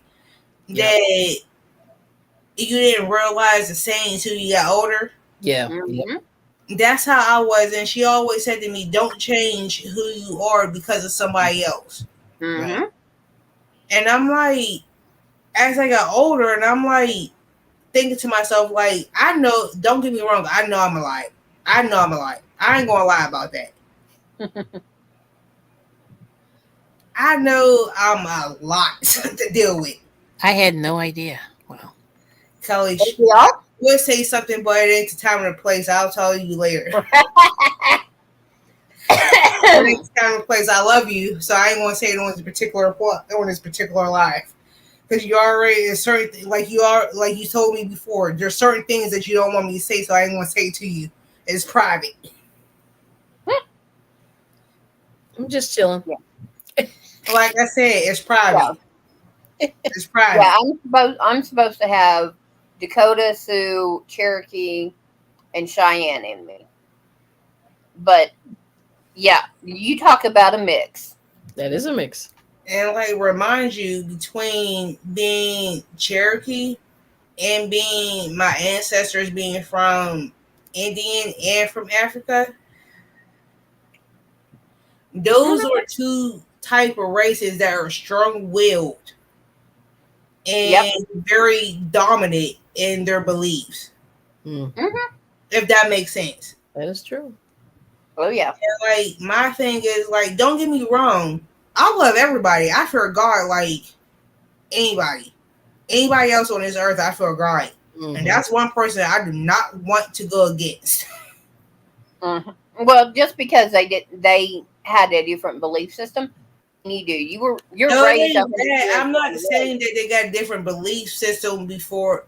Speaker 1: that you didn't realize the saying until you got older?
Speaker 4: Yeah.
Speaker 2: mhm.
Speaker 4: Yep.
Speaker 1: That's how I was, and she always said to me, "Don't change who you are because of somebody else."
Speaker 2: Mhm.
Speaker 4: Right.
Speaker 1: And I'm like, as I got older, and I'm like thinking to myself, like, I know. Don't get me wrong. I know I'm a lie. I know I'm a lie. I ain't gonna lie about that. I know I'm a lot to deal with.
Speaker 4: I had no idea. Wow.
Speaker 1: Kelly,
Speaker 2: Yeah.
Speaker 1: we'll say something, but it ain't the time or the place. I'll tell you later. Next time and place, I love you, so I ain't gonna say it on this particular live, because you already is certain like you told me before. There's certain things that you don't want me to say, so I ain't gonna say it to you. It's private.
Speaker 4: I'm just chilling.
Speaker 1: Like I said, it's private. It's private.
Speaker 2: Yeah, I'm supposed to have Dakota, Sioux, Cherokee, and Cheyenne in me. But yeah, you talk about a mix.
Speaker 4: That is a mix.
Speaker 1: And like remind you, between being Cherokee and being my ancestors being from Indian and from Africa, those are two type of races that are strong-willed and very dominant in their beliefs.
Speaker 4: Mm.
Speaker 1: If that makes sense.
Speaker 4: That is true.
Speaker 2: Oh yeah.
Speaker 1: And like my thing is, like, don't get me wrong, I love everybody. I fear God like anybody. Anybody else on this earth, I fear God.
Speaker 4: Mm-hmm.
Speaker 1: And that's one person I do not want to go against.
Speaker 2: Mm-hmm. Well, just because they had a different belief system, you do. You're
Speaker 1: No,
Speaker 2: raised up.
Speaker 1: I'm not saying that they got different belief system before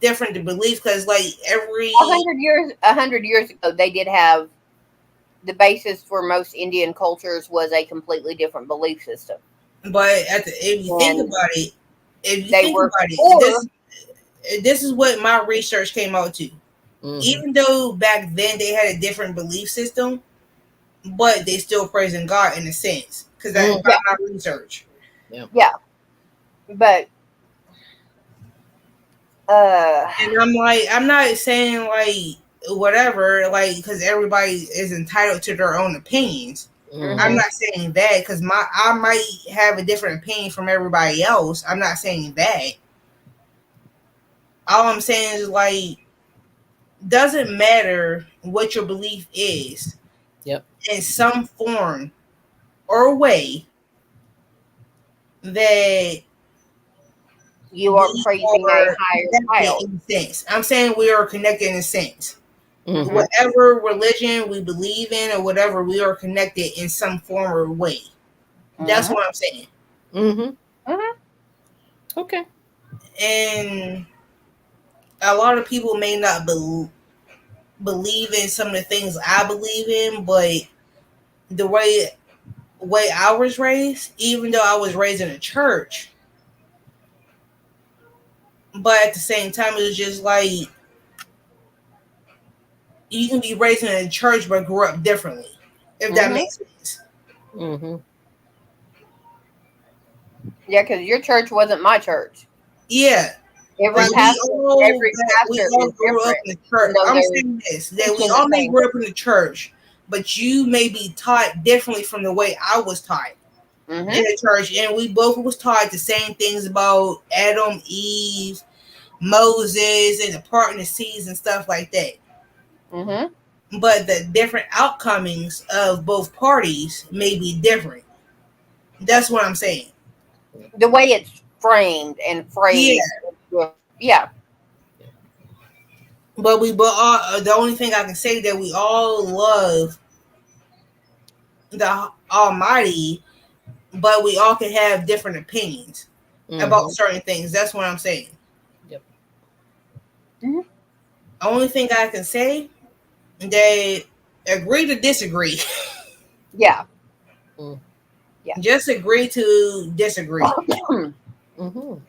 Speaker 1: different beliefs, because like every
Speaker 2: 100 years ago, they did have the basis for most Indian cultures was a completely different belief system.
Speaker 1: but if you think about it, this is what my research came out to.
Speaker 4: Mm-hmm.
Speaker 1: Even though back then they had a different belief system, but they still praising God in a sense, because that's my research.
Speaker 2: Yeah. But
Speaker 1: And I'm like, I'm not saying like whatever, like because everybody is entitled to their own opinions. I'm
Speaker 4: Mhm.
Speaker 1: not saying that because I might have a different opinion from everybody else. I'm not saying that. All I'm saying is like doesn't matter what your belief is
Speaker 4: Yep.
Speaker 1: in some form or way that
Speaker 2: you are
Speaker 1: we
Speaker 2: praising a
Speaker 1: are
Speaker 2: higher
Speaker 1: connected
Speaker 2: power.
Speaker 1: in a sense. I'm saying we are connected in a sense.
Speaker 2: Mm-hmm.
Speaker 4: Mhm.
Speaker 1: Whatever religion we believe in or whatever, we are connected in some form or way. That's
Speaker 2: Mm-hmm.
Speaker 1: what I'm saying.
Speaker 4: Mhm.
Speaker 2: Mm-hmm.
Speaker 4: Okay.
Speaker 1: And a lot of people may not believe in some of the things I believe in, but the way I was raised, even though I was raised in a church, but at the same time, it was just like you can be raised in a church but grew up differently, if that
Speaker 2: Mm-hmm.
Speaker 1: makes sense.
Speaker 4: Mhm.
Speaker 2: Yeah, because your church wasn't my church.
Speaker 1: Yeah,
Speaker 2: Every
Speaker 1: like we
Speaker 2: pastor,
Speaker 1: all
Speaker 2: every pastor is
Speaker 1: grew up
Speaker 2: different,
Speaker 1: in the
Speaker 2: even
Speaker 1: church.
Speaker 2: though
Speaker 1: I'm
Speaker 2: they're
Speaker 1: saying this that we
Speaker 2: teaching
Speaker 1: all
Speaker 2: the
Speaker 1: may
Speaker 2: same.
Speaker 1: grow up in the church, but you may be taught differently from the way I was taught
Speaker 2: Mm-hmm.
Speaker 1: in the church, and we both was taught the same things about Adam, Eve, Moses, and the parting the seas and stuff like that.
Speaker 2: Mm-hmm.
Speaker 1: But the different outcomings of both parties may be different. That's what I'm saying.
Speaker 2: The way it's framed and
Speaker 1: Yeah,
Speaker 2: phrased. Yeah.
Speaker 1: but we but all, the only thing I can say that we all love the Almighty, but we all can have different opinions about
Speaker 4: Mhm.
Speaker 1: certain things. That's what I'm saying.
Speaker 4: Yep.
Speaker 2: Mm-hmm.
Speaker 1: Only thing I can say that agree to disagree.
Speaker 2: Yeah.
Speaker 4: Mm.
Speaker 2: Yeah.
Speaker 1: Just agree to disagree.
Speaker 4: Mhm.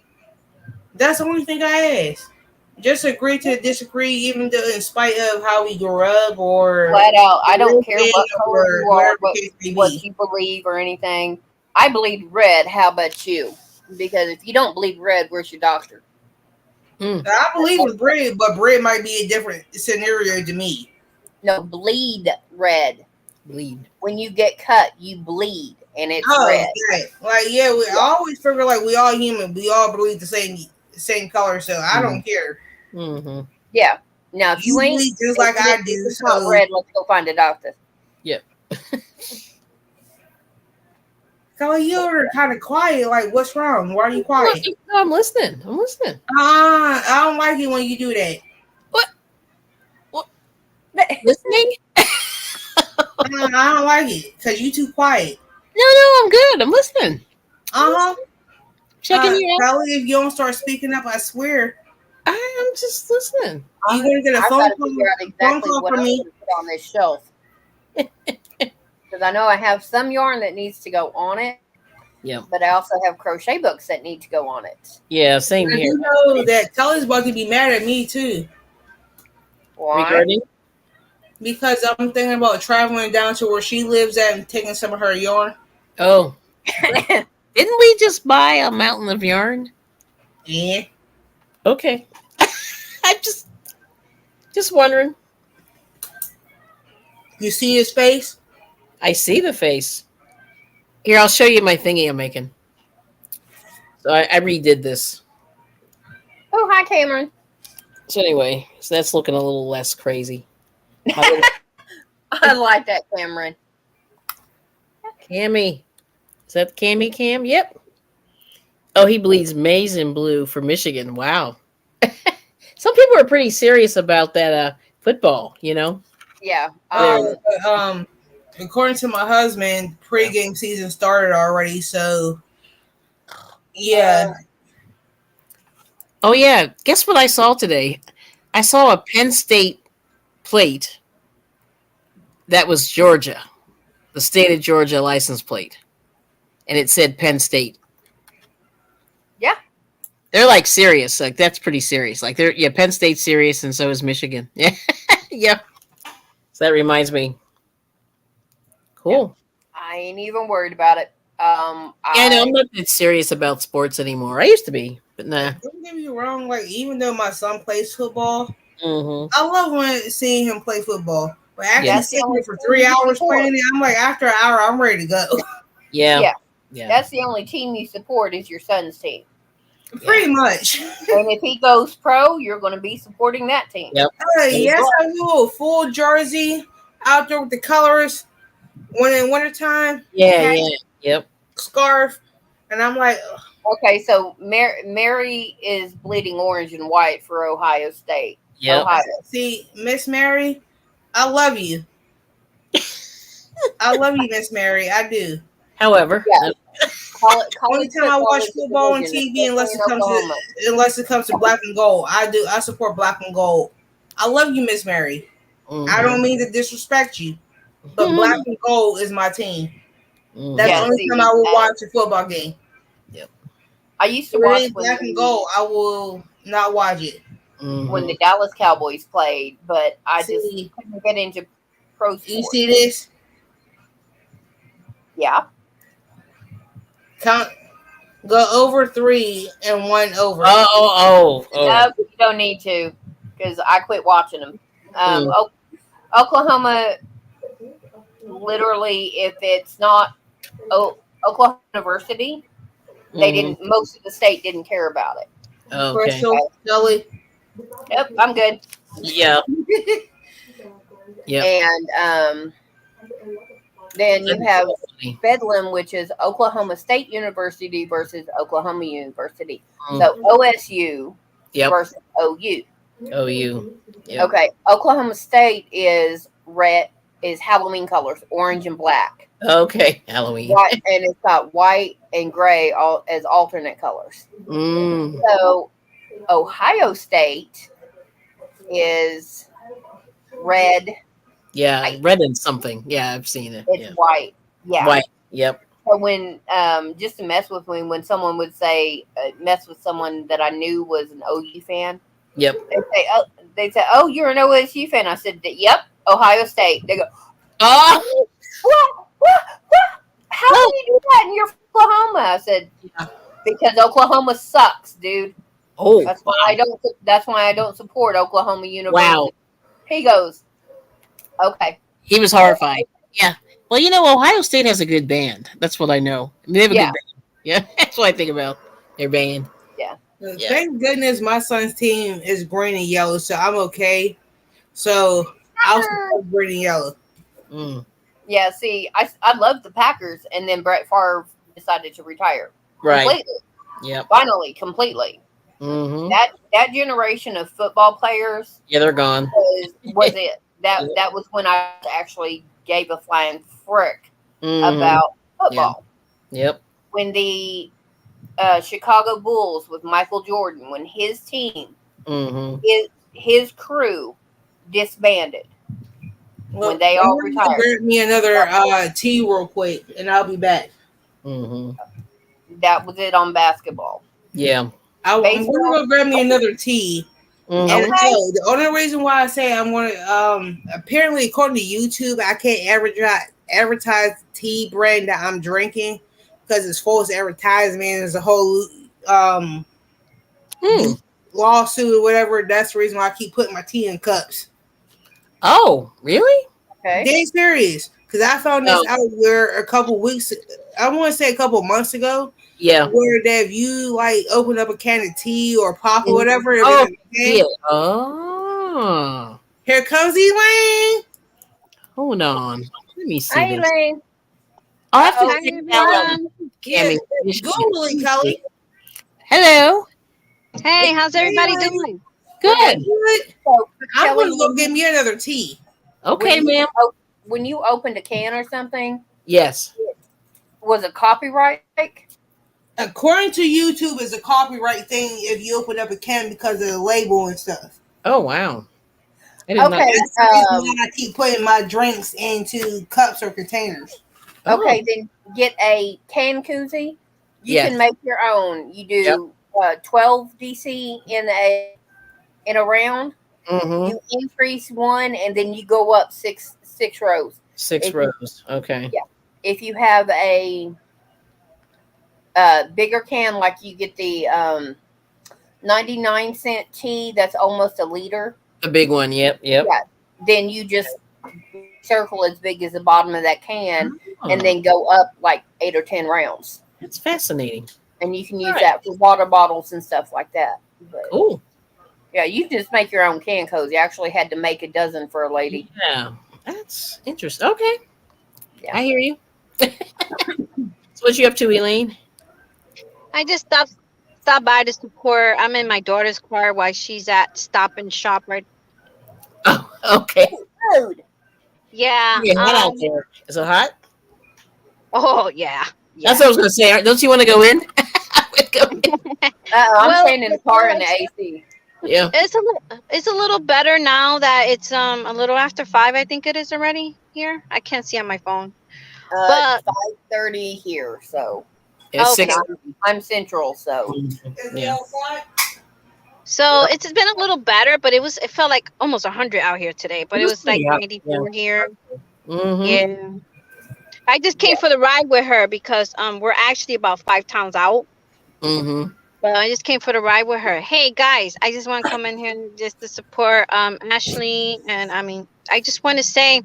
Speaker 1: That's the only thing I ask. Just agree to disagree, even though in spite of how we grew up or
Speaker 2: Flat out. I don't care
Speaker 1: religion
Speaker 2: what color
Speaker 1: or
Speaker 2: you are,
Speaker 1: whatever the case may
Speaker 2: what
Speaker 1: be.
Speaker 2: you believe or anything. I believe red. How about you? Because if you don't believe red, where's your doctor?
Speaker 4: Mm.
Speaker 1: I believe in bread, but bread might be a different scenario to me.
Speaker 2: No, bleed red.
Speaker 4: Bleed.
Speaker 2: When you get cut, you bleed, and it's
Speaker 1: Oh,
Speaker 2: red.
Speaker 1: yeah. Like, yeah, I
Speaker 2: Yeah.
Speaker 1: always figure like we all human. We all believe the same color, so I don't care.
Speaker 4: Mhm.
Speaker 2: Yeah. Now, if you
Speaker 1: You
Speaker 2: ain't,
Speaker 1: bleed just
Speaker 2: if
Speaker 1: like
Speaker 2: you
Speaker 1: I
Speaker 2: if
Speaker 1: do,
Speaker 2: it's not
Speaker 1: so
Speaker 2: red, let's go find a doctor.
Speaker 4: Yep.
Speaker 1: Kelly, you're kind of quiet. Like, what's wrong? Why are you
Speaker 4: No,
Speaker 1: quiet?
Speaker 4: I'm listening. I'm listening.
Speaker 1: I don't like it when you do that.
Speaker 4: What? What? Listening?
Speaker 1: I don't like it because you too quiet.
Speaker 4: No, no, I'm good. I'm listening.
Speaker 1: Uh huh.
Speaker 4: Checking you out.
Speaker 1: Kelly, if you don't start speaking up, I swear
Speaker 4: I'm just listening.
Speaker 1: you're gonna get a
Speaker 2: I've got
Speaker 1: phone
Speaker 2: to
Speaker 1: call.
Speaker 2: figure out
Speaker 1: Phone
Speaker 2: exactly
Speaker 1: call
Speaker 2: what
Speaker 1: from
Speaker 2: I'm
Speaker 1: me.
Speaker 2: going to put on this shelf. Because I know I have some yarn that needs to go on it,
Speaker 4: Yep.
Speaker 2: but I also have crochet books that need to go on it.
Speaker 4: Yeah, same
Speaker 1: And
Speaker 4: here.
Speaker 1: you know that Kelly's about to be mad at me too
Speaker 2: Why?
Speaker 4: Regarding?
Speaker 1: because I'm thinking about traveling down to where she lives at and taking some of her yarn.
Speaker 4: Oh, didn't we just buy a mountain of yarn?
Speaker 1: Yeah.
Speaker 4: Okay. I'm just wondering.
Speaker 1: You see his face?
Speaker 4: I see the face. Here, I'll show you my thingy I'm making. So I redid this.
Speaker 2: Oh, hi, Cameron.
Speaker 4: So anyway, so that's looking a little less crazy. My little
Speaker 2: I like that, Cameron.
Speaker 4: Cammy. Is that Cammy Cam? Yep. Oh, he bleeds maize and blue for Michigan. Wow. Some people are pretty serious about that football, you know?
Speaker 2: Yeah.
Speaker 4: There.
Speaker 1: Um, according to my husband, pregame season started already. So yeah.
Speaker 4: Oh yeah. Guess what I saw today? I saw a Penn State plate that was Georgia, the state of Georgia license plate. And it said Penn State.
Speaker 2: Yeah.
Speaker 4: They're like serious. Like that's pretty serious. Like they're Penn State's serious and so is Michigan. Yeah. Yeah. So that reminds me.
Speaker 2: Yeah.
Speaker 4: Cool.
Speaker 2: I ain't even worried about it.
Speaker 4: Yeah, no, I'm not that serious about sports anymore. I used to be, but nah.
Speaker 1: Don't get me wrong. Like, even though my son plays football,
Speaker 4: Mm-hmm.
Speaker 1: I love seeing him play football. But after
Speaker 4: Yeah.
Speaker 1: he's sitting there for 3 hours playing it, I'm like, after an hour, I'm ready to go.
Speaker 4: Yeah.
Speaker 2: Yeah.
Speaker 4: Yeah.
Speaker 2: That's the only team you support is your son's team.
Speaker 1: Pretty much.
Speaker 2: And if he goes pro, you're going to be supporting that team.
Speaker 4: Yep.
Speaker 1: Yes, I will. Full jersey out there with the colors. When in wintertime,
Speaker 4: Yeah.
Speaker 1: hat,
Speaker 4: Yeah. Yep.
Speaker 1: scarf. And I'm like,
Speaker 2: Okay, so Mary is bleeding orange and white for Ohio State.
Speaker 4: Yep.
Speaker 2: Ohio.
Speaker 1: see, Miss Mary, I love you. I love you, Miss Mary. I do.
Speaker 4: However,
Speaker 2: Yeah.
Speaker 1: Only time I watch football on TV, unless it comes to black and gold, I support black and gold. I love you, Miss Mary. I don't mean to disrespect you, but black and gold is my team. That's the only time I will watch a football game.
Speaker 4: Yep.
Speaker 2: I used to watch
Speaker 1: black and gold. I will not watch it
Speaker 2: when the Dallas Cowboys played, but I just couldn't get into pro sports.
Speaker 1: You see this?
Speaker 2: Yeah.
Speaker 1: Count. Go over 3 and 1 over.
Speaker 4: Oh.
Speaker 2: No, you don't need to, because I quit watching them. Oklahoma, literally, if it's not Oklahoma University, they didn't. Most of the state didn't care about it.
Speaker 4: Okay.
Speaker 1: Crystal, Shelly.
Speaker 2: Yep, I'm good.
Speaker 4: Yeah. Yep.
Speaker 2: And then you have Bedlam, which is Oklahoma State University versus Oklahoma University. So OSU versus OU.
Speaker 4: OU. Yep.
Speaker 2: Okay, Oklahoma State is Halloween colors, orange and black.
Speaker 4: Okay, Halloween.
Speaker 2: White, and it's got white and gray as alternate colors. So Ohio State is red.
Speaker 4: Yeah,
Speaker 2: white.
Speaker 4: red and something. Yeah, I've seen it.
Speaker 2: It's white. Yeah.
Speaker 4: White. Yep.
Speaker 2: So when just to mess with me, when someone would say mess with someone that I knew was an OU fan.
Speaker 4: Yep.
Speaker 2: They'd say, "Oh, you're an OSU fan." I said, "Yep, Ohio State." They go,
Speaker 4: "Oh,
Speaker 2: what? How do you do that? And you're from Oklahoma?" I said, "Because Oklahoma sucks, dude.
Speaker 4: Oh,
Speaker 2: that's why I don't. That's why I don't support Oklahoma University."
Speaker 4: Wow.
Speaker 2: He goes, "Okay."
Speaker 4: He was horrified. Yeah. Well, Ohio State has a good band. That's what I know. They have a good band. Yeah, that's what I think about their band.
Speaker 2: Yeah.
Speaker 1: Thank goodness my son's team is green and yellow, so I'm okay. So I'll support green and yellow.
Speaker 2: Yeah, see, I love the Packers, and then Brett Favre decided to retire.
Speaker 4: Right.
Speaker 2: Completely.
Speaker 4: Yep.
Speaker 2: Finally, completely. That generation of football players.
Speaker 4: Yeah, they're gone.
Speaker 2: Was it. That was when I actually gave a flying frick about football.
Speaker 4: Yep.
Speaker 2: When the Chicago Bulls with Michael Jordan, when his team, his crew disbanded.
Speaker 1: Well,
Speaker 2: when they all retired.
Speaker 1: Grab me another tea real quick, and I'll be back.
Speaker 2: That was it on basketball.
Speaker 4: Yeah.
Speaker 1: I'm going to go grab me another tea. And the only reason why I say I'm going to, apparently, according to YouTube, I can't advertise the tea brand that I'm drinking because it's false advertisement. There's a whole lawsuit or whatever. That's the reason why I keep putting my tea in cups.
Speaker 4: Oh, really?
Speaker 2: Okay.
Speaker 1: Dead serious. Because I found this out where a couple months ago.
Speaker 4: Yeah.
Speaker 1: Where that if you like open up a can of tea or pop or whatever.
Speaker 4: Yeah. Oh.
Speaker 1: Here comes Elaine.
Speaker 4: Hold on. Let me see.
Speaker 2: Hi, Elaine.
Speaker 4: I'll have to take that.
Speaker 1: Yes, Google it, Kelly.
Speaker 4: Hello.
Speaker 5: Hey, how's everybody doing?
Speaker 4: Good.
Speaker 1: So, I'm going to go get me another tea.
Speaker 4: Okay, ma'am.
Speaker 2: When you opened a can or something,
Speaker 4: yes,
Speaker 2: was it copyright?
Speaker 1: According to YouTube, it's a copyright thing if you open up a can because of the label and stuff.
Speaker 4: Oh wow!
Speaker 2: Okay,
Speaker 1: that's the reason I keep putting my drinks into cups or containers.
Speaker 2: Okay, then get a can koozie. You can make your own. You do 12 DC in a round. You increase one, and then you go up six rows.
Speaker 4: 6 rows. Okay.
Speaker 2: Yeah. If you have a bigger can, like you get the 99-cent tea that's almost a liter.
Speaker 4: A big one. Yep.
Speaker 2: Yeah. Then you just circle as big as the bottom of that can, and then go up like 8 or 10 rounds.
Speaker 4: That's fascinating.
Speaker 2: And you can use that for water bottles and stuff like that. But,
Speaker 4: Cool.
Speaker 2: yeah, you just make your own can codes. You actually had to make a dozen for a lady.
Speaker 4: Yeah, that's interesting. Okay.
Speaker 2: Yeah.
Speaker 4: I hear you. So what you up to, Elaine?
Speaker 5: I just stopped by to support. I'm in my daughter's car while she's at Stop and Shop right.
Speaker 4: Oh, okay.
Speaker 2: Food.
Speaker 5: Yeah.
Speaker 4: It's hot out there. Is it hot?
Speaker 5: Oh yeah.
Speaker 4: That's what I was going to say. Don't you want to go in? I would go in.
Speaker 2: I'm
Speaker 5: Well,
Speaker 2: staying in the car in the AC.
Speaker 4: Yeah.
Speaker 5: It's a little better now that it's a little after 5. I think it is already here. I can't see on my phone. But
Speaker 2: 5:30 here, so
Speaker 4: It's
Speaker 5: Okay.
Speaker 4: 6.
Speaker 2: I'm central, so
Speaker 4: Yeah.
Speaker 5: so it's been a little better, but it felt like almost 100 out here today. But it was like
Speaker 4: pretty hot,
Speaker 5: 94 here.
Speaker 4: Mm-hmm.
Speaker 5: Yeah. I just came for the ride with her because we're actually about 5 towns out.
Speaker 4: Mm-hmm.
Speaker 5: But I just came for the ride with her. Hey guys, I just want to come in here just to support Ashley, and I just want to say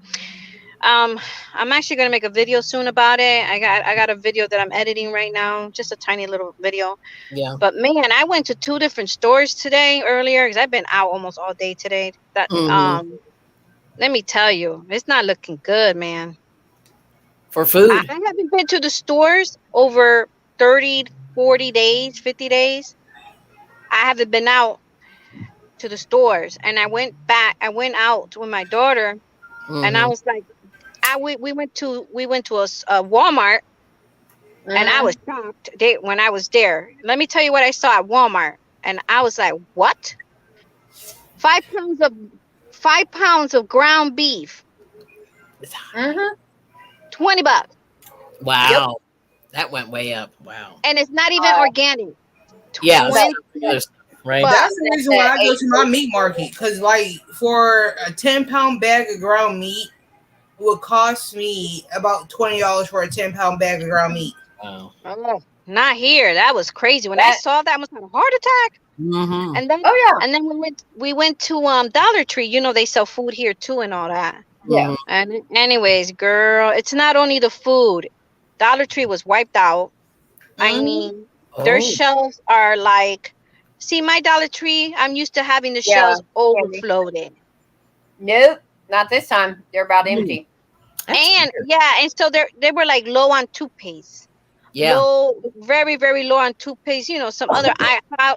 Speaker 5: I'm actually gonna make a video soon about it. I got a video that I'm editing right now, just a tiny little video.
Speaker 4: Yeah.
Speaker 5: But man, I went to 2 different stores today earlier because I've been out almost all day today. That
Speaker 4: Mhm.
Speaker 5: let me tell you, it's not looking good, man.
Speaker 4: For food.
Speaker 5: I haven't been to the stores over 30, 40 days, 50 days. I haven't been out to the stores, and I went out with my daughter, and I
Speaker 4: Mhm.
Speaker 5: was like, we went to a Walmart, and I was shocked when I was there. Let me tell you what I saw at Walmart, and I was like, what? 5 pounds of ground beef, $20,
Speaker 4: Wow. That went way up. Wow.
Speaker 5: and it's not even organic.
Speaker 4: Yeah.
Speaker 5: 20
Speaker 4: Right.
Speaker 1: That's the reason why I go to my meat market, because like for a 10-pound bag of ground meat would cost me about $20 for a 10-pound bag of ground meat.
Speaker 4: Wow.
Speaker 5: Oh, not here. That was crazy. When I saw that, I almost had a heart attack.
Speaker 4: Mm-hmm.
Speaker 5: And then and then we went to Dollar Tree. You know they sell food here too and all that.
Speaker 2: Yeah.
Speaker 5: And anyways, girl, it's not only the food. Dollar Tree was wiped out. I mean, their shelves are like, see, my Dollar Tree, I'm used to having the shelves overflowed.
Speaker 2: Nope, not this time. They're about empty.
Speaker 5: And so they were like low on toothpaste.
Speaker 4: Yeah.
Speaker 5: Low, very, very low on toothpaste. You know, some other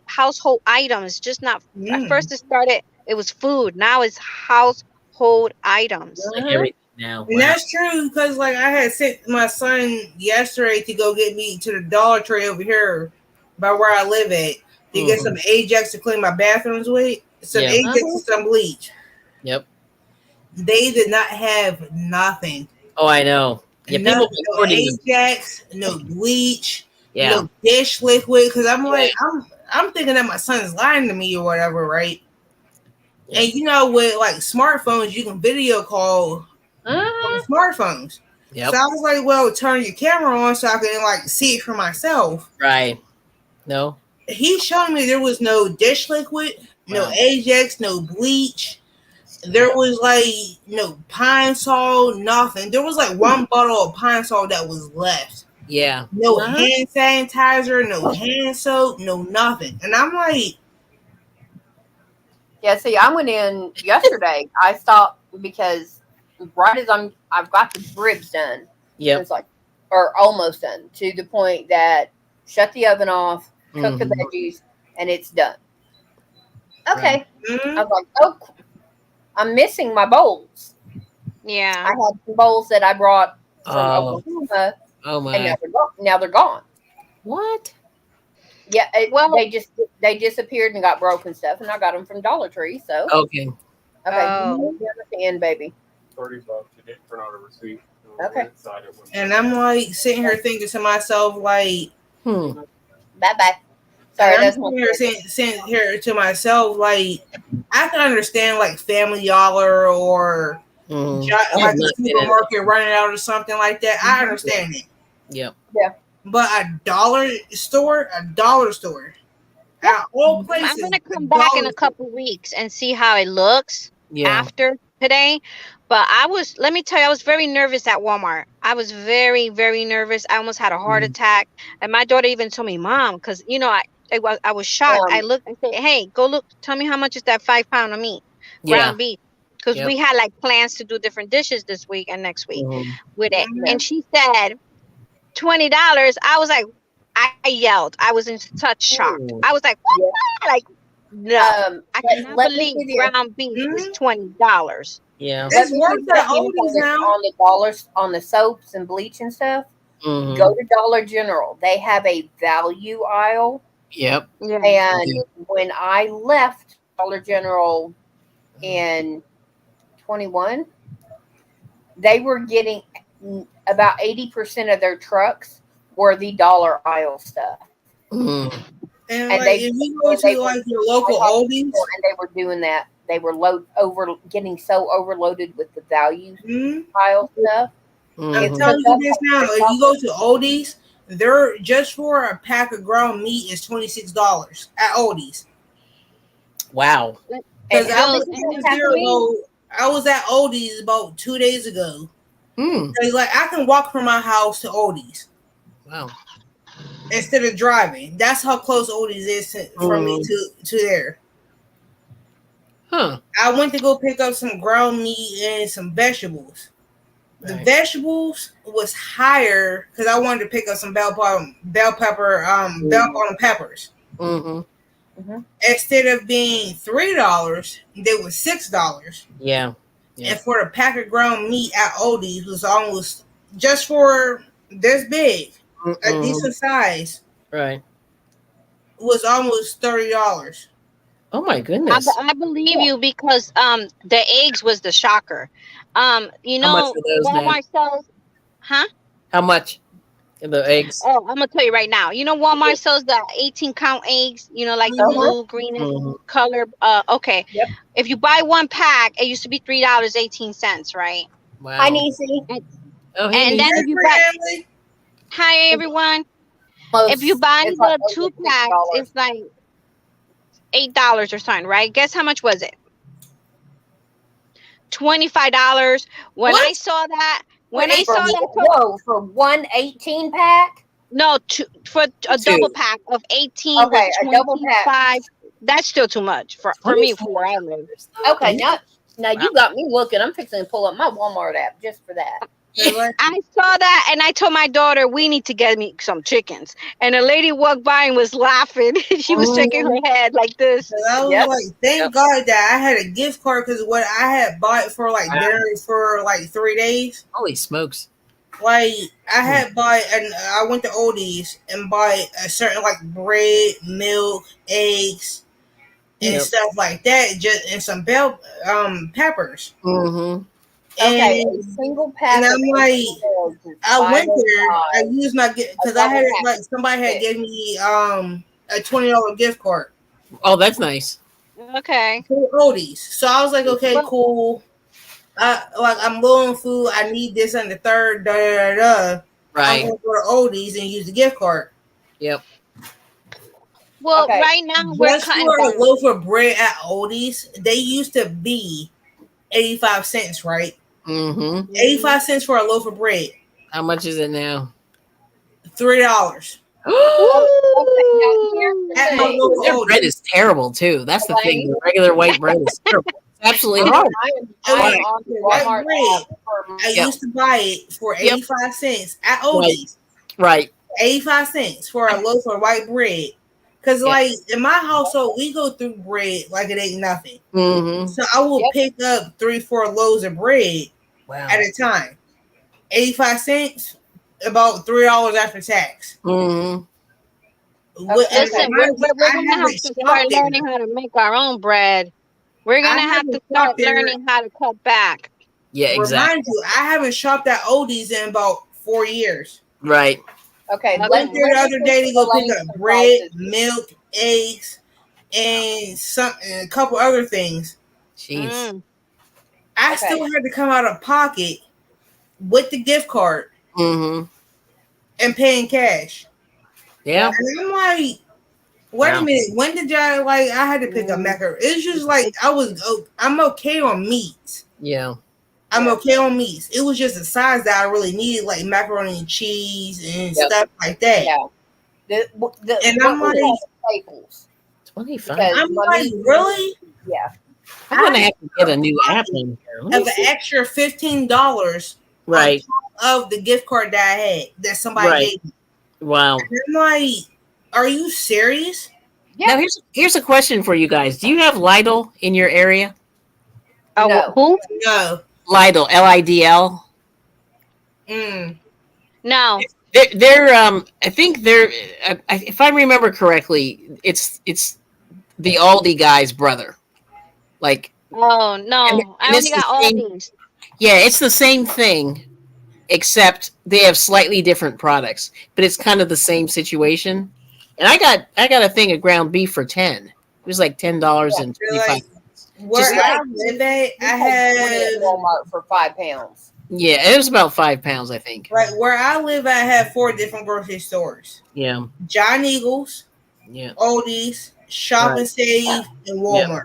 Speaker 5: household items. Just not. At first, it was food. Now it's household items.
Speaker 4: Like everything now.
Speaker 1: And that's true, because like I had sent my son yesterday to go get me to the Dollar Tree over here by where I live at to get some Ajax to clean my bathrooms with, some Ajax and some bleach.
Speaker 4: Yep.
Speaker 1: They did not have nothing.
Speaker 4: Oh, I know. Yeah, people
Speaker 1: no Ajax, no bleach,
Speaker 4: yeah,
Speaker 1: no dish liquid. Because I'm like, I'm thinking that my son's lying to me or whatever, right? Yeah. And you know, with like smartphones, you can video call on smartphones. Yep. So I was like, well, turn your camera on so I can like see it for myself.
Speaker 4: Right. No.
Speaker 1: He showed me there was no dish liquid, no Ajax, no bleach. There was like no Pine Sol, nothing. There was like one bottle of Pine Sol that was left.
Speaker 4: Yeah.
Speaker 1: No hand sanitizer, no hand soap, no nothing. And I'm like,
Speaker 2: yeah. See, I went in yesterday. I stopped because right as I've got the ribs done.
Speaker 4: Yeah.
Speaker 2: It's like, or almost done to the point that shut the oven off, cook the veggies, and it's done. Okay. I was like, oh. I'm missing my bowls.
Speaker 5: Yeah.
Speaker 2: I had some bowls that I brought from Oklahoma.
Speaker 4: Oh my.
Speaker 2: And now they're gone.
Speaker 4: What?
Speaker 2: Yeah. They disappeared and got broken stuff, and I got them from Dollar Tree. So.
Speaker 4: Okay.
Speaker 2: Okay. End, baby.
Speaker 3: $30. You didn't print out a receipt.
Speaker 2: Okay.
Speaker 1: And I'm like sitting here thinking to myself, like,
Speaker 2: bye bye. Sorry,
Speaker 1: I'm sitting here to myself, like, I can understand like Family Dollar or like a supermarket running out or something like that. I understand it.
Speaker 4: Yep.
Speaker 2: Yeah.
Speaker 1: but a dollar store, at all
Speaker 5: I'm
Speaker 1: places,
Speaker 5: gonna
Speaker 1: a
Speaker 5: come back in
Speaker 1: dollar
Speaker 5: a
Speaker 1: store.
Speaker 5: couple weeks and see how it looks
Speaker 4: Yeah.
Speaker 5: after today. But let me tell you, I was very nervous at Walmart. I was very, very nervous. I almost had a heart attack. And my daughter even told me, Mom, because I was shocked. I looked and said, Hey, go look, tell me how much is that 5 pound of meat,
Speaker 4: Yeah.
Speaker 5: ground beef. Because
Speaker 4: Yep.
Speaker 5: we had like plans to do different dishes this week and next week
Speaker 4: Mhm.
Speaker 5: with it.
Speaker 1: Mhm.
Speaker 5: And she said $20. I was like, I yelled. I was in such shock. I was like, what?
Speaker 2: Yeah.
Speaker 5: Like, no. I cannot
Speaker 2: Let me
Speaker 5: believe
Speaker 2: give you.
Speaker 5: ground beef is
Speaker 1: Mhm.
Speaker 5: $20.
Speaker 4: Yeah.
Speaker 2: Let
Speaker 1: It's
Speaker 2: me
Speaker 1: worth
Speaker 2: give you a
Speaker 1: at
Speaker 2: few
Speaker 1: Aldi's
Speaker 2: points
Speaker 1: now.
Speaker 2: on the dollars on the soaps and bleach and stuff.
Speaker 4: Mhm.
Speaker 2: Go to Dollar General. They have a value aisle.
Speaker 4: Yep.
Speaker 5: Yeah.
Speaker 2: And when I left Dollar General in 21, they were getting about 80% of their trucks were the dollar aisle stuff.
Speaker 4: Mhm.
Speaker 1: And
Speaker 2: And
Speaker 1: like
Speaker 2: they
Speaker 1: if you go
Speaker 2: and they
Speaker 1: to
Speaker 2: were
Speaker 1: like your
Speaker 2: I
Speaker 1: local
Speaker 2: talked to
Speaker 1: Aldi's,
Speaker 2: people and they were doing that. They were getting so overloaded with the value
Speaker 1: mhm,
Speaker 2: aisle stuff.
Speaker 1: I'm
Speaker 2: It
Speaker 4: Mhm.
Speaker 2: took
Speaker 1: telling you
Speaker 2: up
Speaker 1: this now.
Speaker 2: the
Speaker 1: If you go to Aldi's, they're just for a pack of ground meat is $26 at Aldi's.
Speaker 4: Wow.
Speaker 2: And
Speaker 1: Because
Speaker 2: how
Speaker 5: So,
Speaker 2: big is
Speaker 5: and
Speaker 2: that
Speaker 1: was
Speaker 2: pack
Speaker 1: there
Speaker 2: of meat?
Speaker 1: about I was at Aldi's about 2 days ago.
Speaker 4: Hmm.
Speaker 1: Cause like I can walk from my house to Aldi's
Speaker 4: Wow.
Speaker 1: instead of driving. That's how close Aldi's is from me
Speaker 4: Mhm.
Speaker 1: to there.
Speaker 4: Huh.
Speaker 1: I went to go pick up some ground meat and some vegetables. The
Speaker 4: Right.
Speaker 1: vegetables was higher because I wanted to pick up some bell bottom peppers.
Speaker 4: Mhm.
Speaker 2: Mm-hmm.
Speaker 1: Instead of being $3, they were $6.
Speaker 4: Yeah. Yeah.
Speaker 1: And for the pack of ground meat at Aldi's was almost just for this big, a
Speaker 4: Mhm.
Speaker 1: decent size,
Speaker 4: Right.
Speaker 1: was almost $30.
Speaker 4: Oh my goodness.
Speaker 5: I believe you because the eggs was the shocker.
Speaker 4: How much are those now?
Speaker 5: Walmart sells, huh?
Speaker 4: How much are the eggs?
Speaker 5: Oh, I'm gonna tell you right now. Walmart sells the 18 count eggs. Like the
Speaker 1: Mhm.
Speaker 5: blue, green, and
Speaker 4: Mhm.
Speaker 5: color. Okay.
Speaker 2: Yep.
Speaker 5: If you buy one pack, it used to be $3.18, right?
Speaker 2: Hi,
Speaker 4: Wow.
Speaker 2: Niecy.
Speaker 4: Oh, hey,
Speaker 5: And
Speaker 4: Niece.
Speaker 5: then
Speaker 1: Yes,
Speaker 5: if you
Speaker 1: for
Speaker 5: buy,
Speaker 1: Emily.
Speaker 5: hi everyone. If you
Speaker 2: Almost,
Speaker 5: buy
Speaker 2: it's like
Speaker 5: the
Speaker 2: over
Speaker 5: two
Speaker 2: $6.
Speaker 5: packs, it's like $8 or something, right? Guess how much was it? $25. When I
Speaker 4: What?
Speaker 5: saw that,
Speaker 1: For
Speaker 5: when I saw that, I told
Speaker 2: Whoa, for one 18 pack?
Speaker 5: no, for a double
Speaker 4: Two.
Speaker 5: pack of 18
Speaker 2: Okay,
Speaker 5: was
Speaker 2: a double pack.
Speaker 5: 25. That's still too much for me for where I live.
Speaker 4: $25.
Speaker 2: Okay, now
Speaker 4: Wow.
Speaker 2: you got me looking. I'm fixing to pull up my Walmart app just for that.
Speaker 4: Yeah.
Speaker 1: like,
Speaker 5: I saw that and I told my daughter we need to get me some chickens. And a lady walked by and was laughing. She was shaking her head like this.
Speaker 1: I was
Speaker 2: Yep.
Speaker 1: like, thank
Speaker 4: Yep.
Speaker 1: God that I had a gift card because what I had bought for like
Speaker 4: Wow.
Speaker 1: dinner for like 3 days.
Speaker 4: Holy smokes.
Speaker 1: Like I had bought, and I went to Aldi's and bought a certain like bread, milk, eggs, and
Speaker 4: Yep.
Speaker 1: stuff like that. Just and some bell peppers.
Speaker 4: Mm-hmm.
Speaker 2: Okay, a
Speaker 1: And
Speaker 2: single pack
Speaker 1: and
Speaker 2: of
Speaker 1: I'm like,
Speaker 2: 18 eggs is
Speaker 1: I went there. I
Speaker 2: $5.05.
Speaker 1: used my gift
Speaker 2: A
Speaker 1: because I
Speaker 2: double
Speaker 1: had it
Speaker 2: pack
Speaker 1: like somebody had
Speaker 2: six.
Speaker 1: gave me a $20 gift card
Speaker 4: Oh, that's nice.
Speaker 5: Okay.
Speaker 1: for Aldi's. So I was like, okay,
Speaker 5: Well,
Speaker 1: cool. I'm low on food. I need this on the third. Da da da. I'm
Speaker 4: Right.
Speaker 1: gonna go to Aldi's and use the gift card.
Speaker 4: Yep.
Speaker 2: Okay,
Speaker 5: right now we're
Speaker 1: Just
Speaker 5: cutting
Speaker 1: for a
Speaker 5: down.
Speaker 1: loaf of bread at Aldi's, they used to be 85 cents, right?
Speaker 4: Mm-hmm.
Speaker 1: 85 cents for a loaf of bread.
Speaker 4: How much is it now?
Speaker 1: $3
Speaker 2: okay. Now here's the
Speaker 1: at my
Speaker 2: thing.
Speaker 1: local
Speaker 4: Their bread
Speaker 1: Aldi's.
Speaker 4: is terrible too. That's the thing.
Speaker 2: Elaine,
Speaker 4: The regular white bread is terrible. It's absolutely
Speaker 2: I
Speaker 4: hard.
Speaker 2: am
Speaker 1: Like
Speaker 2: on the
Speaker 1: white
Speaker 2: Walmart
Speaker 1: bread,
Speaker 2: app for
Speaker 1: I
Speaker 4: Yep.
Speaker 1: used to buy it for
Speaker 4: Yep.
Speaker 1: 85 cents at
Speaker 4: Right.
Speaker 1: Aldi's.
Speaker 4: Right.
Speaker 1: 85 cents for a loaf of white bread. Because,
Speaker 4: Yep.
Speaker 1: like, in my household, we go through bread like it ain't nothing.
Speaker 4: Mm-hmm.
Speaker 1: So I will
Speaker 2: Yep.
Speaker 1: pick up 3-4 loaves of bread
Speaker 4: Wow.
Speaker 1: at a time. 85 cents, about $3 after tax.
Speaker 4: Mm-hmm.
Speaker 1: And
Speaker 5: Listen,
Speaker 2: Okay.
Speaker 1: mind you,
Speaker 5: we're
Speaker 1: I
Speaker 5: gonna have
Speaker 1: haven't
Speaker 5: to
Speaker 1: shopped
Speaker 5: start
Speaker 1: there.
Speaker 5: learning how to make our own bread. We're
Speaker 1: I
Speaker 5: gonna have to
Speaker 1: haven't
Speaker 5: start
Speaker 1: shopped there.
Speaker 5: learning how to cut back.
Speaker 4: Yeah, exactly.
Speaker 1: Remind you, I haven't shopped at Aldi's in about 4 years.
Speaker 4: Right.
Speaker 2: Okay,
Speaker 5: Okay.
Speaker 1: Went there the other day to go pick
Speaker 2: Elaine
Speaker 1: up
Speaker 2: some
Speaker 1: bread,
Speaker 2: prices.
Speaker 1: milk, eggs, and a couple other things.
Speaker 4: Jeez.
Speaker 1: I
Speaker 2: Okay.
Speaker 1: still had to come out of pocket with the gift card
Speaker 4: Mm-hmm.
Speaker 1: and paying cash.
Speaker 4: Yeah.
Speaker 1: And I'm like, wait a
Speaker 4: Wow.
Speaker 1: minute, when did y'all like? I had to pick up macaroni. It's just like I'm okay on meats.
Speaker 4: Yeah.
Speaker 1: I'm okay on meats. It was just the size that I really needed, like macaroni and cheese and
Speaker 2: Yep.
Speaker 1: stuff like that.
Speaker 2: Yeah.
Speaker 1: And
Speaker 2: what
Speaker 1: I'm
Speaker 2: we
Speaker 1: like,
Speaker 2: call staples.
Speaker 4: 25.
Speaker 2: Because
Speaker 1: I'm
Speaker 2: my
Speaker 1: like,
Speaker 2: niece-
Speaker 1: really?
Speaker 2: Yeah.
Speaker 4: I'm gonna have to get a new app in here. Let me
Speaker 1: Of an
Speaker 4: see.
Speaker 1: extra $15
Speaker 4: Right.
Speaker 1: on top of the gift card that I had that somebody
Speaker 4: Right.
Speaker 1: gave me.
Speaker 4: Wow.
Speaker 1: And I'm like, are you serious?
Speaker 4: Now here's a question for you guys. Do you have Lidl in your area?
Speaker 5: Oh,
Speaker 2: No.
Speaker 5: who?
Speaker 1: No.
Speaker 4: Lidl, Lidl.
Speaker 5: No.
Speaker 4: They're I think they're if I remember correctly, it's the Aldi guy's brother. Like,
Speaker 5: Oh no. I
Speaker 4: and
Speaker 5: only
Speaker 4: it's the
Speaker 5: got all
Speaker 4: same.
Speaker 5: these.
Speaker 4: Yeah, it's the same thing, except they have slightly different products, but it's kind of the same situation. And I got a thing of ground beef for 10. It was like $10.25.
Speaker 1: Like, where
Speaker 4: Just
Speaker 1: I live at, I have
Speaker 2: Walmart for £5.
Speaker 4: yeah, it was about £5, I think.
Speaker 1: like where I live at, I have 4 different grocery stores:
Speaker 4: Yeah,
Speaker 1: John Eagles,
Speaker 4: yeah,
Speaker 1: Aldi's, Shop and
Speaker 4: Right.
Speaker 1: Save, and Walmart.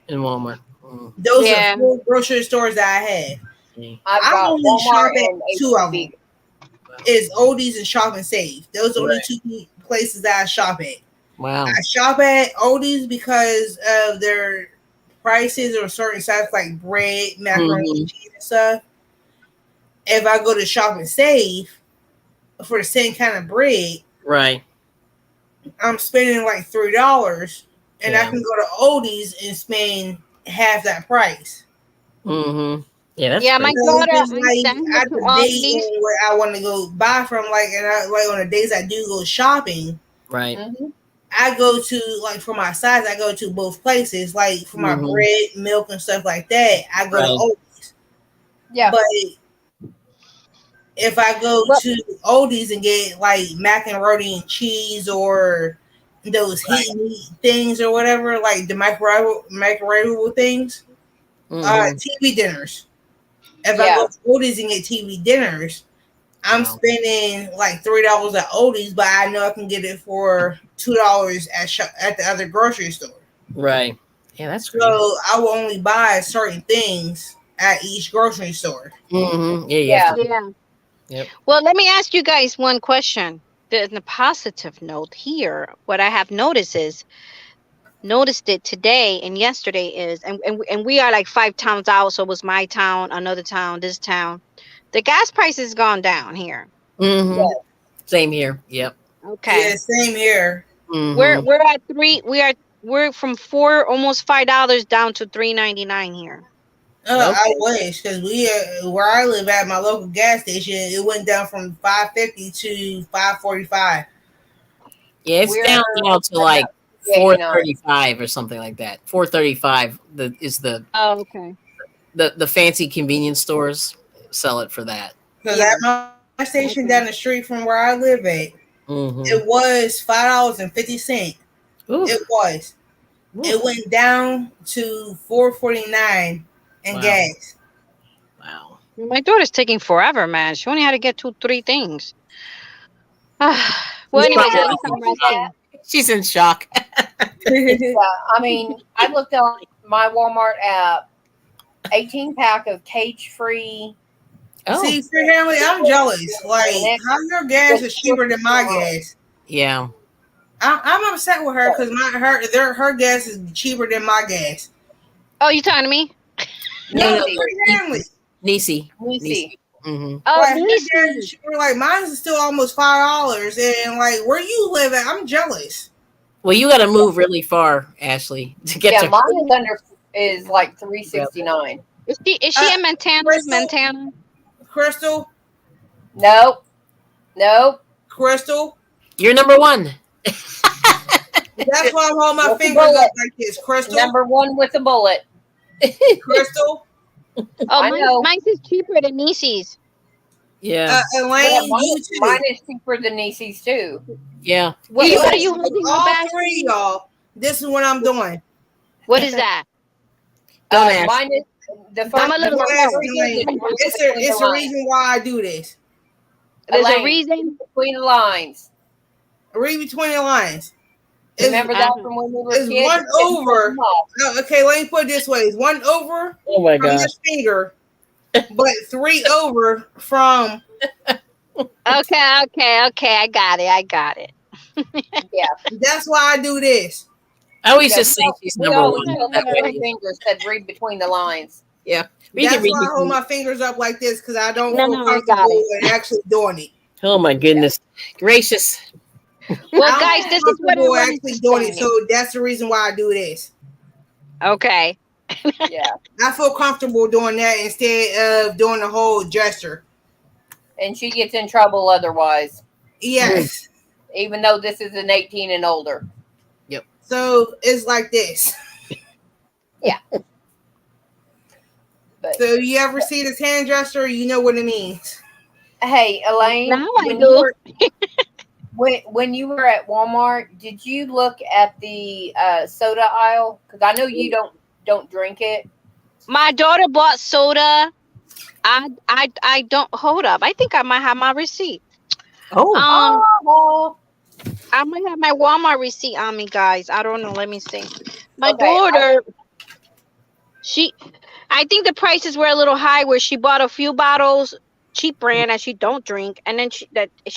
Speaker 4: in Walmart. Mm,
Speaker 1: Those
Speaker 5: Yeah.
Speaker 1: are 4 grocery stores that I have.
Speaker 4: okay.
Speaker 2: I've
Speaker 1: I
Speaker 2: got
Speaker 1: only
Speaker 2: Walmart
Speaker 1: shop
Speaker 2: and
Speaker 1: at 2 of them.
Speaker 2: H-E-B.
Speaker 1: Is Aldi's and Shop and Save. Those are only
Speaker 4: Right.
Speaker 1: 2 places that I shop at.
Speaker 4: Wow.
Speaker 1: I shop at Aldi's because of their prices or certain stuff like bread, macaroni,
Speaker 4: Mhm.
Speaker 1: and cheese and stuff. If I go to Shop and Save for the same kind of bread,
Speaker 4: Right.
Speaker 1: I'm spending like $3, and I
Speaker 4: Yeah.
Speaker 1: can go to Aldi's and spend half that price.
Speaker 4: Mm-hmm. Yeah, that's
Speaker 5: Yeah,
Speaker 4: great.
Speaker 5: my
Speaker 1: So
Speaker 5: daughter,
Speaker 1: it's
Speaker 5: I
Speaker 1: like
Speaker 5: send her
Speaker 1: I
Speaker 5: to
Speaker 1: debate
Speaker 5: Aldi's.
Speaker 1: on where I want to go buy from. Like, and I like on the days I do go shopping,
Speaker 4: Right.
Speaker 2: Mhm.
Speaker 1: I go to like for my size, I go to both places. Like for my
Speaker 4: Mhm.
Speaker 1: bread, milk, and stuff like that, I go to
Speaker 4: Right.
Speaker 1: Aldi's.
Speaker 2: Yeah.
Speaker 1: But if I go
Speaker 5: Well,
Speaker 1: to Aldi's and get like macaroni and cheese or those heat and eat things or whatever, like the microwavable things,
Speaker 4: Mhm.
Speaker 1: TV dinners. If I
Speaker 2: Yeah.
Speaker 1: go to Aldi's and get TV dinners, I'm
Speaker 4: Wow.
Speaker 1: spending like $3 at Aldi's, but I know I can get it for $2 at the other grocery store.
Speaker 4: Right. Yeah, that's
Speaker 1: So
Speaker 4: great.
Speaker 1: I will only buy certain things at each grocery store.
Speaker 4: Mm-hmm. Yeah, you
Speaker 2: Yeah.
Speaker 4: have to.
Speaker 5: yeah.
Speaker 4: Yep.
Speaker 5: Well, let me ask you guys one question. The positive note here, what I have noticed it today and yesterday is, and we are like 5 towns out. So it was my town, another town, this town. The gas price has gone down here.
Speaker 4: Mm-hmm. Same here. Yep.
Speaker 5: Okay.
Speaker 1: Yeah, same here.
Speaker 4: Mm-hmm.
Speaker 5: We're at three. We're from $4, almost $5 down to $3.99 here.
Speaker 1: I
Speaker 4: Okay.
Speaker 1: wish because we where I live at my local gas station, it went down from 5.50 to 5.45.
Speaker 4: Yeah, it's
Speaker 2: We're
Speaker 4: down now to like
Speaker 2: 89.
Speaker 4: 435 or something like that. 435 is
Speaker 5: Oh, okay.
Speaker 4: the fancy convenience stores sell it for that.
Speaker 1: Because
Speaker 5: Yeah.
Speaker 1: at my station
Speaker 5: Okay.
Speaker 1: down the street from where I live at,
Speaker 4: Mm-hmm.
Speaker 1: it was $5.50. It was. It went down to 4.49 in
Speaker 4: Wow.
Speaker 1: gas.
Speaker 4: Wow.
Speaker 5: My daughter's taking forever, man. She only had to get 3 things. Well,
Speaker 4: She's
Speaker 5: anyways,
Speaker 4: probably
Speaker 5: at least I'm resting.
Speaker 4: She's in shock.
Speaker 2: Yeah. I mean, I looked on my Walmart app, 18-pack of cage-free.
Speaker 4: Oh,
Speaker 1: See, apparently I'm jealous. Like, how your gas is cheaper than my gas?
Speaker 4: yeah.
Speaker 1: I'm upset with her because her gas is cheaper than my gas.
Speaker 5: Oh, you talking to me?
Speaker 4: No, no.
Speaker 1: Apparently.
Speaker 4: Nisi.
Speaker 2: Nisi.
Speaker 4: Mm-hmm.
Speaker 5: Oh,
Speaker 1: Like, her
Speaker 5: Nisi.
Speaker 1: gas is cheaper. Like, mine is still almost $5. And, like, where you live at, I'm jealous.
Speaker 4: Well, you got to move really far, Ashley, to get
Speaker 2: Yeah,
Speaker 4: to.
Speaker 2: mine is like $3.69.
Speaker 5: Is she in Montana?
Speaker 1: Crystal?
Speaker 5: Montana?
Speaker 1: Crystal?
Speaker 2: Nope.
Speaker 1: Crystal?
Speaker 4: You're number one.
Speaker 1: That's why I'm holding my
Speaker 2: With the
Speaker 1: fingers
Speaker 2: bullet.
Speaker 1: up like this. Crystal?
Speaker 2: Number one with a bullet.
Speaker 1: Crystal?
Speaker 5: Oh,
Speaker 2: I know.
Speaker 5: mine's is cheaper than Nisi's.
Speaker 4: Yeah.
Speaker 2: Yeah,
Speaker 1: Elaine,
Speaker 2: mine,
Speaker 1: you too.
Speaker 2: mine is cheaper than Nisi's too.
Speaker 4: Yeah.
Speaker 5: What
Speaker 1: Yes,
Speaker 5: are you holding up,
Speaker 1: all
Speaker 5: Ashley?
Speaker 1: 3 y'all. This is what I'm doing.
Speaker 5: What is that?
Speaker 4: Don't ask.
Speaker 2: Mine is the first.
Speaker 5: I'm a little
Speaker 2: the
Speaker 1: Don't ask
Speaker 2: first
Speaker 1: Elaine.
Speaker 2: one is
Speaker 1: It's a
Speaker 2: the line.
Speaker 1: reason why I do this.
Speaker 5: There's a
Speaker 2: Elaine,
Speaker 5: reason.
Speaker 2: between the lines.
Speaker 1: Read between the lines.
Speaker 2: Remember that from when we were
Speaker 1: Is
Speaker 2: kids?
Speaker 1: one over? No, okay, let me put it this way: is one over
Speaker 4: Oh my
Speaker 1: from
Speaker 4: gosh.
Speaker 1: this finger, but 3 over from.
Speaker 5: Okay. I got it.
Speaker 2: Yeah.
Speaker 1: That's why I do this.
Speaker 4: I always
Speaker 2: Yeah,
Speaker 4: just say she's
Speaker 2: we
Speaker 4: number
Speaker 2: always
Speaker 4: one.
Speaker 2: held
Speaker 4: That
Speaker 2: up our
Speaker 4: way.
Speaker 2: fingers, said read between the lines.
Speaker 4: Yeah. We can
Speaker 1: That's
Speaker 4: read
Speaker 1: why I hold
Speaker 4: between.
Speaker 1: my fingers up like this because I don't
Speaker 5: No,
Speaker 1: feel
Speaker 5: I got
Speaker 1: comfortable
Speaker 5: it.
Speaker 1: in actually doing it.
Speaker 4: Oh my goodness gracious.
Speaker 5: Well,
Speaker 1: I don't
Speaker 5: guys,
Speaker 1: feel
Speaker 5: this is what I
Speaker 1: comfortable
Speaker 5: wanted to
Speaker 1: actually doing it,
Speaker 5: say.
Speaker 1: so that's the reason why I do this.
Speaker 5: Okay.
Speaker 2: Yeah.
Speaker 1: I feel comfortable doing that instead of doing the whole gesture.
Speaker 2: And she gets in trouble otherwise,
Speaker 1: Yes.
Speaker 2: even though this is an 18 and older.
Speaker 1: So it's like this.
Speaker 2: Yeah. But
Speaker 1: So you ever see this hand gesture, you know what it means.
Speaker 2: hey, Elaine,
Speaker 5: Now I
Speaker 2: when
Speaker 5: do.
Speaker 2: you were when you were at Walmart, did you look at the soda aisle? Because I know you don't drink it.
Speaker 5: My daughter bought soda. I don't hold up. I think I might have my receipt.
Speaker 4: Oh.
Speaker 2: Oh,
Speaker 5: I might have my Walmart receipt on me, guys. I don't know. Let me see. My
Speaker 2: okay.
Speaker 5: daughter, I think the prices were a little high where she bought a few bottles, cheap brand that she don't drink, and then she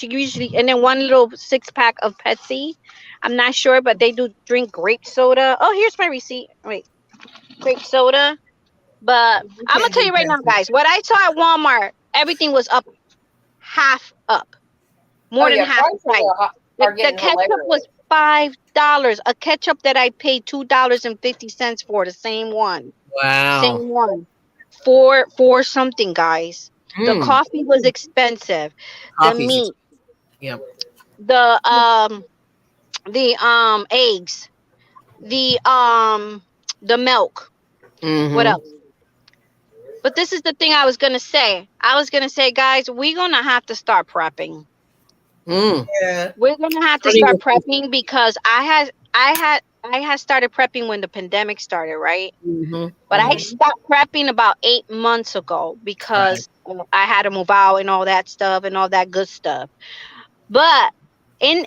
Speaker 5: usually, and then one little 6-pack of Pepsi. I'm not sure, but they do drink grape soda. Oh, here's my receipt. Wait, grape soda. But
Speaker 1: You
Speaker 5: I'm gonna
Speaker 1: can't
Speaker 5: tell
Speaker 1: do
Speaker 5: you right now,
Speaker 1: that.
Speaker 5: guys. What I saw at Walmart, everything was up, half up,
Speaker 2: Oh
Speaker 5: more than
Speaker 2: yeah,
Speaker 5: half the
Speaker 2: prices
Speaker 5: price.
Speaker 2: are
Speaker 5: The
Speaker 2: getting
Speaker 5: ketchup
Speaker 2: hilarious.
Speaker 5: was $5. A ketchup that I paid $2.50 for, the same one.
Speaker 4: Wow.
Speaker 5: Same one. For something, guys. The
Speaker 4: Mm.
Speaker 5: coffee was expensive. The
Speaker 4: Coffee's.
Speaker 5: meat,
Speaker 4: Yep.
Speaker 5: the eggs, the milk. What
Speaker 4: Mm-hmm.
Speaker 5: else? But this is the thing I was gonna say. I was gonna say, guys, we're gonna have to start prepping.
Speaker 4: Mm.
Speaker 1: Yeah.
Speaker 5: We're gonna have to
Speaker 4: What do
Speaker 5: start
Speaker 4: you think?
Speaker 5: prepping because I had started prepping when the pandemic started, right?
Speaker 4: Mm-hmm.
Speaker 5: But I
Speaker 4: Mm-hmm.
Speaker 5: stopped prepping about 8 months ago
Speaker 4: Right.
Speaker 5: because I had to move out and all that stuff and all that good stuff. But in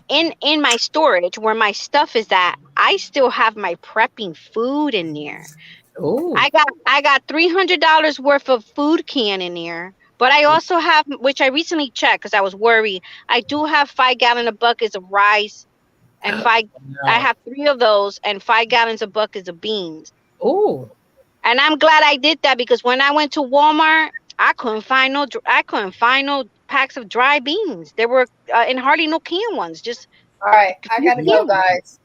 Speaker 5: my storage where my stuff is at, I still have my prepping food in there.
Speaker 4: Oh.
Speaker 5: I got $300 worth of food can in there. But I also have, which I recently checked because I was worried. I do have 5 gallon of buckets of rice and five. I
Speaker 4: Wow.
Speaker 5: have 3 of those and 5 gallons of buckets of beans.
Speaker 4: Oh.
Speaker 5: And I'm glad I did that because when I went to Walmart, I couldn't find no packs of dry beans. There were and hardly no canned ones, just
Speaker 2: All right, I
Speaker 5: few
Speaker 2: gotta go,
Speaker 5: canned ones.
Speaker 2: guys.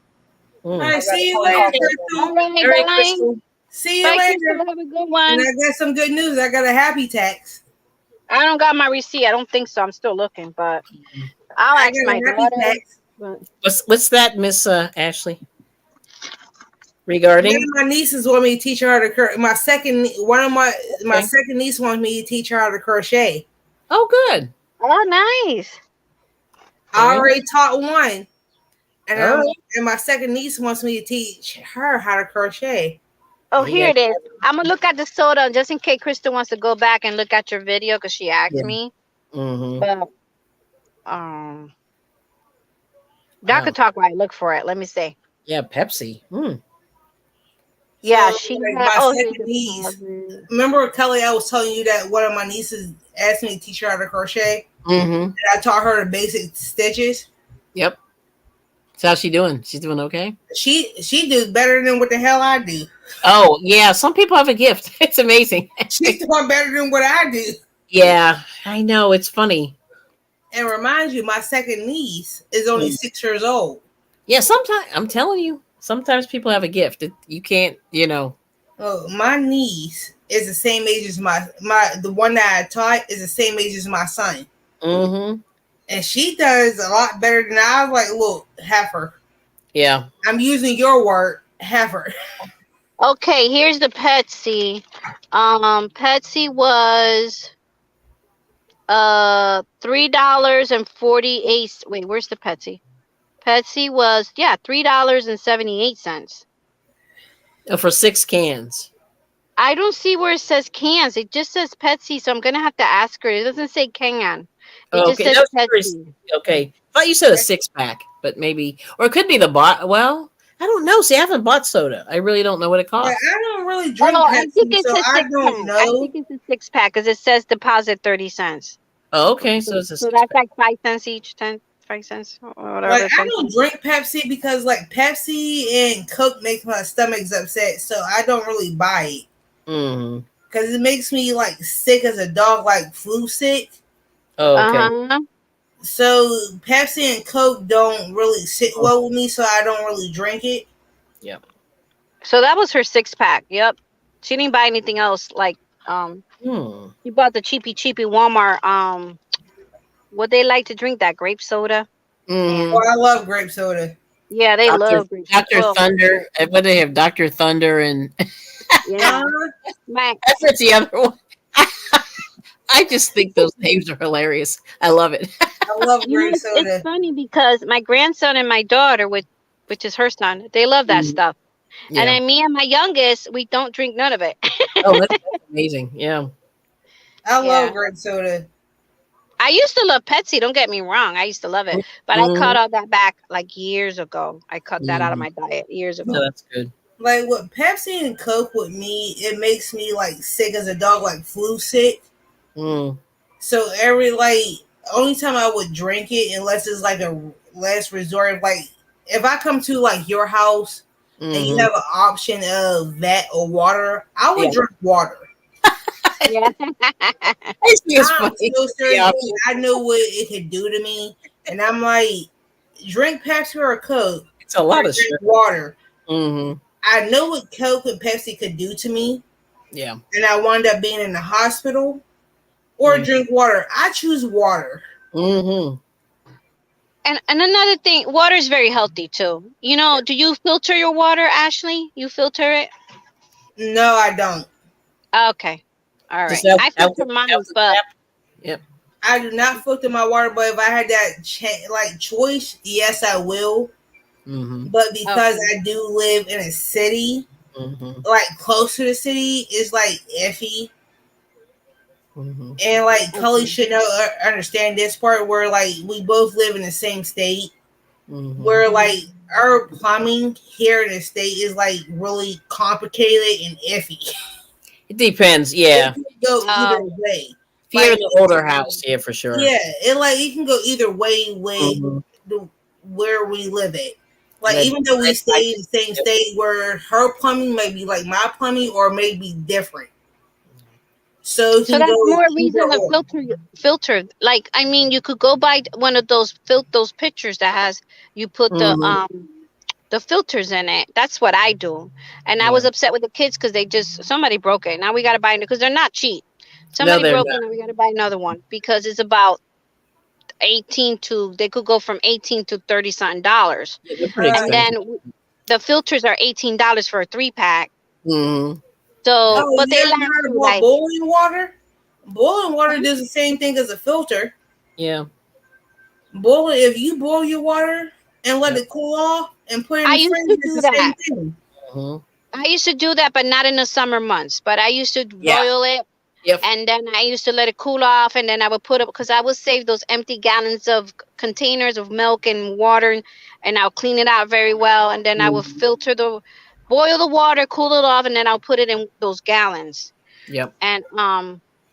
Speaker 1: All
Speaker 4: Mm.
Speaker 1: right.
Speaker 2: I got a
Speaker 1: See you
Speaker 2: phone
Speaker 1: later,
Speaker 2: call
Speaker 4: Okay.
Speaker 2: coming.
Speaker 5: All
Speaker 1: Crystal.
Speaker 5: right,
Speaker 4: All right,
Speaker 5: bye.
Speaker 4: Crystal.
Speaker 1: See you
Speaker 5: Bye,
Speaker 1: later.
Speaker 5: Crystal. Have a good
Speaker 1: And
Speaker 5: one.
Speaker 1: I got some good news. I got a happy tax.
Speaker 5: I don't got my receipt. I don't think so. I'm still looking, but I'll
Speaker 1: I
Speaker 5: ask
Speaker 1: got
Speaker 5: my
Speaker 1: a happy
Speaker 5: daughter.
Speaker 1: tax.
Speaker 5: But
Speaker 4: What's that, Miss Ashley?
Speaker 1: One
Speaker 4: Regarding?
Speaker 1: of my nieces want me to teach her how to crochet. My
Speaker 4: Okay.
Speaker 1: second niece wants me to teach her how to crochet.
Speaker 4: Oh, good.
Speaker 5: oh, nice.
Speaker 1: I
Speaker 4: Very
Speaker 1: already
Speaker 4: nice.
Speaker 1: taught one, and
Speaker 4: All right.
Speaker 1: my second niece wants me to teach her how to crochet.
Speaker 5: Oh,
Speaker 4: You
Speaker 5: here
Speaker 4: got.
Speaker 5: it is. I'm gonna look at the soda just in case Krista wants to go back and look at your video because she asked
Speaker 4: Yeah.
Speaker 5: me.
Speaker 4: Mm-hmm.
Speaker 5: But um, y'all
Speaker 4: Wow.
Speaker 5: could talk while I look for it. Let me see.
Speaker 4: Yeah. Pepsi. Mm.
Speaker 1: So,
Speaker 5: Yeah, she
Speaker 1: like
Speaker 5: had.
Speaker 1: my
Speaker 5: Oh, here's
Speaker 1: second
Speaker 5: the
Speaker 1: niece.
Speaker 5: deposit.
Speaker 1: Remember, Kelly, I was telling you that one of my nieces asked me to teach her how to crochet,
Speaker 4: Mm-hmm.
Speaker 1: and I taught her the basic stitches.
Speaker 4: Yep. So how's she doing? She's doing okay.
Speaker 1: She does better than what the hell I do.
Speaker 4: Oh yeah. Some people have a gift. It's amazing.
Speaker 1: She's doing better than what I do.
Speaker 4: Yeah. I know. It's funny.
Speaker 1: And remind you, my second niece is only 6 years old.
Speaker 4: Yeah. Sometimes I'm telling you. Sometimes people have a gift. You can't. You know.
Speaker 1: Oh, my niece is the same age as the one that I taught is the same age as my son.
Speaker 4: Mm-hmm.
Speaker 1: And she does a lot better than I was like, look, heifer.
Speaker 4: Yeah.
Speaker 1: I'm using your word, heifer.
Speaker 5: Okay, here's the Petsy. Petsy was $3.48. Wait, where's the Petsy? Petsy was $3.78.
Speaker 4: For 6 cans.
Speaker 5: I don't see where it says cans. It just says Pepsi, so I'm gonna have to ask her. It doesn't say can. It just
Speaker 4: Okay,
Speaker 5: says
Speaker 4: no, seriously.
Speaker 5: Pepsi.
Speaker 4: Okay, thought you said a 6 pack, but maybe, or it could be the bot. Well, I don't know. See, I haven't bought soda. I really don't know what it
Speaker 1: Yeah,
Speaker 4: costs.
Speaker 1: I don't really
Speaker 5: Oh,
Speaker 1: drink
Speaker 5: I think
Speaker 1: Pepsi,
Speaker 5: it's
Speaker 1: so
Speaker 5: a
Speaker 1: I
Speaker 5: six
Speaker 1: don't
Speaker 5: pack. I
Speaker 1: know.
Speaker 5: think it's a 6 pack because it says deposit 30 cents.
Speaker 4: Oh, okay, so
Speaker 5: So,
Speaker 4: it's a
Speaker 5: so
Speaker 4: six
Speaker 5: that's
Speaker 4: pack.
Speaker 5: like 5 cents each, 5 cents or whatever
Speaker 1: Like
Speaker 5: the
Speaker 1: I
Speaker 5: 10
Speaker 1: don't
Speaker 5: cents.
Speaker 1: drink Pepsi because like Pepsi and Coke makes my stomachs upset, so I don't really buy it
Speaker 4: Mm-hmm.
Speaker 1: because it makes me like sick as a dog, like flu sick.
Speaker 4: Oh, okay.
Speaker 5: Uh-huh.
Speaker 1: So Pepsi and Coke don't really sit
Speaker 4: Oh,
Speaker 1: well with me, so I don't really drink it.
Speaker 4: yeah.
Speaker 5: So that was her 6 pack. Yep. She didn't buy anything else. Like,
Speaker 4: Hmm.
Speaker 5: she bought the cheapy Walmart. What they like to drink, that grape soda.
Speaker 1: Oh,
Speaker 5: And
Speaker 4: Mm-hmm.
Speaker 1: I love grape soda.
Speaker 5: yeah, they
Speaker 4: Doctor
Speaker 5: love grape soda.
Speaker 4: Doctor
Speaker 5: Well,
Speaker 4: Thunder. What do they have? Doctor Thunder and
Speaker 5: yeah.
Speaker 1: Uh,
Speaker 5: My,
Speaker 4: that's the other one. I just think those names are hilarious. I love it.
Speaker 1: I love
Speaker 5: you know,
Speaker 1: grape
Speaker 5: it's
Speaker 1: soda.
Speaker 5: funny because my grandson and my daughter, which is her son, they love that
Speaker 4: Mhm.
Speaker 5: stuff. And
Speaker 4: Yeah.
Speaker 5: then me and my youngest, we don't drink none of it.
Speaker 4: Oh, that's amazing. Yeah.
Speaker 1: I love
Speaker 5: Yeah.
Speaker 1: grape soda.
Speaker 5: I used to love Pepsi, don't get me wrong. I used to love it. But I
Speaker 4: Mm-hmm.
Speaker 5: cut all that back like years ago. I cut that out of
Speaker 4: Mm-hmm.
Speaker 5: my diet years
Speaker 4: So
Speaker 5: ago.
Speaker 4: that's good.
Speaker 1: Like with Pepsi and Coke with me, it makes me like sick as a dog, like flu sick.
Speaker 4: Mm.
Speaker 1: So every like only time I would drink it unless it's like a last resort. Like if I come to like your house and you
Speaker 4: Mm-hmm.
Speaker 1: have an option of that or water, I would
Speaker 4: Yeah.
Speaker 1: drink water.
Speaker 5: Yeah.
Speaker 4: I see it's
Speaker 1: I'm
Speaker 4: funny.
Speaker 1: so
Speaker 4: The
Speaker 1: serious.
Speaker 4: option.
Speaker 1: I know what it could do to me, and I'm like, drink Pepsi or Coke
Speaker 4: It's a
Speaker 1: or
Speaker 4: lot of
Speaker 1: drink
Speaker 4: sugar.
Speaker 1: water.
Speaker 4: Mm-hmm.
Speaker 1: I know what Coke and Pepsi could do to me,
Speaker 4: Yeah.
Speaker 1: and I wound up being in the hospital. Or
Speaker 4: Mm-hmm.
Speaker 1: drink water. I choose water.
Speaker 4: Mm-hmm.
Speaker 5: And another thing, water is very healthy too. You know, do you filter your water, Ashley? You filter it?
Speaker 1: No, I don't.
Speaker 5: Okay. All
Speaker 4: Just
Speaker 5: right. I
Speaker 4: out
Speaker 5: filter mine,
Speaker 4: the
Speaker 5: but
Speaker 4: tap. Yep.
Speaker 1: I do not filter my water, but if I had that like choice, yes, I will.
Speaker 4: Mm-hmm.
Speaker 1: But because
Speaker 5: okay.
Speaker 1: I do live in a city,
Speaker 4: Mm-hmm.
Speaker 1: like close to the city, it's like iffy.
Speaker 4: Mm-hmm.
Speaker 1: And like Cully
Speaker 5: Okay.
Speaker 1: should know understand this part where like we both live in the same state,
Speaker 4: Mm-hmm.
Speaker 1: where
Speaker 5: Mhm.
Speaker 1: like our plumbing here in the state is like really complicated and iffy.
Speaker 4: It depends.
Speaker 1: It
Speaker 4: Yeah.
Speaker 1: can go either
Speaker 5: Um,
Speaker 1: way.
Speaker 4: If you're in
Speaker 1: Like
Speaker 4: the older house, yeah, for sure.
Speaker 1: yeah, it like it can go either way with
Speaker 4: Mm-hmm.
Speaker 1: the where we live at. Like
Speaker 4: But
Speaker 1: even though we
Speaker 4: I
Speaker 1: stay in the same
Speaker 4: yep.
Speaker 1: state, where her plumbing may be like my plumbing or may be different, so it
Speaker 5: so
Speaker 1: can
Speaker 5: that's
Speaker 1: go
Speaker 5: more
Speaker 1: either
Speaker 5: reason to
Speaker 1: or.
Speaker 5: filter. Like, I mean, you could go buy one of those pictures that has you put
Speaker 4: Mm-hmm.
Speaker 5: the filters in it. That's what I do. And I
Speaker 4: Yeah.
Speaker 5: was upset with the kids because somebody broke it. Now we got to buy it because they're not cheap.
Speaker 4: No,
Speaker 5: Somebody
Speaker 4: they're
Speaker 5: broke
Speaker 4: not.
Speaker 5: it and we got to buy another one because it's about 18 to they could go from 18 to 30 something dollars.
Speaker 4: Yeah, they're pretty
Speaker 5: And
Speaker 1: Uh,
Speaker 4: expensive.
Speaker 5: then the filters are $18 for a 3 pack.
Speaker 4: Mm-hmm.
Speaker 5: So,
Speaker 1: oh,
Speaker 5: but
Speaker 1: you
Speaker 5: they
Speaker 1: ever
Speaker 5: last
Speaker 1: heard
Speaker 5: you
Speaker 1: about
Speaker 5: like,
Speaker 1: boiling water? Boiling water
Speaker 5: huh?
Speaker 1: does the same thing as a filter.
Speaker 4: Yeah.
Speaker 1: Boiling, if you boil your water and let
Speaker 4: Yep.
Speaker 1: it cool off and put it in
Speaker 5: I
Speaker 1: the
Speaker 5: used
Speaker 1: fridge,
Speaker 5: to
Speaker 1: it's
Speaker 5: do
Speaker 1: the same
Speaker 5: that.
Speaker 1: thing.
Speaker 4: Mm-hmm.
Speaker 5: I used to do that, but not in the summer months. But I used to
Speaker 4: Yeah.
Speaker 5: boil it,
Speaker 4: Yep.
Speaker 5: and then I used to let it cool off, and then I would put it because I would save those empty gallons of containers of milk and water, and I'll clean it out very well, and then I would
Speaker 4: Mm-hmm.
Speaker 5: boil the water, cool it off, and then I'll put it in those gallons.
Speaker 4: Yep.
Speaker 5: And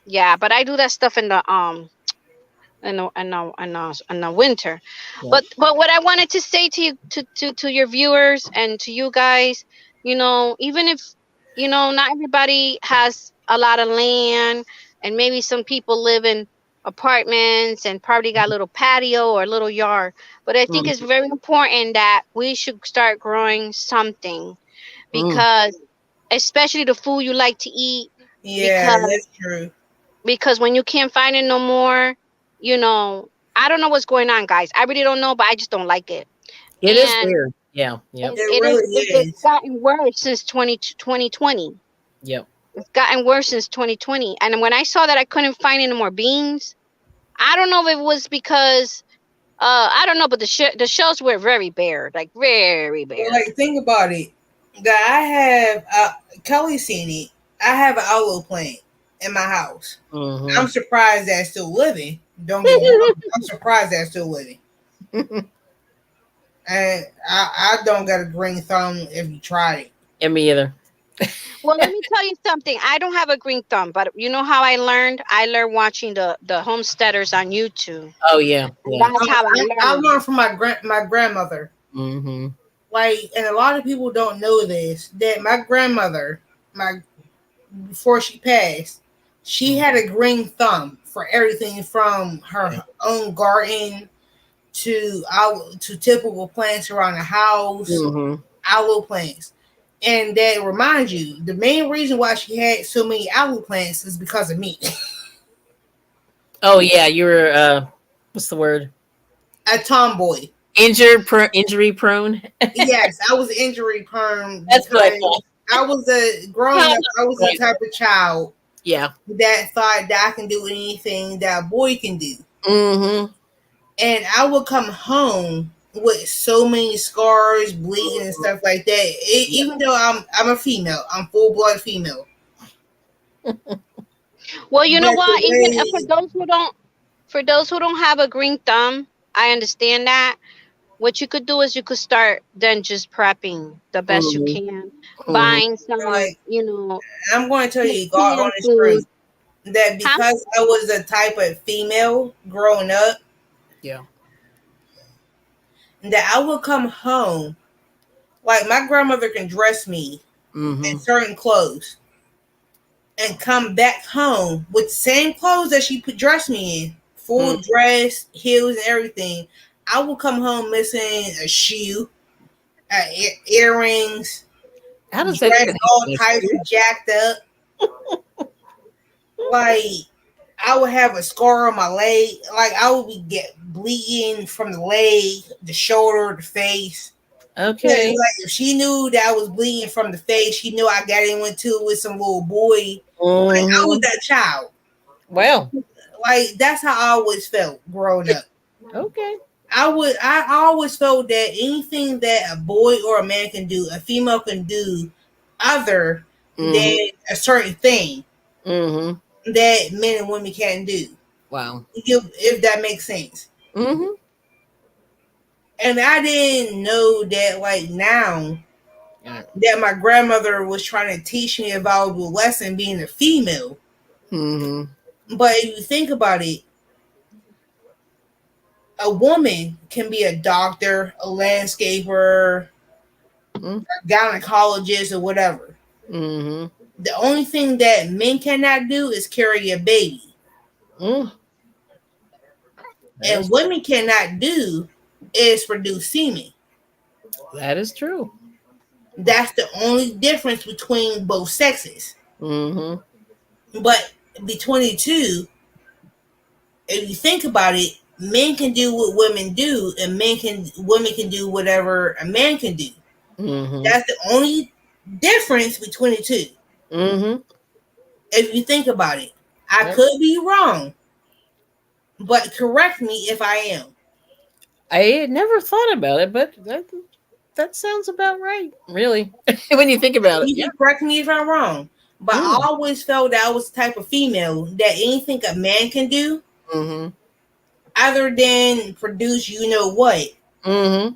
Speaker 5: yeah, but I do that stuff in the in the winter.
Speaker 4: Yep.
Speaker 5: But what I wanted to say to you, to your viewers and to you guys, even if not everybody has a lot of land, and maybe some people live in apartments and probably got a little patio or a little yard, but I think it's
Speaker 4: Mm-hmm.
Speaker 5: very important that we should start growing something,
Speaker 4: Mm.
Speaker 5: because especially the food you like to eat,
Speaker 1: Yeah,
Speaker 5: because
Speaker 1: that's true.
Speaker 5: when you can't find it no more, you know, I don't know what's going on, guys. I really don't know, but I just don't like it.
Speaker 4: It is
Speaker 5: And
Speaker 4: weird. Yeah. Yep.
Speaker 1: It really
Speaker 5: it's
Speaker 1: is.
Speaker 5: gotten worse since 2020.
Speaker 4: Yep.
Speaker 5: It's gotten worse since 2020. And when I saw that I couldn't find any more beans, I don't know if it was because I don't know, but the shelves were very bare, like very
Speaker 1: Well,
Speaker 5: bare.
Speaker 1: like think about it. That I have Kelly seen it. I have an aloe plant in my house. I'm
Speaker 4: Mm-hmm.
Speaker 1: surprised that it's still living. Don't get me wrong. I'm surprised that it's still living. And I don't got a green thumb if you tried it.
Speaker 4: And me either.
Speaker 5: Well, let me tell you something. I don't have a green thumb, but you know how I learned? I learned watching the homesteaders on YouTube,
Speaker 4: Oh yeah,
Speaker 5: and
Speaker 4: yeah.
Speaker 5: that's how I
Speaker 1: I
Speaker 5: learned.
Speaker 1: learned from my grandmother.
Speaker 4: Mm-hmm.
Speaker 1: Like, and a lot of people don't know this, that my grandmother, my before she passed, she had a green thumb for everything from her own garden to typical plants around the house,
Speaker 4: Mm-hmm.
Speaker 1: aloe plants. And that reminds you, the main reason why she had so many aloe plants is because of me.
Speaker 4: Oh yeah, you were what's the word?
Speaker 1: A tomboy.
Speaker 4: Injury prone.
Speaker 1: Yes, I was injury prone
Speaker 4: That's what I
Speaker 1: because
Speaker 4: thought.
Speaker 1: I was a growing up. I was the type of child
Speaker 4: Yeah.
Speaker 1: that thought that I can do anything that a boy can do.
Speaker 4: Mm-hmm.
Speaker 1: And I would come home with so many scars, bleeding, and stuff like that. Even though I'm a female, I'm full blood female.
Speaker 5: Well, you know
Speaker 1: But the
Speaker 5: what? Even
Speaker 1: way,
Speaker 5: for those who don't have a green thumb, I understand that. What you could do is you could start then just prepping the best you
Speaker 4: Mm-hmm.
Speaker 5: can,
Speaker 4: Mm-hmm.
Speaker 5: buying some,
Speaker 1: like,
Speaker 5: you know,
Speaker 1: I'm going to tell you, God
Speaker 5: canned
Speaker 1: honest
Speaker 5: food.
Speaker 1: truth, that
Speaker 5: Huh?
Speaker 1: because I was a type of female growing up,
Speaker 4: Yeah.
Speaker 1: that I would come home, like my grandmother can dress me in
Speaker 4: Mm-hmm.
Speaker 1: certain clothes and come back home with the same clothes that she put dress me in, full
Speaker 4: Mm.
Speaker 1: dress, heels, and everything. I will come home missing a shoe, earrings,
Speaker 4: How does that
Speaker 1: dress
Speaker 4: even
Speaker 1: all
Speaker 4: happen?
Speaker 1: types of jacked up. Like I would have a scar on my leg. Like I would be get bleeding from the leg, the shoulder, the face. And
Speaker 4: Okay.
Speaker 1: like if she knew that I was bleeding from the face, she knew I got into it with some little boy. Like I was
Speaker 4: Mm-hmm.
Speaker 1: that child.
Speaker 4: Well.
Speaker 1: Like that's how I always felt growing up.
Speaker 4: Okay.
Speaker 1: I always felt that anything that a boy or a man can do, a female can do other
Speaker 4: Mm-hmm.
Speaker 1: than a certain thing
Speaker 4: Mm-hmm.
Speaker 1: that men and women can't do.
Speaker 4: Wow.
Speaker 1: If that makes sense.
Speaker 4: Mm-hmm.
Speaker 1: And I didn't know that like now
Speaker 4: Yeah.
Speaker 1: that my grandmother was trying to teach me a valuable lesson being a female.
Speaker 4: Mm-hmm.
Speaker 1: But if you think about it, a woman can be a doctor, a landscaper, a gynecologist, or whatever.
Speaker 4: Mm-hmm.
Speaker 1: The only thing that men cannot do is carry a baby.
Speaker 4: Mm.
Speaker 1: And women cannot do is produce semen.
Speaker 4: That is true.
Speaker 1: That's the only difference between both sexes.
Speaker 4: Mm-hmm.
Speaker 1: But between the two, if you think about it, men can do what women do, and women can do whatever a man can do.
Speaker 4: Mm-hmm.
Speaker 1: That's the only difference between the two.
Speaker 4: Mm-hmm.
Speaker 1: If you think about it, I
Speaker 4: Yep.
Speaker 1: could be wrong, but correct me if I am.
Speaker 4: I had never thought about it, but that sounds about right. Really, when you think about it.
Speaker 1: You
Speaker 4: Yeah.
Speaker 1: can correct me if I'm wrong, but I
Speaker 4: Mm.
Speaker 1: always felt that I was the type of female that anything a man can do,
Speaker 4: Mm-hmm.
Speaker 1: other than produce, you know what,
Speaker 4: Mm-hmm.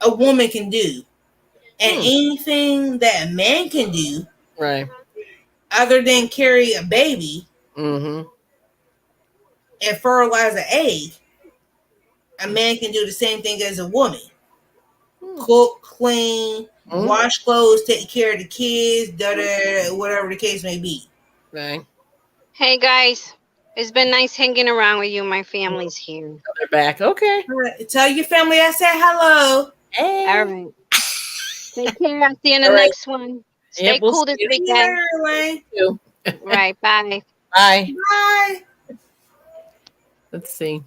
Speaker 1: a woman can do, and
Speaker 4: Hmm.
Speaker 1: anything that a man can do,
Speaker 4: Right.
Speaker 1: other than carry a baby
Speaker 4: Mm-hmm.
Speaker 1: and fertilize an egg, a man can do the same thing as a woman.
Speaker 4: Hmm.
Speaker 1: Cook, clean,
Speaker 4: Mm.
Speaker 1: wash clothes, take care of the kids, da da, whatever the case may be.
Speaker 4: Right.
Speaker 5: Hey guys, it's been nice hanging around with you. My family's here.
Speaker 4: They're back. Okay.
Speaker 1: All right, tell your family I said hello.
Speaker 5: All
Speaker 4: Hey.
Speaker 5: right. Take care. I'll see you in the
Speaker 4: All right.
Speaker 5: next one.
Speaker 4: Yep.
Speaker 5: Stay
Speaker 4: We'll
Speaker 5: cool
Speaker 4: see
Speaker 5: this
Speaker 4: you
Speaker 1: See you
Speaker 5: weekend.
Speaker 1: later, Elaine.
Speaker 4: too.
Speaker 5: Right. Bye.
Speaker 4: Bye.
Speaker 1: Bye.
Speaker 4: Let's see.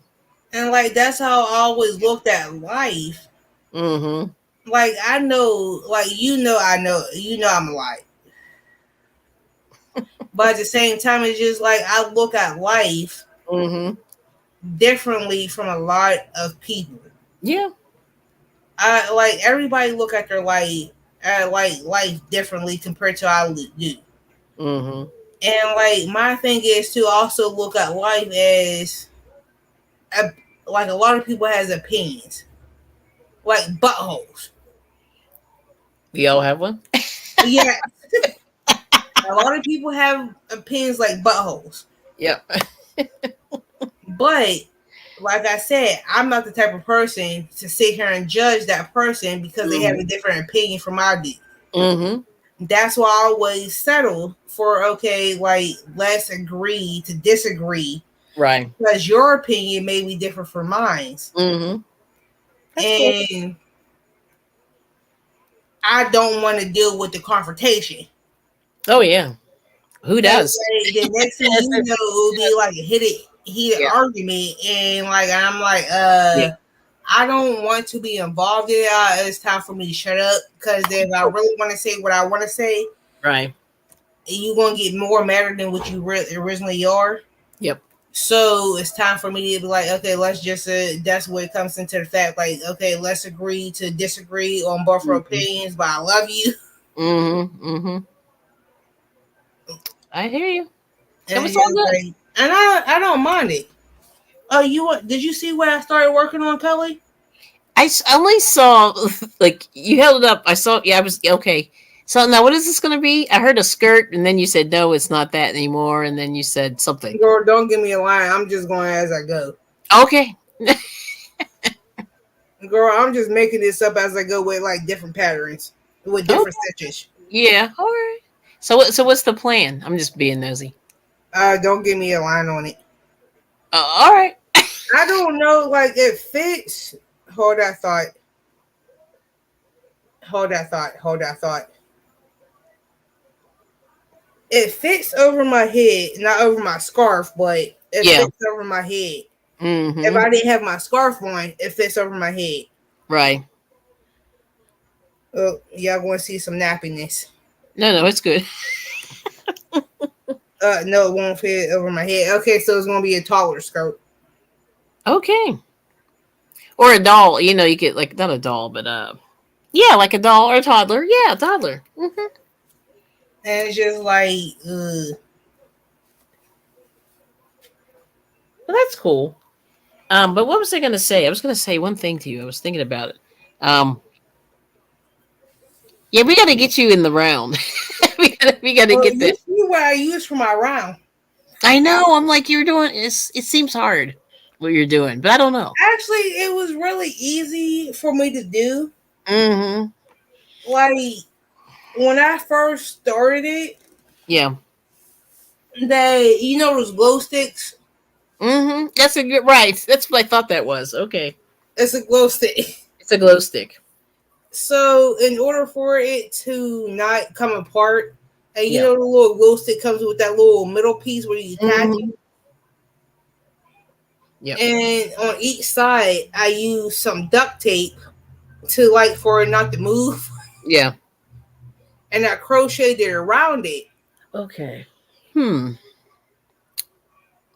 Speaker 1: And like that's how I always looked at life.
Speaker 4: Mm-hmm.
Speaker 1: Like I know, like I know, I'm alive. But at the same time, it's just like I look at life
Speaker 4: Mm-hmm.
Speaker 1: differently from a lot of people.
Speaker 4: Yeah.
Speaker 1: I like everybody look at their life, like life differently compared to how I do.
Speaker 4: Mm-hmm.
Speaker 1: And like my thing is to also look at life as a, like a lot of people has opinions, like buttholes.
Speaker 4: We all have one.
Speaker 1: Yeah, a lot of people have opinions like buttholes.
Speaker 4: Yep.
Speaker 1: But like I said, I'm not the type of person to sit here and judge that person because they have a different opinion from I do.
Speaker 4: Mm-hmm.
Speaker 1: That's why I always settle for okay, like let's agree to disagree
Speaker 4: Right.
Speaker 1: because your opinion may be different from mine,
Speaker 4: Mm-hmm. That's cool.
Speaker 1: and I don't want to deal with the confrontation.
Speaker 4: Oh yeah. Who
Speaker 1: That
Speaker 4: does?
Speaker 1: way, the next thing you know, it'll be like a heated
Speaker 4: Yeah.
Speaker 1: argument, and like I'm like,
Speaker 4: Yeah.
Speaker 1: I don't want to be involved in it. It's time for me to shut up because if I really want to say what I want to say,
Speaker 4: Right.
Speaker 1: you're gonna get more madder than what you originally are.
Speaker 4: Yep.
Speaker 1: So it's time for me to be like, okay, let's just. That's what it comes into the fact. Like, okay, let's agree to disagree on both our
Speaker 4: Mm-hmm.
Speaker 1: opinions, but I love you,
Speaker 4: Mm-hmm. Mm-hmm. I hear you. It
Speaker 1: and
Speaker 4: was
Speaker 1: it's
Speaker 4: all
Speaker 1: just
Speaker 4: good.
Speaker 1: like, and I don't mind it. Oh, did you see what I started working on, Kelly?
Speaker 4: Only saw like you held it up. I saw. Yeah, I was okay. So now, what is this going to be? I heard a skirt, and then you said no, it's not that anymore, and then you said something.
Speaker 1: Girl, don't give me a line. I'm just going as I go.
Speaker 4: Okay.
Speaker 1: Girl, I'm just making this up as I go with like different patterns, with
Speaker 4: Okay.
Speaker 1: different stitches.
Speaker 4: Yeah. All right. So what's the plan? I'm just being nosy.
Speaker 1: Don't give me a line on it.
Speaker 4: All right.
Speaker 1: I don't know, like it fits. Hold that thought. Hold that thought. Hold that thought. It fits over my head, not over my scarf, but it
Speaker 4: Yeah.
Speaker 1: fits over my head. If
Speaker 4: Mm-hmm.
Speaker 1: I didn't have my scarf on, it fits over my head.
Speaker 4: Right.
Speaker 1: Oh, y'all going to see some nappiness.
Speaker 4: No, it's good.
Speaker 1: No, it won't fit over my head. Okay, so it's going to be a taller skirt.
Speaker 4: Okay. Or a doll. You know, you get like not a doll, but yeah, like a doll or a toddler. Yeah, a toddler. Mm-hmm.
Speaker 1: And it's just like,
Speaker 4: Well, that's cool. But what was I going to say? I was going to say one thing to you. I was thinking about it. Yeah, we got to get you in the round. we got to
Speaker 1: well,
Speaker 4: get
Speaker 1: you
Speaker 4: that.
Speaker 1: see what I use for my round.
Speaker 4: I know. I'm like you're doing. It seems hard what you're doing, but I don't know.
Speaker 1: Actually, it was really easy for me to do.
Speaker 4: Mm-hmm.
Speaker 1: Like, when I first started it,
Speaker 4: Yeah.
Speaker 1: those glow sticks?
Speaker 4: Mm-hmm. That's a good right. That's what I thought that was. Okay.
Speaker 1: It's a glow stick.
Speaker 4: It's a glow stick.
Speaker 1: So, in order for it to not come apart, and
Speaker 4: Yeah.
Speaker 1: the little glow stick comes with that little middle piece where you attach
Speaker 4: Mm-hmm.
Speaker 1: it.
Speaker 4: Yep.
Speaker 1: And on each side, I use some duct tape to like for it not to move,
Speaker 4: Yeah.
Speaker 1: and I crocheted it around it
Speaker 4: Okay. Hmm.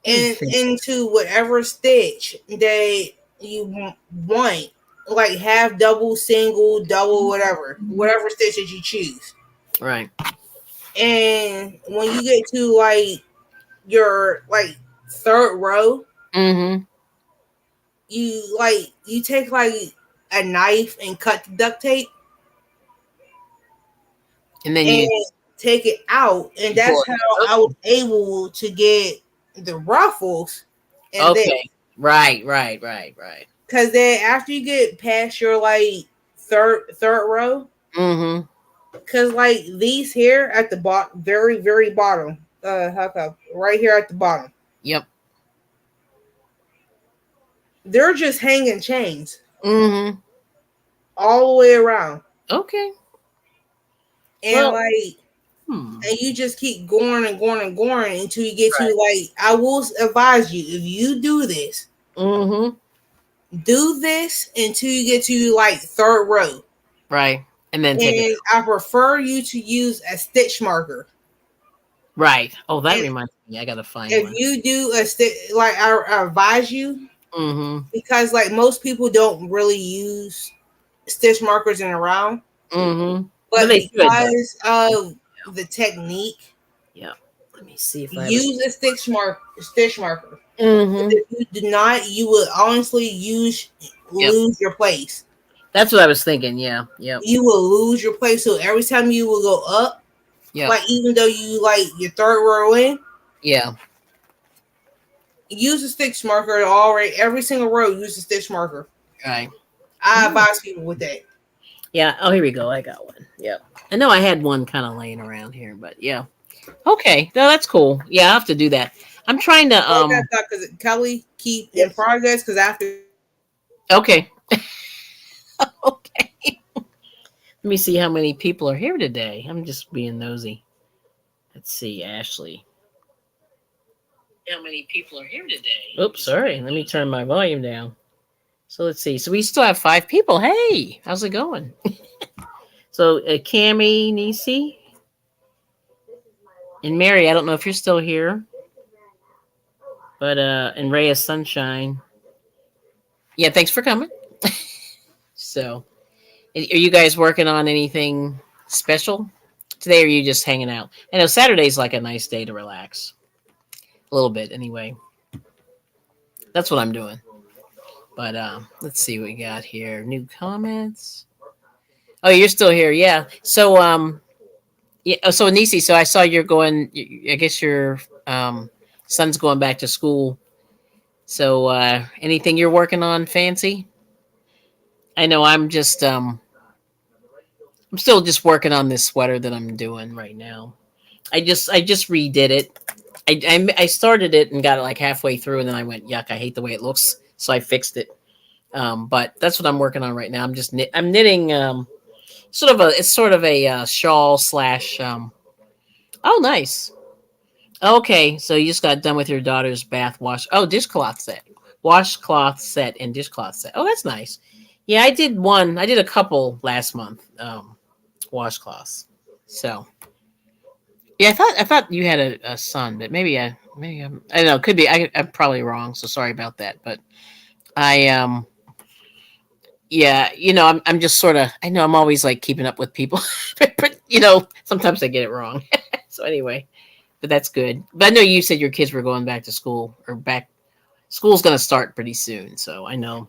Speaker 4: Let me
Speaker 1: and
Speaker 4: think.
Speaker 1: into whatever stitch that you want, like half, double, single, double, whatever stitch that you choose.
Speaker 4: Right.
Speaker 1: And when you get to like your like third row,
Speaker 4: Mm-hmm.
Speaker 1: you take like a knife and cut the duct tape
Speaker 4: And then
Speaker 1: and
Speaker 4: you
Speaker 1: take it out, and
Speaker 4: pull
Speaker 1: that's
Speaker 4: it.
Speaker 1: how I was able to get the ruffles. And then,
Speaker 4: Okay. Right.
Speaker 1: because then after you get past your like third row,
Speaker 4: Mm-hmm.
Speaker 1: because like these here at the bottom, very bottom, how come right here at the bottom,
Speaker 4: Yep.
Speaker 1: they're just hanging chains
Speaker 4: Mm-hmm.
Speaker 1: all the way around,
Speaker 4: Okay.
Speaker 1: and
Speaker 4: Well.
Speaker 1: like.
Speaker 4: Hmm.
Speaker 1: And you just keep going and going and going until you get to like. I will advise you, if you
Speaker 4: Mm-hmm.
Speaker 1: do this until you get to like third row.
Speaker 4: Right. And then take it
Speaker 1: And
Speaker 4: out.
Speaker 1: I prefer you to use a stitch marker.
Speaker 4: Right. Oh, that
Speaker 1: And
Speaker 4: reminds me. I gotta find
Speaker 1: if
Speaker 4: one.
Speaker 1: you do a stitch, like I advise you,
Speaker 4: Mm-hmm.
Speaker 1: because like most people don't really use stitch markers in a round,
Speaker 4: Mm-hmm. But
Speaker 1: but
Speaker 4: they should though.
Speaker 1: because of the technique,
Speaker 4: Yeah. Let me see if I have
Speaker 1: Use a stitch marker.
Speaker 4: Mm-hmm.
Speaker 1: If you do not, you will honestly
Speaker 4: Yep.
Speaker 1: lose your place.
Speaker 4: That's what I was thinking. Yeah. Yep.
Speaker 1: You will lose your place. So every time you will go up,
Speaker 4: Yep.
Speaker 1: like even though you like your third row in,
Speaker 4: Yeah.
Speaker 1: use a stitch marker already. Every single row, use a stitch marker.
Speaker 4: Right.
Speaker 1: I advise people with that.
Speaker 4: Yeah. Oh, here we go. I got one. Yep. I know I had one kind of laying around here, but yeah. Okay. No, that's cool. Yeah, I have to do that. I'm trying to
Speaker 1: Because Kelly keep in
Speaker 4: Yes.
Speaker 1: progress. Because after
Speaker 4: Okay. Okay. Let me see how many people are here today. I'm just being nosy. Let's see, Ashley. How many people are here today? Oops, sorry. Let me turn my volume down. So let's see. So we still have 5 people. Hey, how's it going? So Cami, Nisi, and Mary. I don't know if you're still here, but and Rhea Sunshine. Yeah, thanks for coming. So, are you guys working on anything special today? Or are you just hanging out? I know Saturday's like a nice day to relax, a little bit anyway. That's what I'm doing. But let's see what we got here. New comments. Oh, you're still here. Yeah. So yeah. So Nisi, so I saw you're going. I guess your son's going back to school. So anything you're working on fancy? I know I'm still just working on this sweater that I'm doing right now. I just redid it. I started it and got it like halfway through, and then I went, yuck! I hate the way it looks, so I fixed it. But that's what I'm working on right now. I'm knitting sort of a shawl slash. Oh, nice. Okay, so you just got done with your daughter's bath wash. Oh, dishcloth set, washcloth set, and dishcloth set. Oh, that's nice. Yeah, I did one. I did a couple last month. Washcloths. So yeah, I thought you had a son, but I don't know. Could be. I'm probably wrong. So sorry about that. But I yeah, I'm just sort of. I know I'm always like keeping up with people, but sometimes I get it wrong. So anyway, but that's good. But I know you said your kids were going back to school or back. School's going to start pretty soon, so I know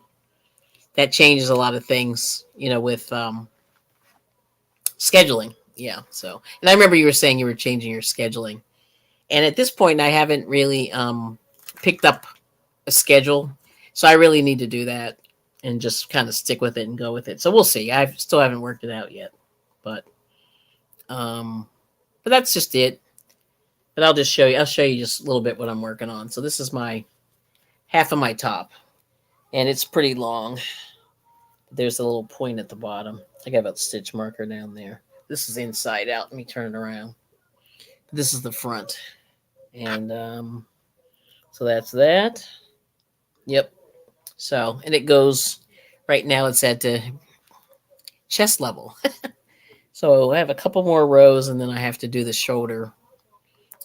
Speaker 4: that changes a lot of things. With scheduling. Yeah. So, and I remember you were saying you were changing your scheduling, and at this point, I haven't really picked up a schedule, so I really need to do that and just kind of stick with it and go with it. So we'll see. I still haven't worked it out yet, but um, but that's just it. But I'll just show you. I'll show you just a little bit what I'm working on. So this is my half of my top, and it's pretty long. There's a little point at the bottom. I got a stitch marker down there. This is inside out. Let me turn it around. This is the front, and so that's that. Yep. So, and it goes right now. It's at the chest level. So I have a couple more rows, and then I have to do the shoulder.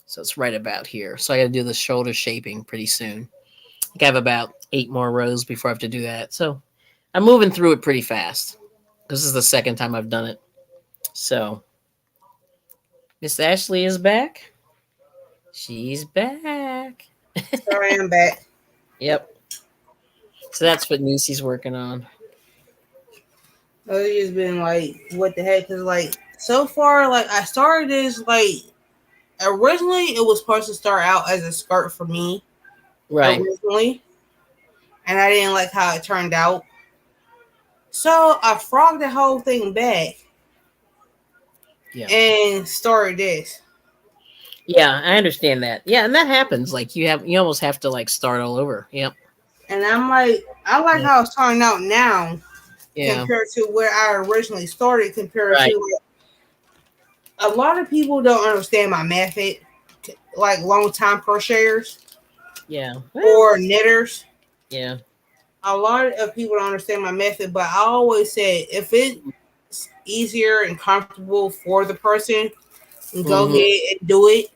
Speaker 4: So it's right about here. So I got to do the shoulder shaping pretty soon. I think I have about 8 more rows before I have to do that. So I'm moving through it pretty fast. This is the second time I've done it. So Miss Ashley is back. She's back.
Speaker 1: sorry, I'm back.
Speaker 4: Yep. So that's what Nisi's working on.
Speaker 1: It's just been like, what the heck? Because like so far, like I started this like originally it was supposed to start out as a skirt for me
Speaker 4: Right.
Speaker 1: originally, and I didn't like how it turned out. So I frogged the whole thing back
Speaker 4: Yeah.
Speaker 1: and started this.
Speaker 4: Yeah, I understand that. Yeah, and that happens. Like you almost have to like start all over. Yep.
Speaker 1: And I'm like, I like
Speaker 4: Yeah.
Speaker 1: how it's turning out now
Speaker 4: Yeah.
Speaker 1: compared to where I originally started. Compared
Speaker 4: Right.
Speaker 1: to a lot of people don't understand my method, like long time crocheters
Speaker 4: Yeah. Well,
Speaker 1: or knitters.
Speaker 4: yeah.
Speaker 1: A lot of people don't understand my method, but I always say if it's easier and comfortable for the person, go
Speaker 4: Mhm.
Speaker 1: ahead and do it,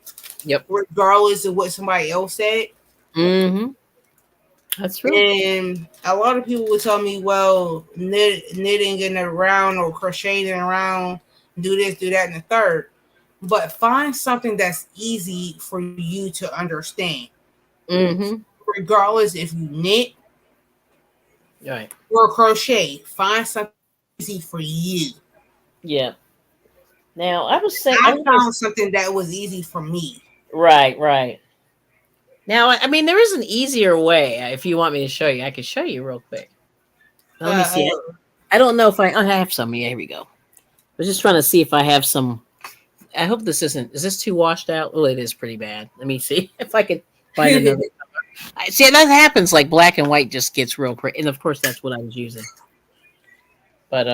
Speaker 4: Yep.
Speaker 1: regardless of what somebody else said.
Speaker 4: Mhm. That's true.
Speaker 1: And a lot of people would tell me, well, knitting and around or crocheting around, do this, do that, and the third. but find something that's easy for you to understand.
Speaker 4: Mm-hmm.
Speaker 1: Regardless if you knit
Speaker 4: Right.
Speaker 1: or crochet, find something easy for you.
Speaker 4: Yeah. Now I was saying,
Speaker 1: I found something that was easy for me.
Speaker 4: right, right. Now, I mean, there is an easier way. If you want me to show you, I can show you real quick. Let me see.
Speaker 1: Uh,
Speaker 4: I don't know if I have some. Yeah, here we go. I was just trying to see if I have some. I hope this isn't. Is this too washed out? Oh, it is pretty bad. Let me see if I can find another. I see that happens. Like black and white just gets real crazy, and of course that's what I was using. But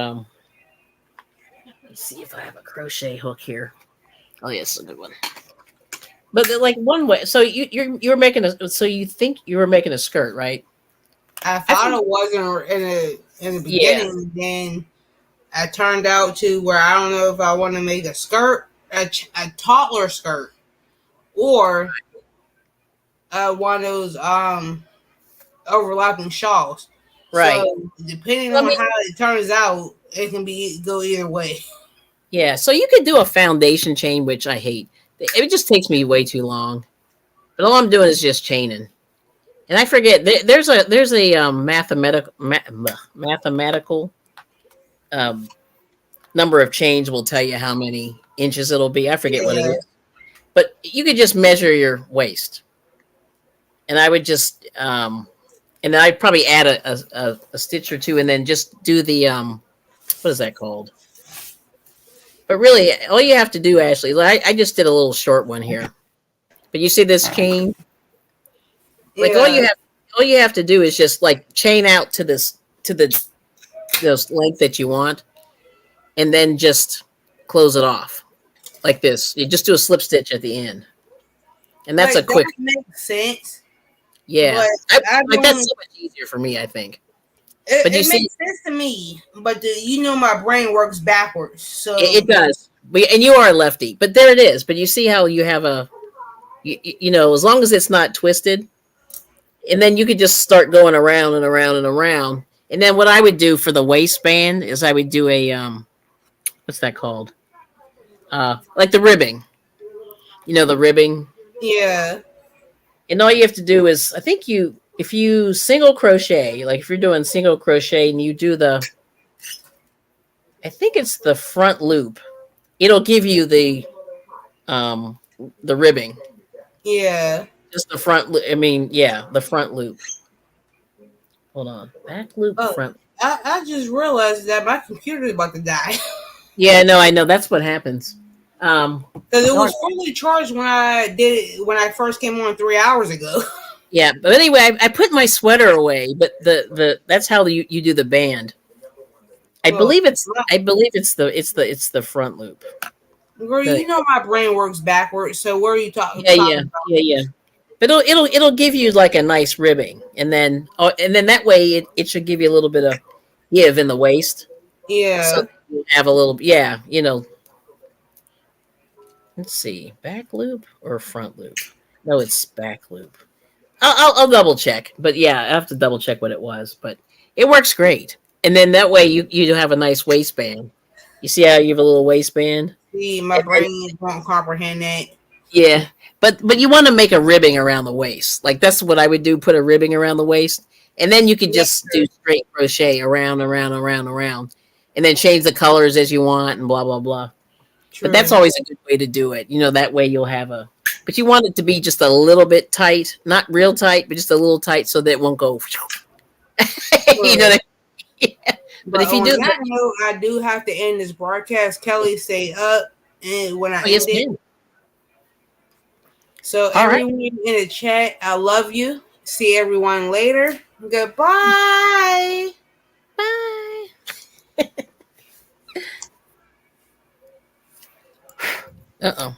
Speaker 4: let's see if I have a crochet hook here. Oh, yes, a good one. But like one way. So you're making a. So you think you were making a skirt, right?
Speaker 1: I
Speaker 4: I
Speaker 1: thought
Speaker 4: think.
Speaker 1: it wasn't in the
Speaker 4: Yeah.
Speaker 1: beginning. Then I turned out to where I don't know if I want to make a skirt, a toddler skirt, or one of those overlapping shawls.
Speaker 4: Right.
Speaker 1: So depending
Speaker 4: Let
Speaker 1: on
Speaker 4: me.
Speaker 1: how it turns out, it can be go either way.
Speaker 4: Yeah. So you could do a foundation chain, which I hate. It just takes me way too long. But all I'm doing is just chaining. And I forget there's a mathematical um, number of chains will tell you how many inches it'll be. I forget what it
Speaker 1: Yeah,
Speaker 4: is, but you could just measure your waist, and I would just and then I'd probably add a stitch or two, and then just do the what is that called? But really, all you have to do, Ashley, I just did a little short one here, but you see this chain? Like
Speaker 1: yeah.
Speaker 4: all you have to do is just like chain out to this length that you want, and then just close it off like this. You just do a slip stitch at the end, and that's a
Speaker 1: Like
Speaker 4: quick.
Speaker 1: that makes sense,
Speaker 4: Yeah,
Speaker 1: but I
Speaker 4: like that's
Speaker 1: don't.
Speaker 4: so much easier for me, I think.
Speaker 1: It,
Speaker 4: But you
Speaker 1: it
Speaker 4: see,
Speaker 1: makes sense to me, but my brain works backwards.
Speaker 4: it
Speaker 1: So
Speaker 4: does. And you are a lefty, but there it is. But you see how you have you know, as long as it's not twisted, and then you could just start going around and around and around. And then what I would do for the waistband is I would do a what's that called? Like the ribbing. You know, the ribbing.
Speaker 1: yeah,
Speaker 4: And all you have to do is, I think if you single crochet, like if you're doing single crochet and you do I think it's the front loop, it'll give you um, the ribbing,
Speaker 1: yeah.
Speaker 4: just the front. I mean, yeah, the front loop. Hold on, back loop,
Speaker 1: Oh,
Speaker 4: front.
Speaker 1: I just realized that my computer is about to die
Speaker 4: Yeah, no, I know that's what happens.
Speaker 1: because it
Speaker 4: Darn.
Speaker 1: was fully charged when I did it when I first came on 3 hours ago.
Speaker 4: Yeah, but anyway, I put my sweater away, but the that's how you do the band.
Speaker 1: Well,
Speaker 4: I believe it's the front loop.
Speaker 1: girl,
Speaker 4: But
Speaker 1: you know my brain works backwards. So what are you
Speaker 4: yeah,
Speaker 1: talking
Speaker 4: yeah, yeah,
Speaker 1: about?
Speaker 4: yeah. But it'll give you like a nice ribbing, and then that way it should give you a little bit of give in the waist, so
Speaker 1: Yeah.
Speaker 4: you have a little, yeah, you know. Let's see, back loop or front loop? No, it's back loop. I'll double check, but yeah, I have to double check what it was, but it works great. And then that way you have a nice waistband. You see how you have a little waistband?
Speaker 1: See, my
Speaker 4: And then,
Speaker 1: brain won't comprehend that.
Speaker 4: yeah, but you want to make a ribbing around the waist. Like that's what I would do. Put a ribbing around the waist, and then you could
Speaker 1: Yeah,
Speaker 4: just do straight crochet around, around, around, around, and then change the colors as you want, and blah blah blah. But that's
Speaker 1: true.
Speaker 4: always a good way to do it. You know, that way you'll have a. But you want it to be just a little bit tight, not real tight, but just a little tight so that it won't go. You know.
Speaker 1: True.
Speaker 4: Yeah. But
Speaker 1: But
Speaker 4: if you
Speaker 1: on
Speaker 4: do
Speaker 1: that
Speaker 4: that,
Speaker 1: note, I do have to end this broadcast. Kelly, stay up, and when I
Speaker 4: oh,
Speaker 1: end
Speaker 4: yes,
Speaker 1: it.
Speaker 4: ma'am.
Speaker 1: So
Speaker 4: All right.
Speaker 1: everyone in the chat, I love you. See everyone later. Goodbye.
Speaker 4: Bye. Uh oh.